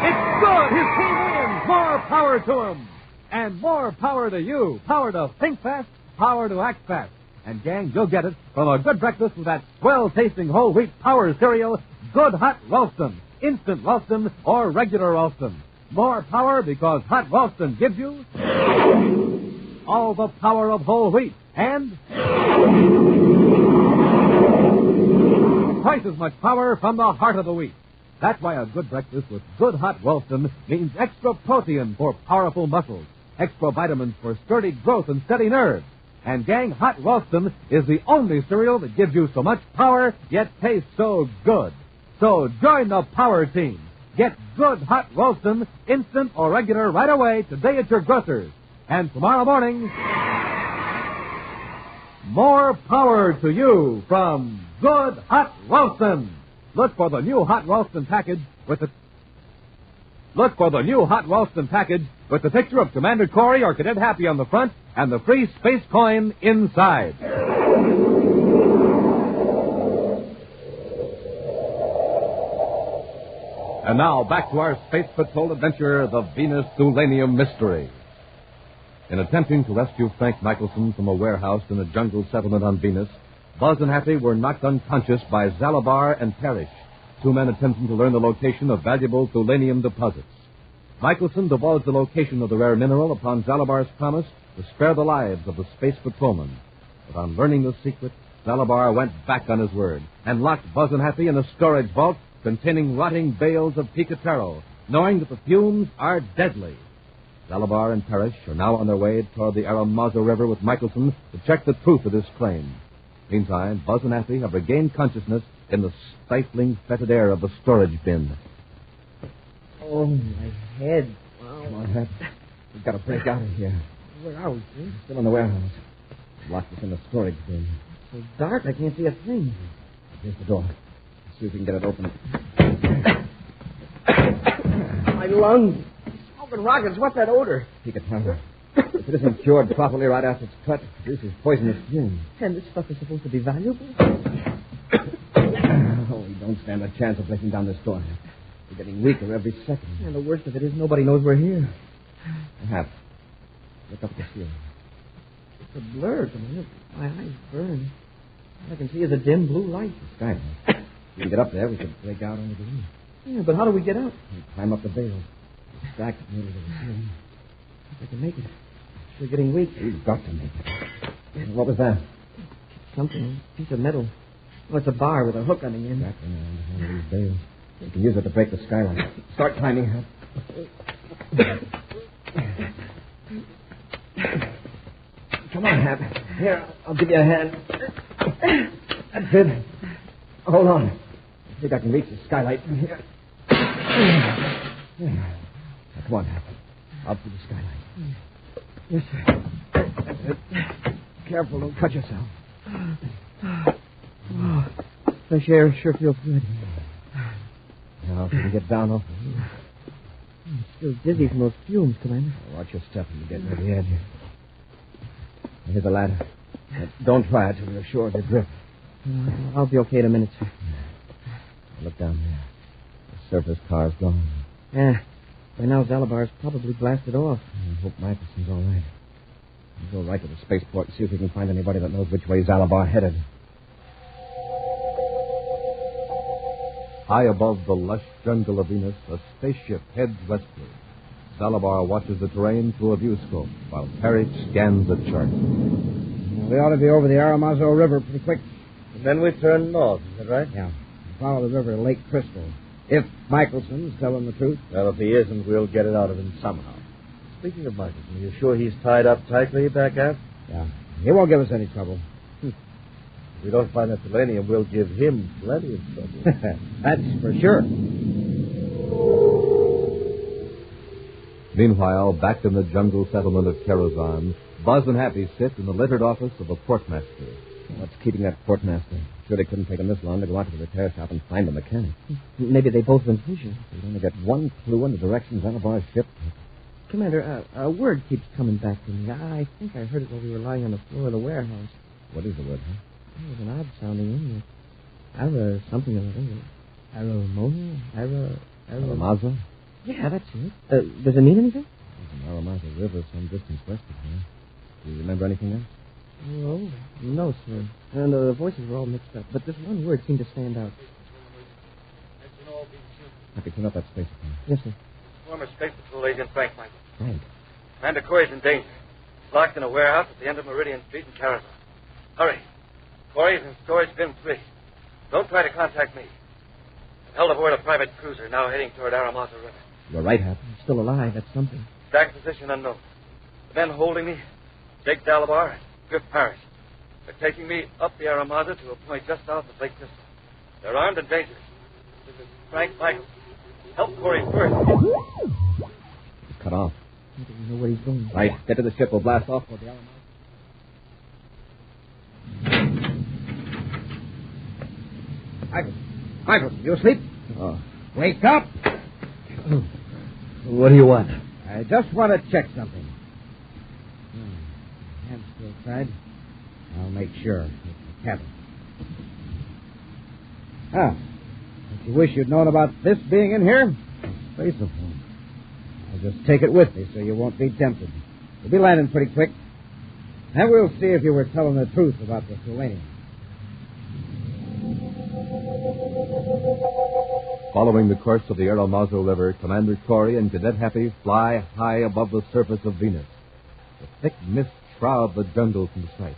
[SPEAKER 17] It's good! His team wins! More power to him! And more power to you. Power to think fast, power to act fast. And, gang, you'll get it from a good breakfast with that swell-tasting whole wheat power cereal, Good Hot Ralston, Instant Ralston, or Regular Ralston. More power because Hot Ralston gives you all the power of whole wheat and twice as much power from the heart of the wheat. That's why a good breakfast with Good Hot Ralston means extra protein for powerful muscles, extra vitamins for sturdy growth and steady nerves. And, gang, Hot Ralston is the only cereal that gives you so much power, yet tastes so good. So join the power team. Get Good Hot Ralston, instant or regular, right away today at your grocer's. And tomorrow morning, more power to you from Good Hot Ralston. Look for the new Hot Ralston package with the picture of Commander Corey or Cadet Happy on the front and the free space coin inside. And now back to our Space Patrol adventure, the Venus Tulania Mystery. In attempting to rescue Frank Michelson from a warehouse in a jungle settlement on Venus, Buzz and Happy were knocked unconscious by Zalabar and Parrish, two men attempting to learn the location of valuable Tulanium deposits. Michelson divulged the location of the rare mineral upon Zalabar's promise to spare the lives of the space patrolmen. But on learning the secret, Zalabar went back on his word and locked Buzz and Happy in a storage vault containing rotting bales of picatero, knowing that the fumes are deadly. Zalabar and Parrish are now on their way toward the Aramazo River with Michelson to check the truth of this claim. Meantime, Buzz and Happy have regained consciousness in the stifling, fetid air of the storage bin.
[SPEAKER 15] Oh, my head. Wow.
[SPEAKER 4] Come on, Hap. We've got to break out of here.
[SPEAKER 15] Where are we, Jim?
[SPEAKER 4] Still in the warehouse. Locked us in the storage bin.
[SPEAKER 15] It's so dark, I can't see a thing.
[SPEAKER 4] Here's the door. Let's see if we can get it open.
[SPEAKER 15] My lungs. Smoking rockets. What's that odor?
[SPEAKER 4] Picatero. If it isn't cured properly right after it's cut, it produces poisonous fumes.
[SPEAKER 15] And this stuff is supposed to be valuable?
[SPEAKER 4] Oh, we don't stand a chance of breaking down this door. We're getting weaker every second.
[SPEAKER 15] And the worst of it is nobody knows we're here.
[SPEAKER 4] Hap, look up at the ceiling.
[SPEAKER 15] It's a blur, Commander. My eyes burn. All I can see is a dim blue light.
[SPEAKER 4] The skylight. If we can get up there, we can break out onto the roof.
[SPEAKER 15] Yeah, but how do we get out?
[SPEAKER 4] We climb up the bales. Stack it nearly to the ceiling.
[SPEAKER 15] If I can make it. We're getting weak.
[SPEAKER 4] We've got to make it. What was that?
[SPEAKER 15] Something. A piece of metal. Oh, it's a bar with a hook on the end.
[SPEAKER 4] Back around one of these bales. We can use it to break the skylight. Start climbing, Hap. Come on, Hap. Here, I'll give you a hand. That's it. Hold on. I think I can reach the skylight from here. Now, come on, Hap. Up to the skylight. Yes, sir. That's it. Careful, don't cut yourself.
[SPEAKER 15] Oh, fresh air sure feels good.
[SPEAKER 4] Now, if we can get down off the roof.
[SPEAKER 15] I'm still dizzy from those fumes, Commander.
[SPEAKER 4] Watch your step when you get near the edge. Here's the ladder. Don't try it till you're sure of your grip.
[SPEAKER 15] I'll be okay in a minute, sir.
[SPEAKER 4] Look down there. The surface car's gone.
[SPEAKER 15] Yeah. By now, Zalabar's probably blasted off.
[SPEAKER 4] I hope Michelson's all right. We'll go right to the spaceport and see if we can find anybody that knows which way Zalabar headed.
[SPEAKER 17] High above the lush jungle of Venus, a spaceship heads westward. Zalabar watches the terrain through a viewscope, while Parrish scans the chart.
[SPEAKER 4] We ought to be over the Aramazo River pretty quick.
[SPEAKER 10] And then we turn north, is that right?
[SPEAKER 4] Yeah. Follow the river to Lake Crystal. If Michelson's telling the truth.
[SPEAKER 10] Well, if he isn't, we'll get it out of him somehow. Speaking of Michelson, are you sure he's tied up tightly back aft?
[SPEAKER 4] Yeah. He won't give us any trouble.
[SPEAKER 10] If we don't find that Tulania, we'll give him plenty of trouble.
[SPEAKER 4] That's for sure.
[SPEAKER 17] Meanwhile, back in the jungle settlement of Karazhan, Buzz and Happy sit in the littered office of a portmaster.
[SPEAKER 4] What's keeping that portmaster? Surely couldn't take him this long to go out to the repair shop and find a mechanic.
[SPEAKER 15] Maybe they both went fishing.
[SPEAKER 4] We'd only get one clue in the direction Zalabar's ship.
[SPEAKER 15] Commander, a word keeps coming back to me. I think I heard it while we were lying on the floor of the warehouse.
[SPEAKER 4] What is the word, huh?
[SPEAKER 15] It was an odd-sounding English. Ara something or other. Aramona?
[SPEAKER 4] Aramazo?
[SPEAKER 15] Yeah, that's it. Does it mean anything?
[SPEAKER 4] There's an Aramazo River some distance west of here. Do you remember anything else?
[SPEAKER 15] Oh, no, sir. And the voices were all mixed up. But this one word seemed to stand out.
[SPEAKER 4] I can turn up that space.
[SPEAKER 15] Yes, sir.
[SPEAKER 3] Former Space Patrol Agent Frank Michael.
[SPEAKER 4] Frank?
[SPEAKER 3] Commander Corey's in danger. He's locked in a warehouse at the end of Meridian Street in Carazon. Hurry. Corey's in storage bin 3. Don't try to contact me. I'm held aboard a private cruiser now heading toward Aramasa River.
[SPEAKER 4] You're right, Hap.
[SPEAKER 15] He's still alive. That's something.
[SPEAKER 3] Exact position unknown. The men holding me, Jake Dalabar and Griff Parrish. They're taking me up the Aramasa to a point just south of Lake Crystal. They're armed and dangerous. This is Frank Michael. Help Corey first.
[SPEAKER 4] He's cut off.
[SPEAKER 15] I don't know where he's going.
[SPEAKER 4] Right. Get to the ship. We'll blast off for the Aramasa.
[SPEAKER 9] Michael, you asleep?
[SPEAKER 4] Oh.
[SPEAKER 9] Wake up!
[SPEAKER 4] What do you want?
[SPEAKER 9] I just want to check something. Hand's still tied. I'll make sure. It's the cabin. Ah. Don't you wish you'd known about this being in here? Spaceophone. I'll just take it with me so you won't be tempted. We'll be landing pretty quick. And we'll see if you were telling the truth about the Tulania.
[SPEAKER 5] Following the course of the Aramasa River, Commander Corey and Cadet Happy fly high above the surface of Venus. The thick mist shrouds the jungle from sight,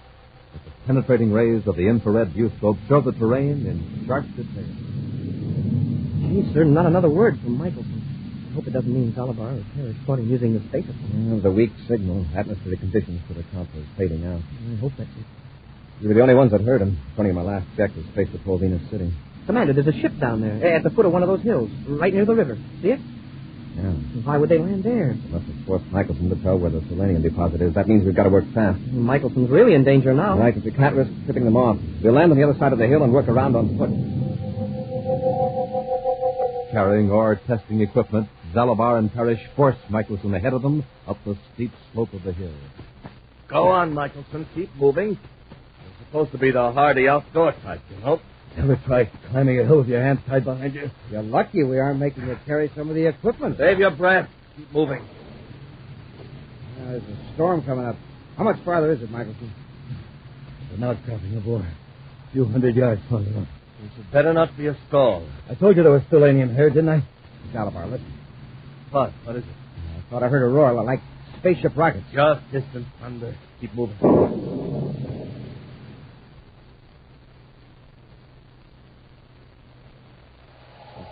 [SPEAKER 5] but the penetrating rays of the infrared viewscope show the terrain in sharp detail.
[SPEAKER 15] Gee, sir, not another word from Michelson. I hope it doesn't mean Dalabar or Parrish caught him using the spaceophone.
[SPEAKER 4] The weak signal. Atmospheric conditions could account for his fading out.
[SPEAKER 15] I hope that's it.
[SPEAKER 4] You were the only ones that heard him. Funny, my last check was Space Patrol Venus City.
[SPEAKER 15] Commander, there's a ship down there at the foot of one of those hills, right near the river. See it?
[SPEAKER 4] Yeah.
[SPEAKER 15] Why would they land there?
[SPEAKER 4] Unless it's forced Michelson to tell where the selenium deposit is. That means we've got to work fast.
[SPEAKER 15] Michelson's really in danger now.
[SPEAKER 4] Right, but we can't risk tipping them off. We'll land on the other side of the hill and work around on foot.
[SPEAKER 5] Carrying ore testing equipment, Dalabar and Parrish force Michelson ahead of them up the steep slope of the hill.
[SPEAKER 7] Go on, Michelson. Keep moving. You're supposed to be the hardy outdoor type, you know.
[SPEAKER 9] Ever try climbing a hill with your hands tied behind you? You're lucky we aren't making you carry some of the equipment.
[SPEAKER 7] Save your breath. Keep moving.
[SPEAKER 9] There's a storm coming up. How much farther is it, Michelson? We're not crossing aboard. A few hundred yards farther up.
[SPEAKER 7] This had better not be a stall.
[SPEAKER 9] I told you there was Tulania here, didn't I? Dalabar, listen.
[SPEAKER 7] What? What is it?
[SPEAKER 9] I thought I heard a roar like spaceship rockets.
[SPEAKER 7] Just distant thunder. Keep moving.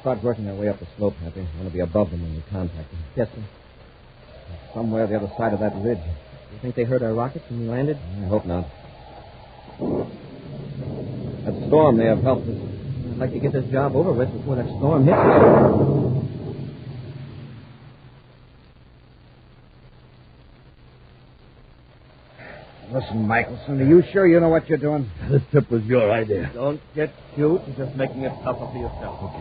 [SPEAKER 4] Start working our way up the slope, Happy. I want to be above them when we contact them.
[SPEAKER 15] Yes, sir.
[SPEAKER 4] Somewhere the other side of that ridge.
[SPEAKER 15] You think they heard our rockets when we landed?
[SPEAKER 4] I hope not. That storm may have helped us.
[SPEAKER 15] I'd like to get this job over with before that storm hits us.
[SPEAKER 9] Listen, Michelson, are you sure you know what you're doing?
[SPEAKER 7] This trip was your idea. Don't get cute. You're just making it tougher for yourself.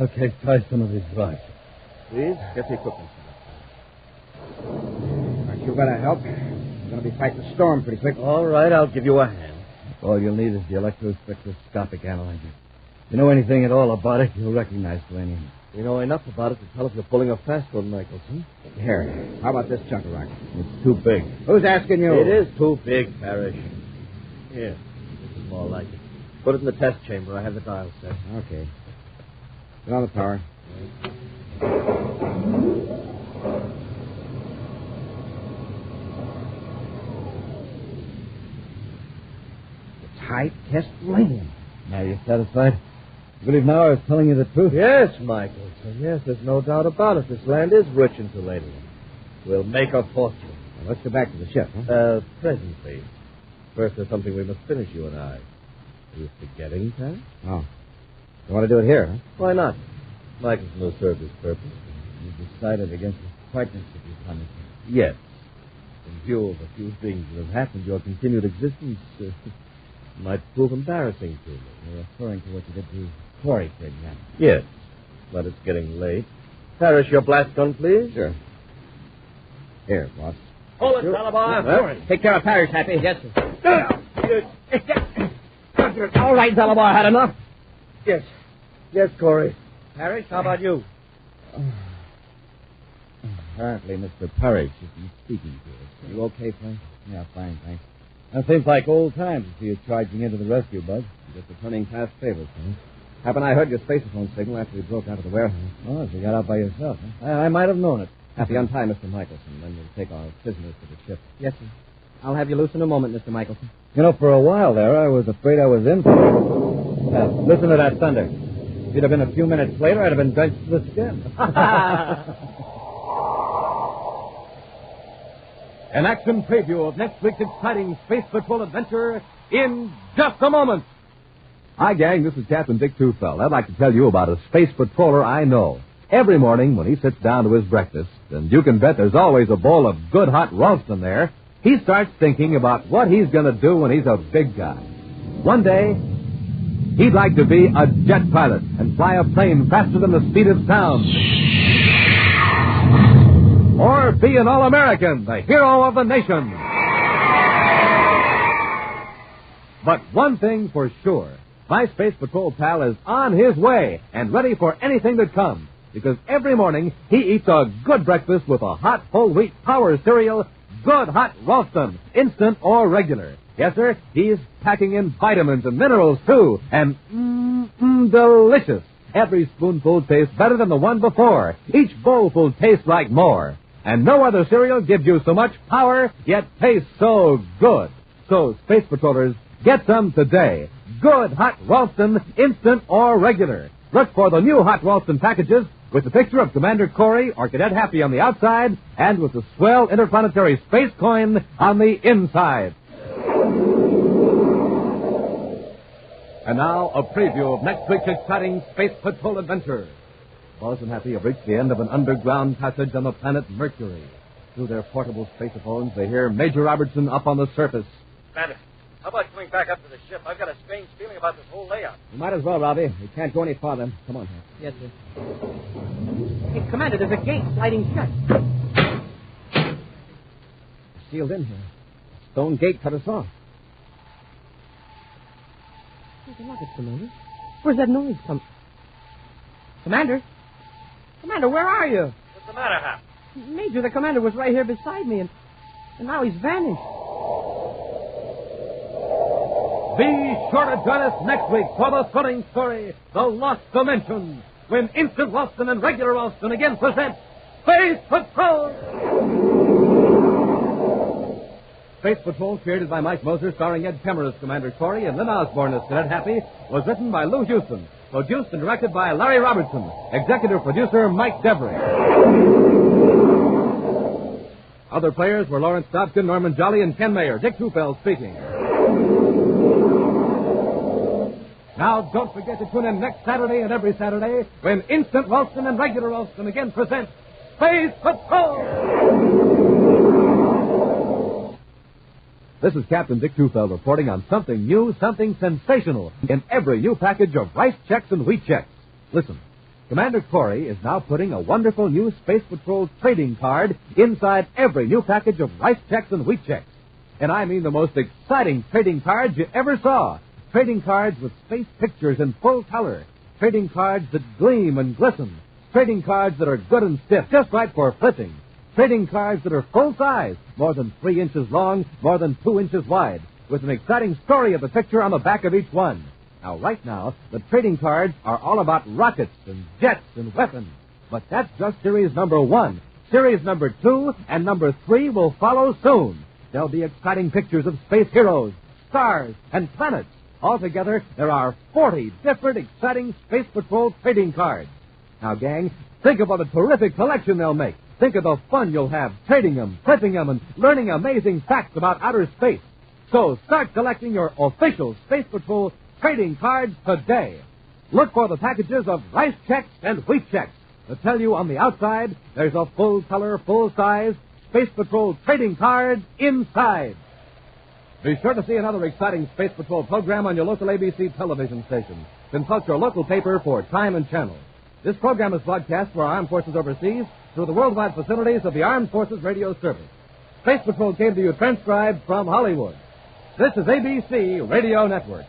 [SPEAKER 9] Okay, try some of these rocks.
[SPEAKER 7] Please, get the equipment.
[SPEAKER 9] Aren't you going to help? We're going to be fighting the storm pretty quick.
[SPEAKER 7] All right, I'll give you a hand.
[SPEAKER 9] All you'll need is the electrospectroscopic analyzer. If you know anything at all about it, you'll recognize selenium.
[SPEAKER 7] We know enough about it to tell if you're pulling a fast one, Michelson.
[SPEAKER 9] Here, how about this chunk of rock?
[SPEAKER 7] It's too big.
[SPEAKER 9] Who's asking you?
[SPEAKER 7] It is too big, Parrish. Here, this is more like it. Put it in the test chamber. I have the dial set.
[SPEAKER 9] Okay. Get on the power. It's high-test selenium. Now you're satisfied? You believe now I was telling you the truth?
[SPEAKER 7] Yes, Michelson. Yes, there's no doubt about it. This land is rich in selenium. We'll make a fortune.
[SPEAKER 9] Now, let's go back to the ship, huh?
[SPEAKER 7] Presently. First, there's something we must finish, you and I. Are you forgetting, Pat?
[SPEAKER 9] Oh. You want to do it here, huh?
[SPEAKER 7] Why not? Michelson will serve his purpose.
[SPEAKER 9] You decided against the partnership you promised me.
[SPEAKER 7] Yes. In view of a few things that have happened, your continued existence might prove embarrassing to me.
[SPEAKER 9] You're referring to what you did to Corey, for example.
[SPEAKER 7] Yes, but it's getting late. Parrish, your blast gun, please.
[SPEAKER 9] Sure. Here, boss.
[SPEAKER 7] Hold it, Dalabar.
[SPEAKER 9] Well, take care of Parrish, Happy.
[SPEAKER 7] Yes, sir.
[SPEAKER 9] All right, Dalabar, had enough?
[SPEAKER 7] Yes. Yes, Corey. Parrish, how about you?
[SPEAKER 9] Apparently, Mr. Parrish isn't speaking to us. Are you okay, Frank? Yeah, fine, thanks.
[SPEAKER 4] That seems like old times to see you charging into the rescue, Bud. Just returning past favors, huh?
[SPEAKER 9] Happened I heard your spacephone signal after you broke out of the warehouse.
[SPEAKER 10] Oh, so you got out by yourself, huh? I might have known it.
[SPEAKER 9] Have to untie Mr. Michelson, then we'll take our prisoners to the ship.
[SPEAKER 15] Yes, sir. I'll have you loose in a moment, Mr. Michelson.
[SPEAKER 10] You know, for a while there, I was afraid I was in for it. Listen to that thunder. If you'd have been a few minutes later, I'd have been drenched to the skin.
[SPEAKER 17] An action preview of next week's exciting Space Patrol adventure in just a moment. Hi, gang. This is Captain Dick Tufeld. I'd like to tell you about a space patroller I know. Every morning when he sits down to his breakfast, and you can bet there's always a bowl of good hot Ralston there, he starts thinking about what he's going to do when he's a big guy. One day, he'd like to be a jet pilot and fly a plane faster than the speed of sound. Or be an All-American, the hero of the nation. But one thing for sure, my Space Patrol pal is on his way and ready for anything that comes. Because every morning he eats a good breakfast with a hot whole wheat power cereal, good hot Ralston, instant or regular. Yes, sir, he's packing in vitamins and minerals, too, and delicious. Every spoonful tastes better than the one before. Each bowlful tastes like more. And no other cereal gives you so much power, yet tastes so good. So, Space Patrollers, get some today. Good hot Ralston, instant or regular. Look for the new hot Ralston packages with the picture of Commander Corey or Cadet Happy on the outside and with the swell interplanetary space coin on the inside. And now, a preview of next week's exciting Space Patrol adventure. Buzz and Happy have reached the end of an underground passage on the planet Mercury. Through their portable spacephones, they hear Major Robertson up on the surface.
[SPEAKER 3] Commander, how about coming back up to the ship? I've got a strange feeling about this whole layout.
[SPEAKER 9] You might as well, Robbie. We can't go any farther. Come on, Happy.
[SPEAKER 15] Yes, sir. Hey, Commander, there's a gate sliding shut.
[SPEAKER 9] Sealed in here. Stone gate cut us off.
[SPEAKER 15] Look at Commander. Where's that noise from? Commander? Commander, where are you?
[SPEAKER 3] What's the matter, Hap?
[SPEAKER 15] Major, the commander was right here beside me, and now he's vanished.
[SPEAKER 17] Be sure to join us next week for the thrilling story, The Lost Dimension, when Instant Ralston and Regular Ralston again present Space Patrol! Space Patrol, created by Mike Moser, starring Ed Kemmer as Commander Corey and Lynn Osborne as Cadet Happy, was written by Lou Houston, produced and directed by Larry Robertson, executive producer Mike Devery. Other players were Lawrence Dobkin, Norman Jolly, and Ken Mayer. Dick Tufeld speaking. Now, don't forget to tune in next Saturday and every Saturday when Instant Ralston and Regular Ralston again present Space Patrol! This is Captain Dick Tufeld reporting on something new, something sensational in every new package of Rice Checks and Wheat Checks. Listen, Commander Corey is now putting a wonderful new Space Patrol trading card inside every new package of Rice Checks and Wheat Checks. And I mean the most exciting trading cards you ever saw. Trading cards with space pictures in full color. Trading cards that gleam and glisten. Trading cards that are good and stiff, just right for flipping. Trading cards that are full size, more than 3 inches long, more than 2 inches wide, with an exciting story of the picture on the back of each one. Now, right now, the trading cards are all about rockets and jets and weapons. But that's just series number 1. Series number 2 and number 3 will follow soon. There'll be exciting pictures of space heroes, stars, and planets. Altogether, there are 40 different exciting Space Patrol trading cards. Now, gang, think of what a terrific collection they'll make. Think of the fun you'll have trading them, flipping them, and learning amazing facts about outer space. So start collecting your official Space Patrol trading cards today. Look for the packages of Rice Checks and Wheat Checks that tell you on the outside there's a full-color, full-size Space Patrol trading card inside. Be sure to see another exciting Space Patrol program on your local ABC television station. Consult your local paper for time and channel. This program is broadcast for our armed forces overseas through the worldwide facilities of the Armed Forces Radio Service. Space Patrol came to you transcribed from Hollywood. This is ABC Radio Network.